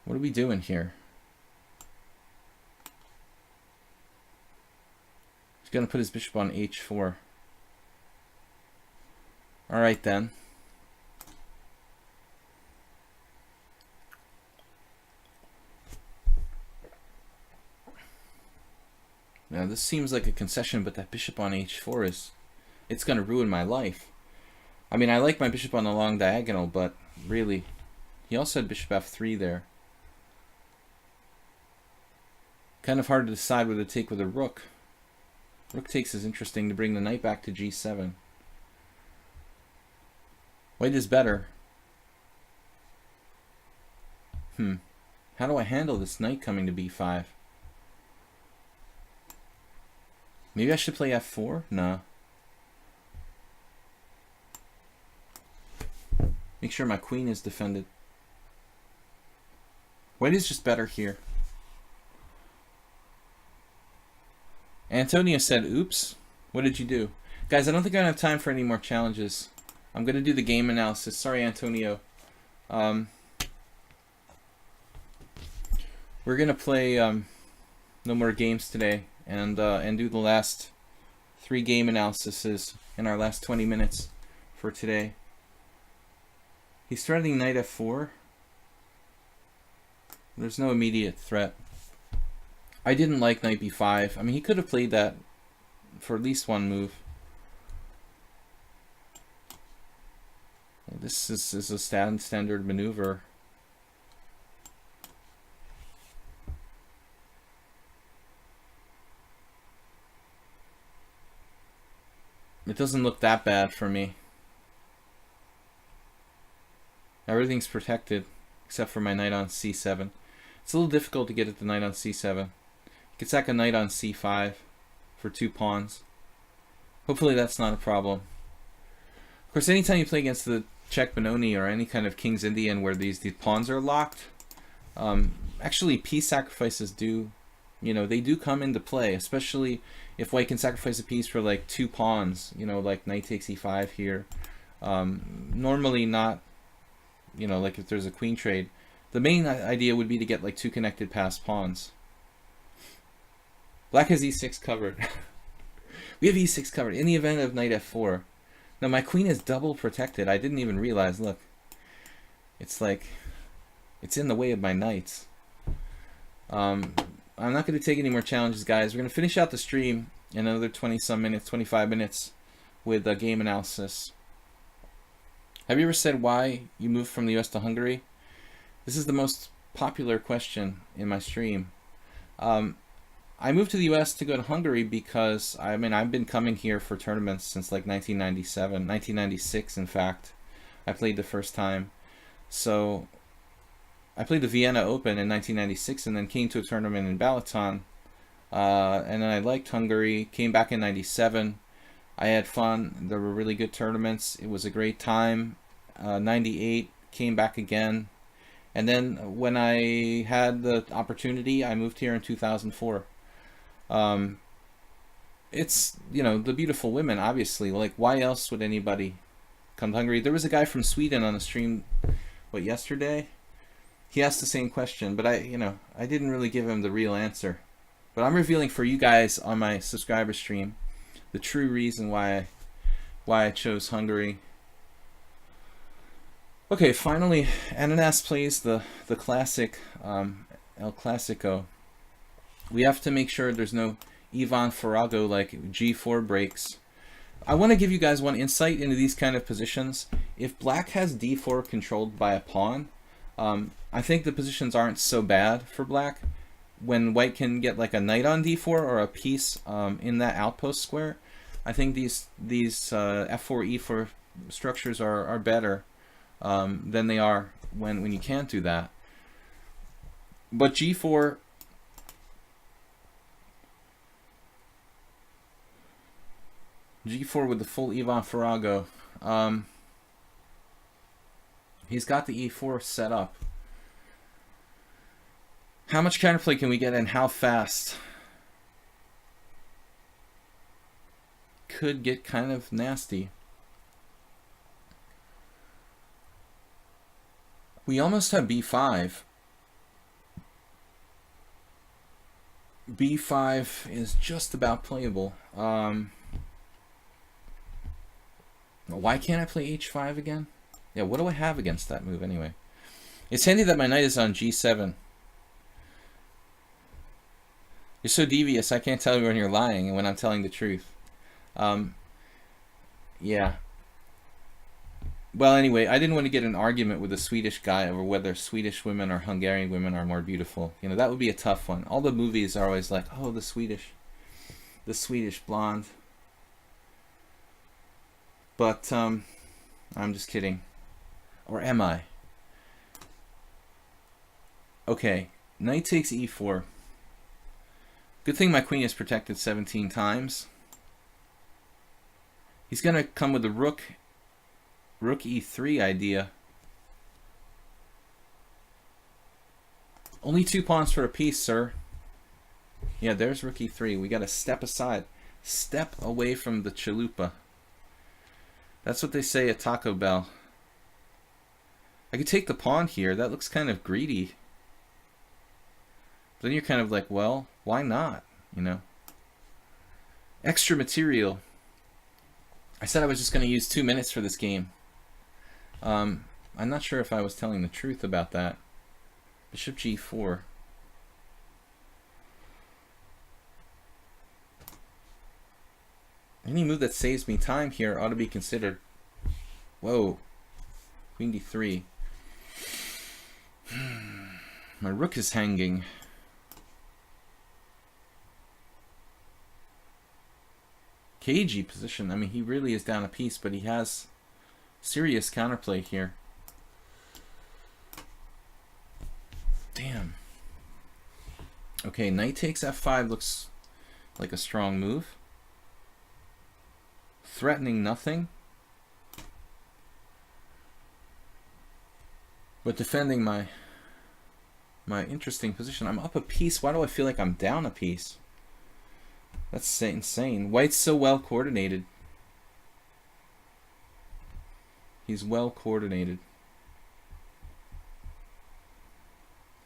What are we doing here? He's going to put his bishop on h4. Alright then. Now this seems like a concession, but that bishop on h4 it's going to ruin my life. I mean, I like my bishop on the long diagonal, but really, He also had bishop f3 there. Kind of hard to decide whether to take with a rook. Rook takes is interesting to bring the knight back to g7. White is better. How do I handle this knight coming to b5? Maybe I should play f4? No. Make sure my queen is defended. White is just better here. Antonio said, oops, what did you do? Guys, I don't think I have time for any more challenges. I'm going to do the game analysis. Sorry, Antonio. We're going to play no more games today and do the last 3 game analyses in our last 20 minutes for today. He's threatening knight f4. There's no immediate threat. I didn't like knight b5. I mean, he could have played that for at least one move. This is a standard maneuver. It doesn't look that bad for me. Everything's protected except for my knight on c7. It's a little difficult to get at the knight on c7. You could sack a knight on c5 for 2 pawns. Hopefully that's not a problem. Of course, anytime you play against the Czech Benoni or any kind of King's Indian where these pawns are locked, actually piece sacrifices do, they do come into play, especially if white can sacrifice a piece for like 2 pawns, like knight takes e5 here. Normally not, like if there's a queen trade. The main idea would be to get like 2 connected passed pawns. Black has e6 covered. We have e6 covered in the event of knight f4. Now my queen is double protected. I didn't even realize, look. It's like, it's in the way of my knights. I'm not going to take any more challenges, guys. We're going to finish out the stream in another 20-some minutes, 25 minutes with a game analysis. Have you ever said why you moved from the US to Hungary? This is the most popular question in my stream. I moved to the US to go to Hungary because, I've been coming here for tournaments since like 1997, 1996 in fact. I played the first time. So I played the Vienna Open in 1996 and then came to a tournament in Balaton. And then I liked Hungary, came back in 97. I had fun. There were really good tournaments. It was a great time. 98, came back again. And then when I had the opportunity, I moved here in 2004. It's, the beautiful women, obviously. Like, why else would anybody come to Hungary? There was a guy from Sweden on the stream, yesterday? He asked the same question, but I didn't really give him the real answer. But I'm revealing for you guys on my subscriber stream the true reason why I chose Hungary. Okay, finally, Ananas plays the classic El Clasico. We have to make sure there's no Ivan Farago like G4 breaks. I want to give you guys one insight into these kind of positions. If black has D4 controlled by a pawn, I think the positions aren't so bad for black. When white can get like a knight on D4 or a piece in that outpost square, I think these F4, E4 structures are better than they are when you can't do that. But G4, with the full Ivan Farago, he's got the E4 set up. How much counterplay can we get and how fast? Could get kind of nasty. We almost have B5. B5 is just about playable. Why can't I play H5 again? Yeah, what do I have against that move anyway? It's handy that my knight is on G7. You're so devious, I can't tell you when you're lying and when I'm telling the truth. Yeah. Well, anyway, I didn't want to get an argument with a Swedish guy over whether Swedish women or Hungarian women are more beautiful. You know, that would be a tough one. All the movies are always like, oh, the Swedish blonde. But I'm just kidding. Or am I? Okay, knight takes e4. Good thing my queen is protected 17 times. He's going to come with the rook e3 idea. Only 2 pawns for a piece, sir. Yeah, there's rook e3. We got to step aside. Step away from the chalupa. That's what they say at Taco Bell. I could take the pawn here. That looks kind of greedy. Then you're kind of like, well, why not? You know? Extra material. I said I was just going to use 2 minutes for this game. I'm not sure if I was telling the truth about that. Bishop g4. Any move that saves me time here ought to be considered. Whoa. Queen d3. My rook is hanging. Cagey position. I mean, he really is down a piece, but he has serious counterplay here. Damn. Okay, knight takes f5 looks like a strong move. Threatening nothing, but defending my interesting position. I'm up a piece. Why do I feel like I'm down a piece? That's insane. White's so well coordinated. He's well coordinated.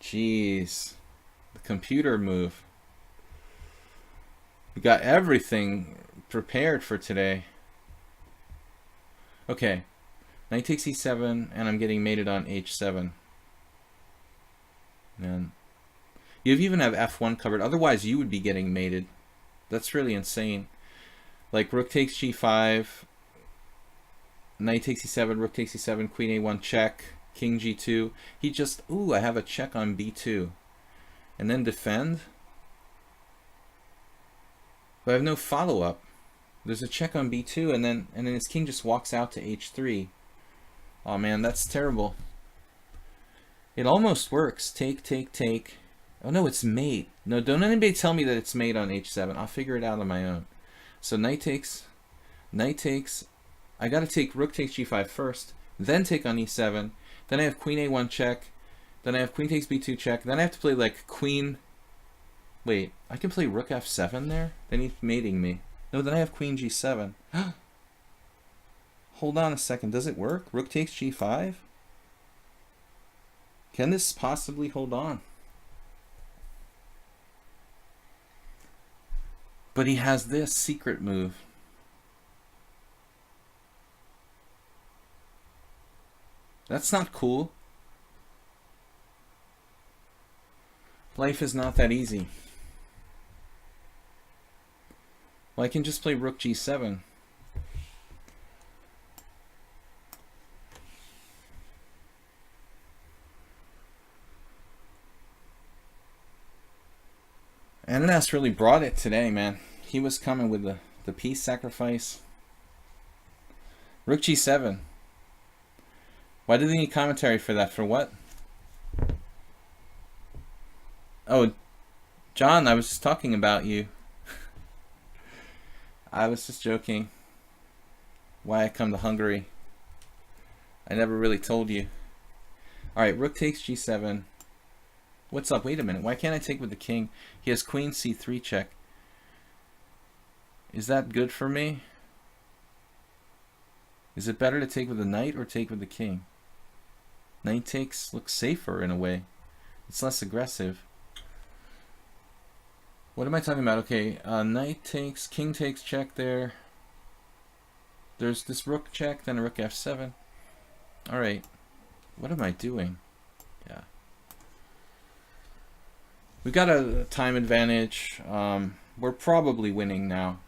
Jeez. The computer move. We got everything prepared for today. Okay. Knight takes e7, and I'm getting mated on h7. And you even have f1 covered. Otherwise, you would be getting mated. That's really insane. Like, rook takes g5, knight takes e7, rook takes e7, queen a1 check, king g2. He just, ooh, I have a check on b2. And then defend. But I have no follow-up. There's a check on b2, and then his king just walks out to h3. Oh man, that's terrible. It almost works. Take, take, take. Oh no, it's mate. No, don't anybody tell me that it's mate on h7. I'll figure it out on my own. So knight takes. I gotta take rook takes g5 first, then take on e7. Then I have queen a1 check. Then I have queen takes b2 check. Then I have to play like queen. Wait, I can play rook f7 there? Then he's mating me. No, then I have queen g7. Hold on a second. Does it work? Rook takes g5? Can this possibly hold on? But he has this secret move. That's not cool. Life is not that easy. Well, I can just play rook g7. Ananas really brought it today, man. He was coming with the piece sacrifice. Rook g7. Why did they need commentary for that? For what? Oh, John, I was just talking about you. I was just joking. Why I come to Hungary. I never really told you. Alright, rook takes g7. What's up? Wait a minute. Why can't I take with the king? He has queen c3 check. Is that good for me? Is it better to take with the knight or take with the king? Knight takes looks safer in a way. It's less aggressive. What am I talking about? Okay, knight takes, king takes check there. There's this rook check, then a rook f7. Alright. What am I doing? Yeah. We got a time advantage. We're probably winning now.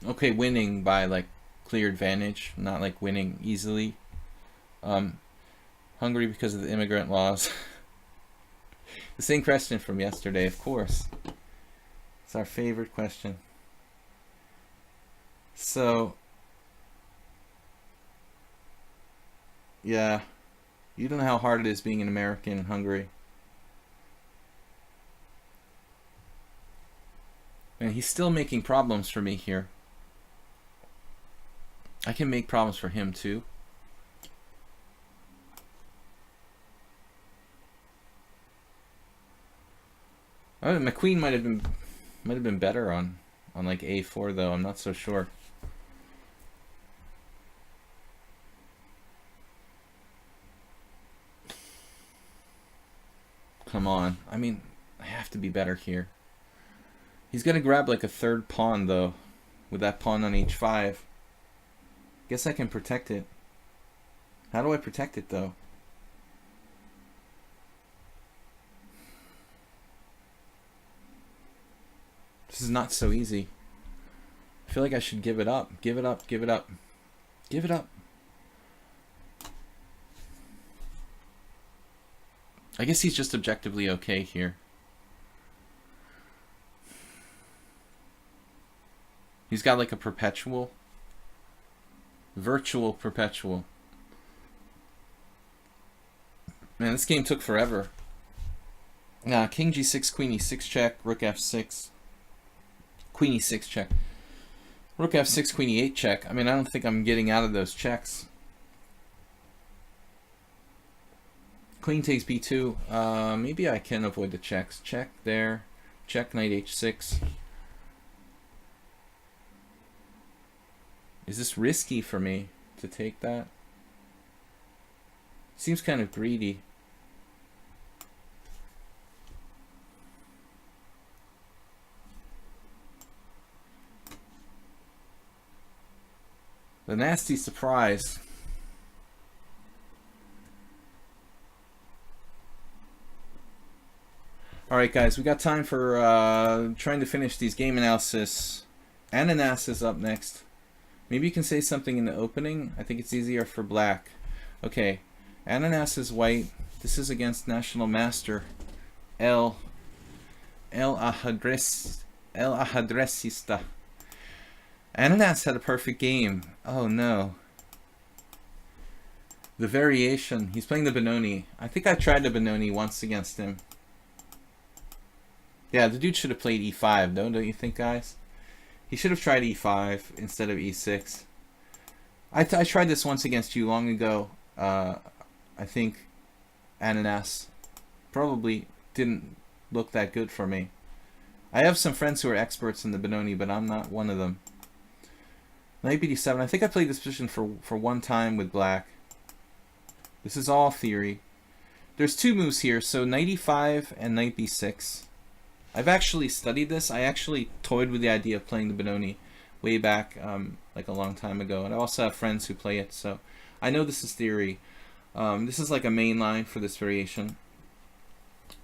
Okay, winning by like clear advantage, not like winning easily. Hungary because of the immigrant laws. The same question from yesterday, of course. It's our favorite question. So, yeah, you don't know how hard it is being an American in Hungary. And he's still making problems for me here. I can make problems for him too. Oh, my queen might have been better on like a4 though. I'm not so sure. Come on. I mean, I have to be better here. He's gonna grab like a third pawn though, with that pawn on h5. Guess I can protect it. How do I protect it though? This is not so easy. I feel like I should give it up. Give it up. Give it up. Give it up. I guess he's just objectively okay here. He's got like a perpetual. Virtual perpetual. Man, this game took forever. King g6, queen e6 check, rook f6. Queen e6 check. Rook f6, queen e8 check. I mean, I don't think I'm getting out of those checks. Queen takes b2. Maybe I can avoid the checks. Check there. Check knight h6. Is this risky for me to take that? Seems kind of greedy. The nasty surprise. Alright guys, we got time for trying to finish these game analysis. Ananas is up next. Maybe you can say something in the opening. I think it's easier for black. Okay, Ananas is white. This is against National Master El Ahadresista. Ananas had a perfect game. Oh no. The variation. He's playing the Benoni. I think I tried the Benoni once against him. Yeah, the dude should have played e5, don't you think, guys? He should have tried e5 instead of e6. I tried this once against you long ago. I think Ananas probably didn't look that good for me. I have some friends who are experts in the Benoni, but I'm not one of them. Knight bd7. I think I played this position for one time with black. This is all theory. There's two moves here, so knight e5 and knight b6. I've actually studied this. I actually toyed with the idea of playing the Benoni way back, like a long time ago. And I also have friends who play it, so I know this is theory. This is like a main line for this variation.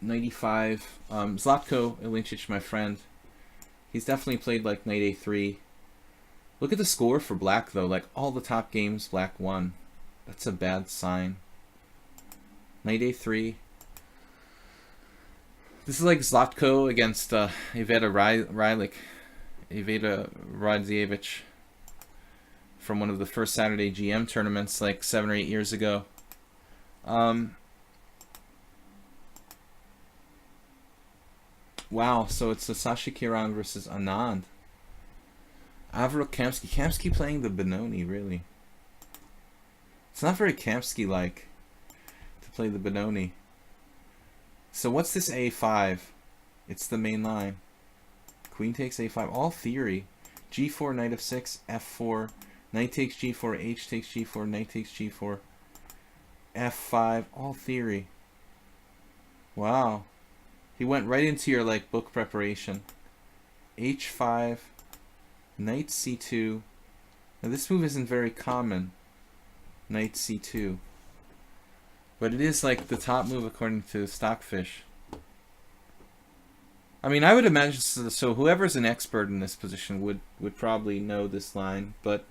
Knight e5. Zlatko Ilinčić, my friend, he's definitely played like knight a3. Look at the score for black though. Like all the top games, black won. That's a bad sign. Knight a3. This is like Zlatko against Iveta Radzievich from one of the first Saturday GM tournaments like 7 or 8 years ago. Wow, so it's Sasha Kiran versus Anand. Avro Kamsky. Kamsky playing the Benoni, really. It's not very Kamsky-like to play the Benoni. So what's this a5? It's the main line. Queen takes a5. All theory. g4, knight f6, f4. Knight takes g4, h takes g4, knight takes g4. f5. All theory. Wow. He went right into your like book preparation. h5. Knight c2. Now this move isn't very common. Knight c2. But it is like the top move according to Stockfish. I mean, I would imagine, so whoever's an expert in this position would probably know this line, but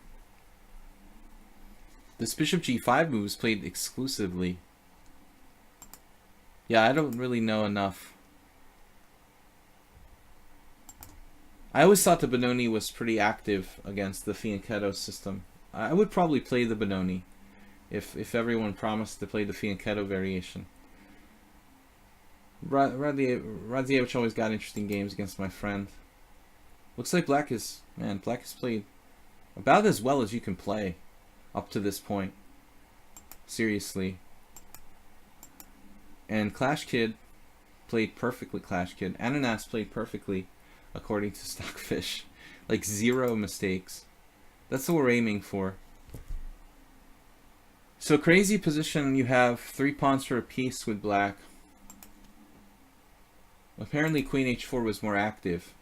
This bishop g5 move is played exclusively. Yeah, I don't really know enough. I always thought the Benoni was pretty active against the fianchetto system. I would probably play the Benoni if everyone promised to play the fianchetto variation. Radzievich always got interesting games against my friend. Looks like black has played about as well as you can play up to this point. Seriously. And Clash Kid played perfectly. Clash Kid. Ananas played perfectly, according to Stockfish. Like 0 mistakes. That's what we're aiming for. So crazy position. You have 3 pawns for a piece with black. Apparently Queen h4 was more active.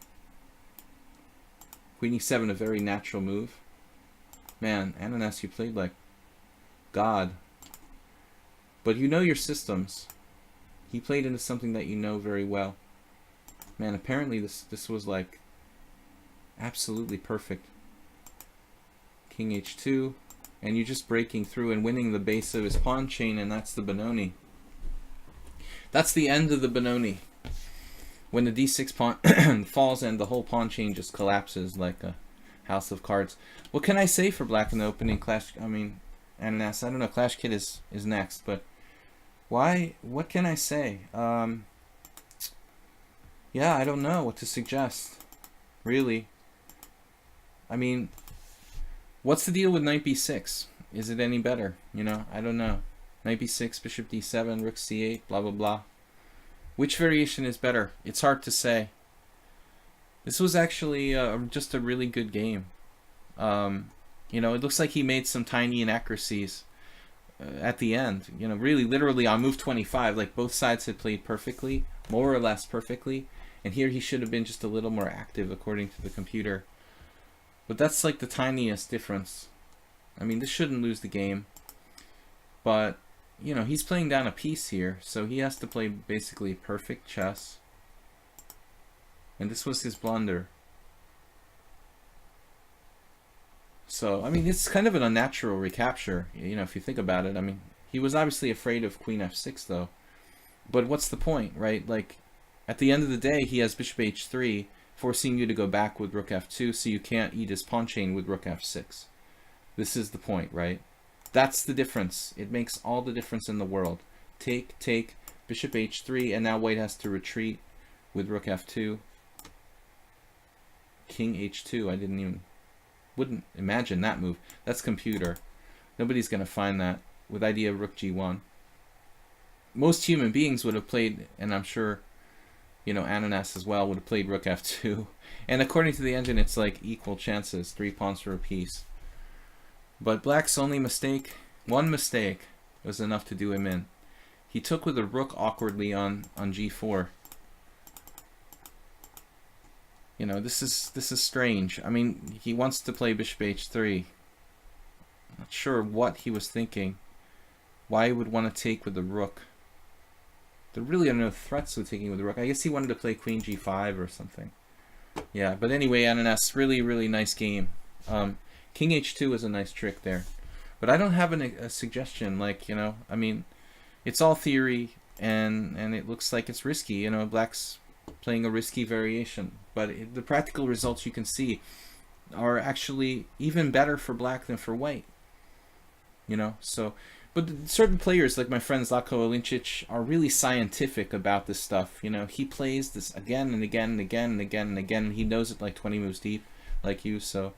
Queen e7, a very natural move. Man, Ananas, you played like God. But you know your systems. He played into something that you know very well. Man, apparently this was like absolutely perfect. King h2, and you're just breaking through and winning the base of his pawn chain, and that's the Benoni. That's the end of the Benoni. When the d6 pawn falls and the whole pawn chain just collapses like a house of cards. What can I say for black in the opening Clash? I mean, Ananas. I don't know. Clash Kid is next, but why? What can I say? Yeah, I don't know what to suggest. Really. I mean, what's the deal with knight b6? Is it any better? You know, I don't know. Knight b6, bishop d7, rook c8, blah blah blah. Which variation is better? It's hard to say. This was actually just a really good game. You know, it looks like he made some tiny inaccuracies at the end. You know, really, literally on move 25, like both sides had played perfectly, more or less perfectly, and here he should have been just a little more active according to the computer. But that's like the tiniest difference. I mean, this shouldn't lose the game, but you know, he's playing down a piece here, so he has to play basically perfect chess. And this was his blunder. So, I mean, it's kind of an unnatural recapture, you know, if you think about it. I mean, he was obviously afraid of queen f6, though. But what's the point, right? Like, at the end of the day, he has bishop h3, forcing you to go back with rook f2, so you can't eat his pawn chain with rook f6. This is the point, right? That's the difference. It makes all the difference in the world. Take, bishop h3, and now white has to retreat with rook f2. King h2, wouldn't imagine that move. That's computer. Nobody's going to find that with idea of rook g1. Most human beings would have played, and I'm sure, you know, Ananas as well, would have played rook f2. And according to the engine, it's like equal chances, 3 pawns for a piece. But black's only mistake, one mistake, was enough to do him in. He took with a rook awkwardly on g4. You know, this is strange. I mean, he wants to play bishop h3. Not sure what he was thinking. Why he would want to take with the rook. There really are no threats with taking with the rook. I guess he wanted to play queen g5 or something. Yeah, but anyway, Ananas, really, really nice game. King h2 is a nice trick there. But I don't have a suggestion, like, you know, I mean, it's all theory, and it looks like it's risky. You know, black's playing a risky variation. But the practical results you can see are actually even better for black than for white. You know, so... But certain players, like my friend Zlatko Olincic, are really scientific about this stuff. You know, he plays this again and again and again and again and again, and he knows it like 20 moves deep, like you, so...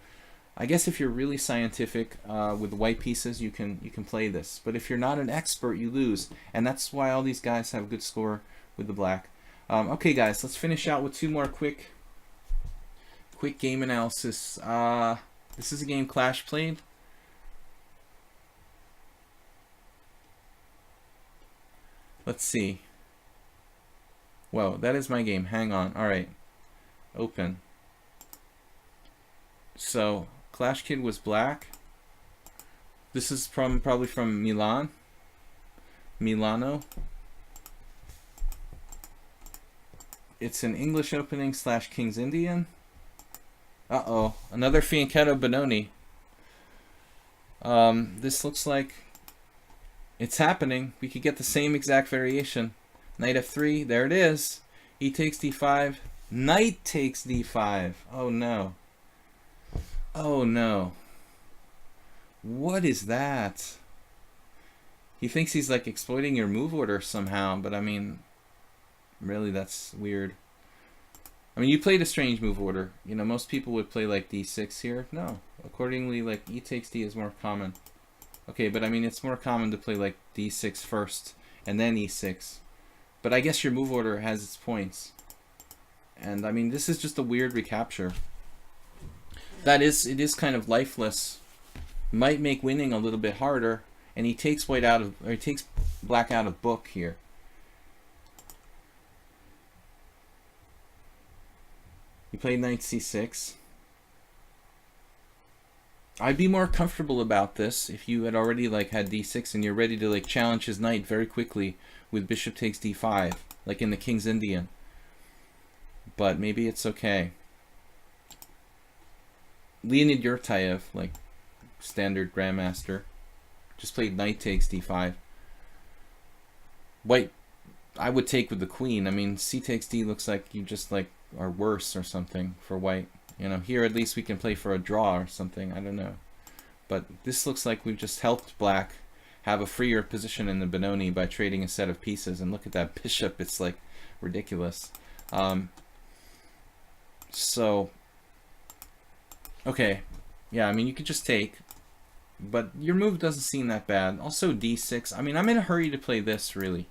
I guess if you're really scientific with white pieces, you can play this. But if you're not an expert, you lose. And that's why all these guys have a good score with the black. Okay, guys, let's finish out with 2 more quick game analysis. This is a game Clash played. Let's see. Whoa, that is my game. Hang on. All right. Open. So... Clash Kid was black. This is probably from Milano. It's an English opening / King's Indian. Uh-oh, another fianchetto Benoni. This looks like it's happening. We could get the same exact variation. Knight f3, there it is. E takes d5. Knight takes d5. Oh no. Oh no. What is that? He thinks he's like exploiting your move order somehow, but I mean, really, that's weird. I mean, you played a strange move order. You know, most people would play like d6 here. No. Accordingly, like e takes d is more common. Okay, but I mean, it's more common to play like d6 first and then e6. But I guess your move order has its points. And I mean, this is just a weird recapture. It is kind of lifeless. Might make winning a little bit harder. And he takes white out of, or he takes black out of book here. He played knight c6. I'd be more comfortable about this if you had already like had d6 and you're ready to like challenge his knight very quickly with bishop takes d5, like in the King's Indian. But maybe it's okay. Leonid Yurtayev, like standard grandmaster, just played knight takes d5. White, I would take with the queen. I mean, c takes d looks like you just like are worse or something for white. You know, here at least we can play for a draw or something. I don't know. But this looks like we've just helped black have a freer position in the Benoni by trading a set of pieces. And look at that bishop. It's like ridiculous. So, okay. Yeah, I mean, you could just take. But your move doesn't seem that bad. Also d6. I mean, I'm in a hurry to play this, really,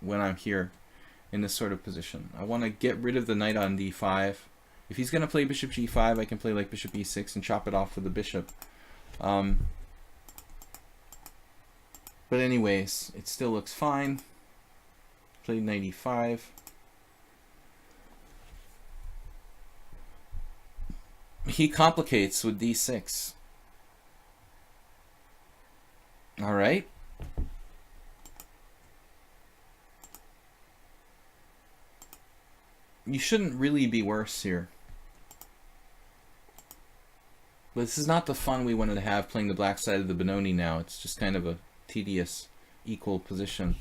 when I'm here in this sort of position. I want to get rid of the knight on d5. If he's going to play bishop g5, I can play like bishop e6 and chop it off with the bishop. But anyways, it still looks fine. Played knight e5. He complicates with d6. All right. You shouldn't really be worse here. But this is not the fun we wanted to have playing the black side of the Benoni now. It's just kind of a tedious, equal position.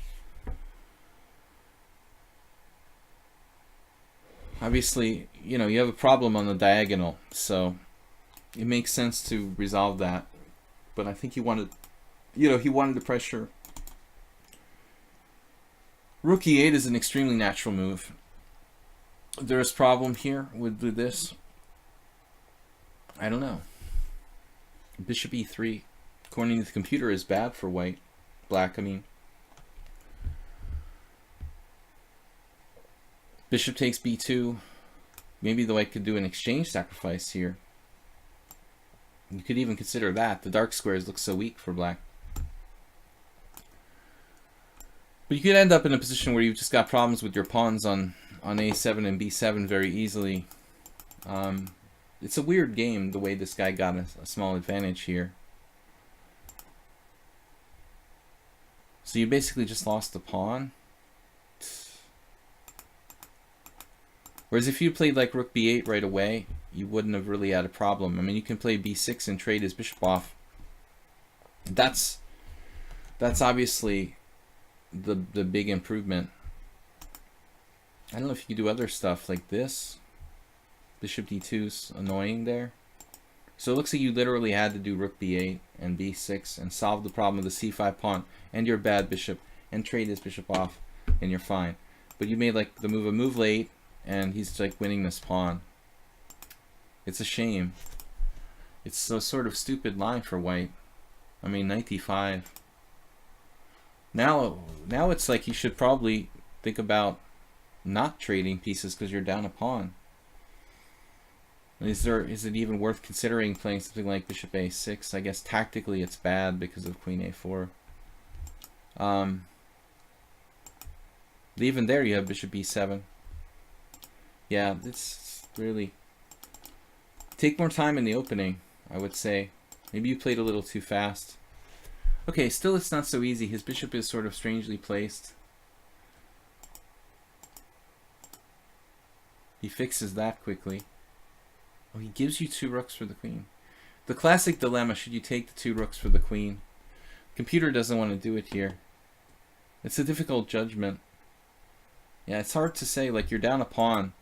Obviously, you know, you have a problem on the diagonal, so it makes sense to resolve that. But I think he wanted, you know, he wanted the pressure. Rook e8 is an extremely natural move. There's a problem here with this. I don't know. Bishop e3, according to the computer, is bad for white. Black, I mean. Bishop takes b2. Maybe the white could do an exchange sacrifice here. You could even consider that. The dark squares look so weak for black. But you could end up in a position where you've just got problems with your pawns on a7 and b7 very easily. It's a weird game, the way this guy got a small advantage here. So you basically just lost the pawn. Whereas if you played like rook b8 right away, you wouldn't have really had a problem. I mean, you can play b6 and trade his bishop off. That's obviously the big improvement. I don't know if you could do other stuff like this. Bishop d2's annoying there. So it looks like you literally had to do rook b8 and b6 and solve the problem of the c5 pawn and your bad bishop and trade his bishop off and you're fine. But you made like the move late and he's like winning this pawn. It's a shame. It's a sort of stupid line for white. I mean, knight d5. Now it's like you should probably think about not trading pieces because you're down a pawn. Is it even worth considering playing something like bishop a6? I guess tactically it's bad because of queen a4. Even there you have bishop b7. Yeah, it's really... Take more time in the opening, I would say. Maybe you played a little too fast. Okay, still it's not so easy. His bishop is sort of strangely placed. He fixes that quickly. Oh, he gives you two rooks for the queen. The classic dilemma, should you take the 2 rooks for the queen? Computer doesn't want to do it here. It's a difficult judgment. Yeah, it's hard to say. Like, you're down a pawn.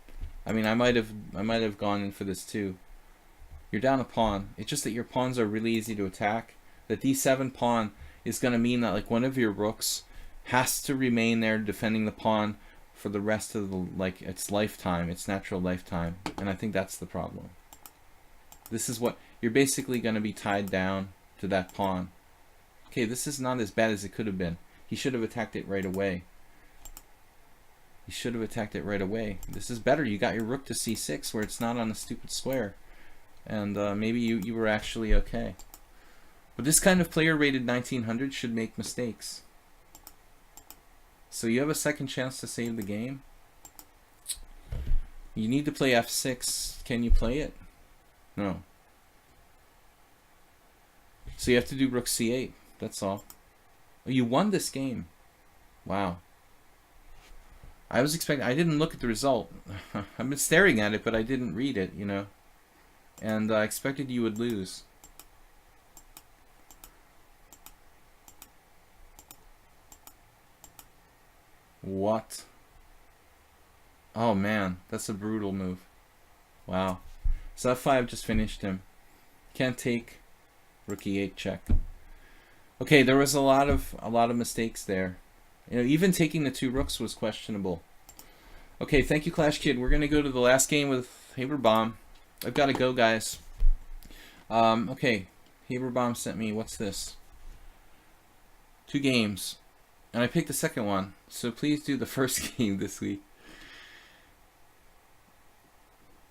I mean, I might have gone in for this too. You're down a pawn. It's just that your pawns are really easy to attack. The d7 pawn is going to mean that like one of your rooks has to remain there defending the pawn for the rest of the its lifetime, its natural lifetime. And I think that's the problem. This is what you're basically going to be tied down to that pawn. Okay, this is not as bad as it could have been. He should have attacked it right away. He should have attacked it right away. This is better. You got your rook to c6 where it's not on a stupid square. And maybe you were actually okay. But this kind of player rated 1900 should make mistakes. So you have a second chance to save the game. You need to play f6. Can you play it? No. So you have to do rook c8. That's all. Oh, you won this game. Wow. I was expecting... I didn't look at the result. I've been staring at it, but I didn't read it, you know. And I expected you would lose. What? Oh man, that's a brutal move. Wow. So f5 just finished him. Can't take rook e8 check. Okay, there was a lot of mistakes there. You know, even taking the 2 rooks was questionable. Okay, thank you, Clash Kid. We're gonna go to the last game with Haberbomb. I've got to go, guys. Okay, Haberbomb sent me, what's this? 2 games. And I picked the second one. So please do the first game this week.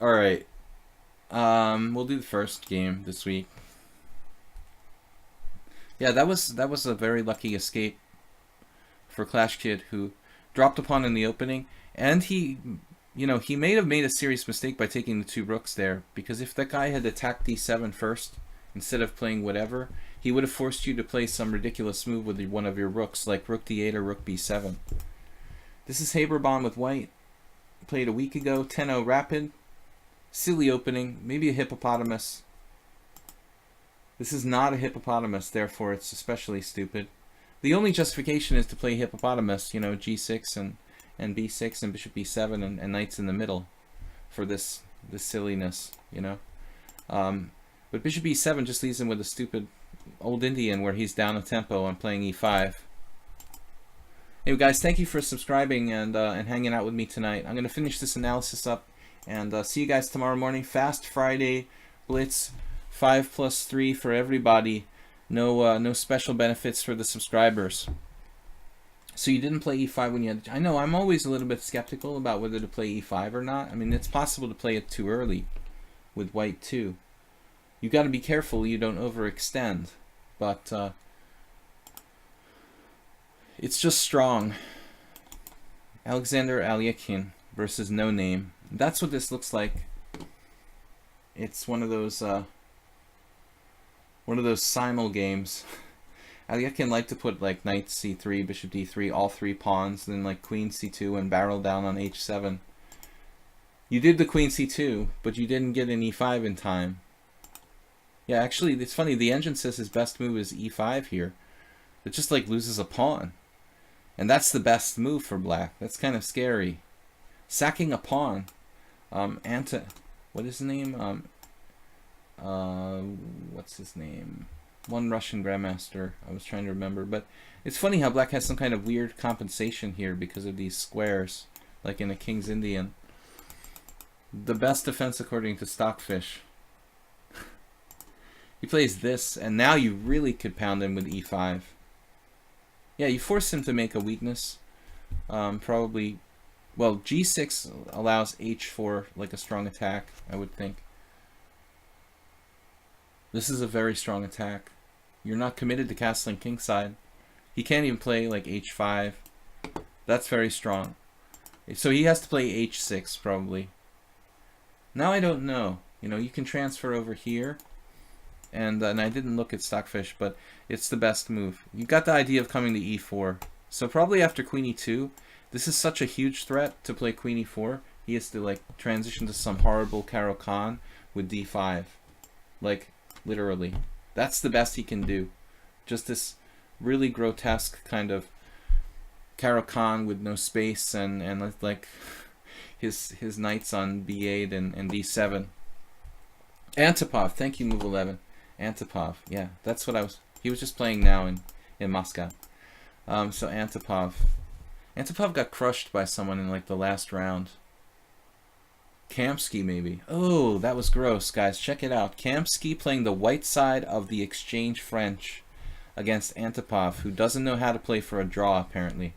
Alright. We'll do the first game this week. Yeah, that was a very lucky escape for Clash Kid, who dropped a pawn in the opening, and he may have made a serious mistake by taking the 2 rooks there, because if that guy had attacked d7 first instead of playing whatever, he would have forced you to play some ridiculous move with one of your rooks, like rook d8 or rook b7. This is Haberbomb with white. Played a week ago, 10-0 rapid. Silly opening, maybe a hippopotamus. This is not a hippopotamus, therefore it's especially stupid. The only justification is to play hippopotamus, you know, g6 and b6 and bishop b7 and knights in the middle for this silliness, you know. But bishop e7 just leaves him with a stupid old Indian where he's down a tempo and playing e5. Anyway, guys, thank you for subscribing and hanging out with me tonight. I'm going to finish this analysis up and see you guys tomorrow morning. Fast Friday Blitz, 5+3 for everybody. No special benefits for the subscribers. So you didn't play e5 when you had... I know, I'm always a little bit skeptical about whether to play e5 or not. I mean, it's possible to play it too early with white too. You got to be careful you don't overextend. But it's just strong. Alexander Alekhine versus No Name. That's what this looks like. It's one of those simul games. Alekhine liked to put like knight c3, bishop d3, all 3 pawns, then like queen c2 and barrel down on h7. You did the queen c2, but you didn't get an e5 in time. Yeah, actually, it's funny. The engine says his best move is e5 here. It just like loses a pawn. And that's the best move for black. That's kind of scary. Sacking a pawn. What is his name? What's his name? One Russian grandmaster. I was trying to remember. But it's funny how black has some kind of weird compensation here because of these squares. Like in a King's Indian. The best defense according to Stockfish. He plays this, and now you really could pound him with e5. Yeah, you force him to make a weakness. Probably, well, g6 allows h4 like a strong attack, I would think. This is a very strong attack. You're not committed to castling kingside. He can't even play like h5. That's very strong. So he has to play h6 probably. Now I don't know. You know, you can transfer over here. And I didn't look at Stockfish, but it's the best move. You got the idea of coming to e4. So probably after queen e2, this is such a huge threat to play queen e4. He has to like transition to some horrible Caro-Kann with d5. Like literally. That's the best he can do. Just this really grotesque kind of Caro-Kann with no space and like his knights on b8 and d7. Antipov, thank you, move 11. Antipov, yeah, that's what I was. He was just playing now in Moscow. So Antipov got crushed by someone in like the last round. Kamsky maybe. Oh, that was gross, guys. Check it out. Kamsky playing the white side of the exchange French against Antipov, who doesn't know how to play for a draw apparently.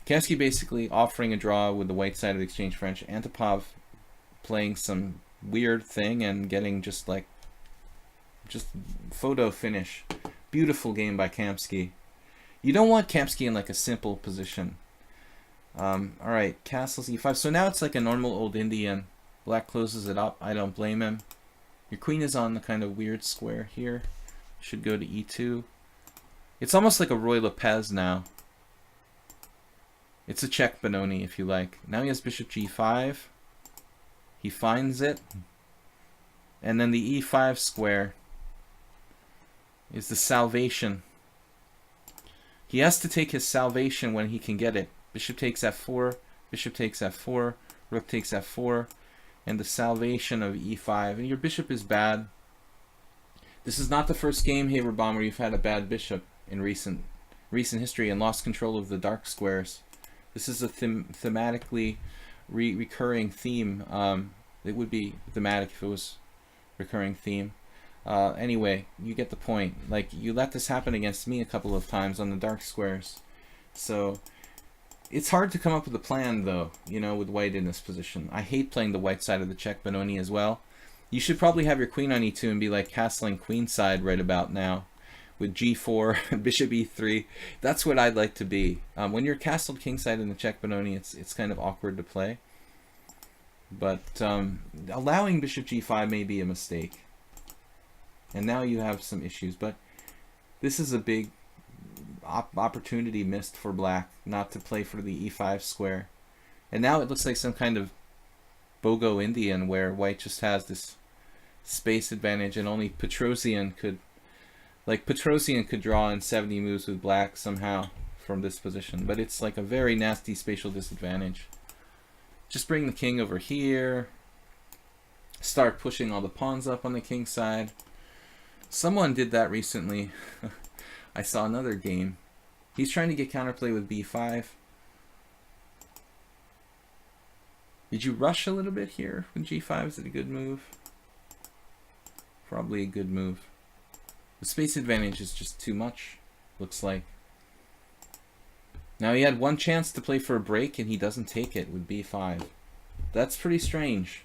Kamsky basically offering a draw with the white side of the exchange French. Antipov playing some weird thing and getting just photo finish. Beautiful game by Kamsky. You don't want Kamsky in like a simple position. Alright, castles e5. So now it's like a normal old Indian. Black closes it up. I don't blame him. Your queen is on the kind of weird square here. Should go to e2. It's almost like a Roy Lopez now. It's a check Benoni if you like. Now he has bishop g5. He finds it. And then the e5 square is the salvation. He has to take his salvation when he can get it. Bishop takes f4, bishop takes f4, rook takes f4, and the salvation of e5. And your bishop is bad. This is not the first game, Haber Bomb, where you've had a bad bishop in recent history and lost control of the dark squares. This is a thematically recurring theme. It would be thematic if it was recurring theme. Anyway, you get the point. Like, you let this happen against me a couple of times on the dark squares. So it's hard to come up with a plan, though, you know, with white in this position. I hate playing the white side of the check Benoni as well. You should probably have your queen on e2 and be like castling queenside right about now with g4, bishop e3. That's what I'd like to be. When you're castled kingside in the check Benoni, it's kind of awkward to play. But allowing bishop g5 may be a mistake. And now you have some issues. But this is a big opportunity missed for black not to play for the e5 square. And now it looks like some kind of Bogo Indian where white just has this space advantage and only Petrosian could, like Petrosian could draw in 70 moves with black somehow from this position. But it's like a very nasty spatial disadvantage. Just bring the king over here. Start pushing all the pawns up on the king side. Someone did that recently. I saw another game. He's trying to get counterplay with b5. Did you rush a little bit here with g5? Is it a good move? Probably a good move. The space advantage is just too much, looks like. Now he had one chance to play for a break and he doesn't take it with b5. That's pretty strange.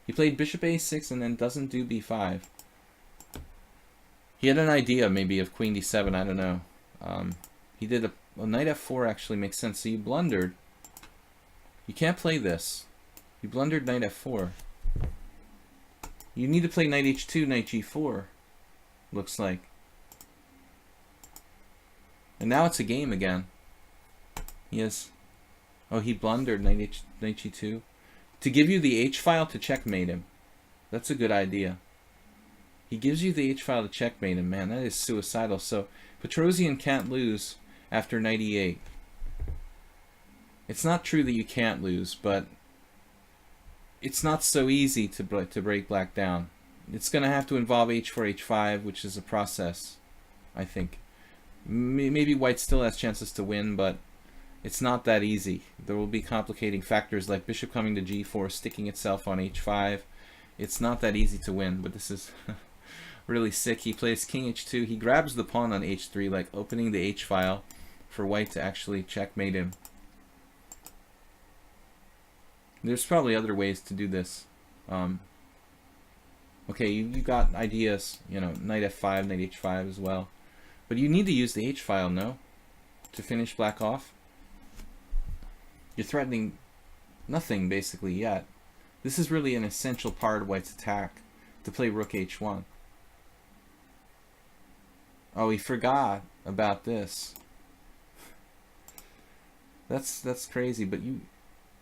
He played bishop a6 and then doesn't do b5. He had an idea maybe of queen d7, I don't know. He did a knight f4 actually makes sense. So you blundered. You can't play this. You blundered knight f4. You need to play knight h2, knight g4. Looks like. And now it's a game again. Yes. Oh, he blundered knight g2. To give you the h-file to checkmate him. That's a good idea. He gives you the h-file to checkmate him. Man, that is suicidal. So Petrosian can't lose after knight e8. It's not true that you can't lose, but it's not so easy to break black down. It's going to have to involve h4, h5, which is a process, I think. Maybe white still has chances to win, but it's not that easy. There will be complicating factors like bishop coming to g4, sticking itself on h5. It's not that easy to win, but this is really sick. He plays king h2. He grabs the pawn on h3, like opening the h-file for white to actually checkmate him. There's probably other ways to do this. Okay, you got ideas, you know, knight f5, knight h5 as well. But you need to use the h-file, no? To finish black off. You're threatening nothing, basically, yet. This is really an essential part of white's attack, to play rook h1. Oh, he forgot about this. That's crazy, but you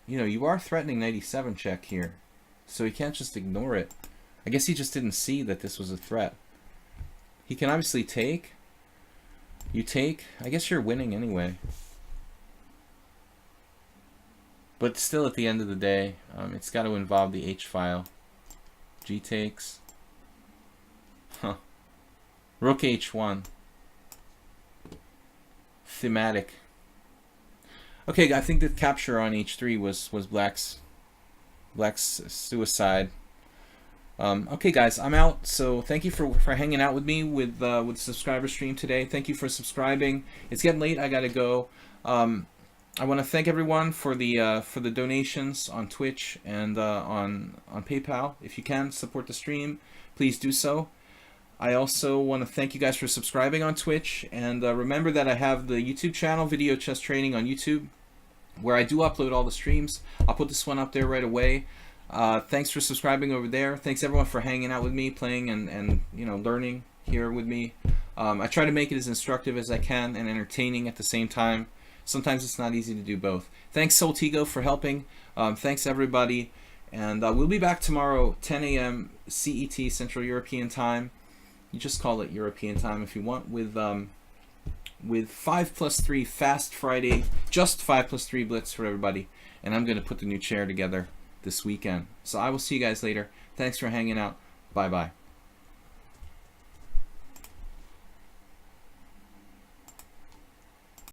know, you are threatening knight e7 check here, so he can't just ignore it. I guess he just didn't see that this was a threat. He can obviously take. You take. I guess you're winning anyway. But still, at the end of the day, it's got to involve the h-file. G takes. Huh. Rook h1. Thematic. Okay, I think the capture on h3 was Black's suicide. Okay, guys, I'm out. So thank you for hanging out with me with the subscriber stream today. Thank you for subscribing. It's getting late. I gotta go. I want to thank everyone for the donations on Twitch and on PayPal. If you can support the stream, please do so. I also want to thank you guys for subscribing on Twitch, and remember that I have the YouTube channel, Video Chess Training on YouTube, where I do upload all the streams. I'll put this one up there right away. Thanks for subscribing over there. Thanks everyone for hanging out with me, playing and you know, learning here with me. I try to make it as instructive as I can and entertaining at the same time. Sometimes it's not easy to do both. Thanks Soltigo for helping. Thanks everybody, and we'll be back tomorrow 10 a.m. CET, Central European Time. You just call it European time if you want, with 5+3 Fast Friday, just 5+3 Blitz for everybody. And I'm going to put the new chair together this weekend. So I will see you guys later. Thanks for hanging out. Bye-bye.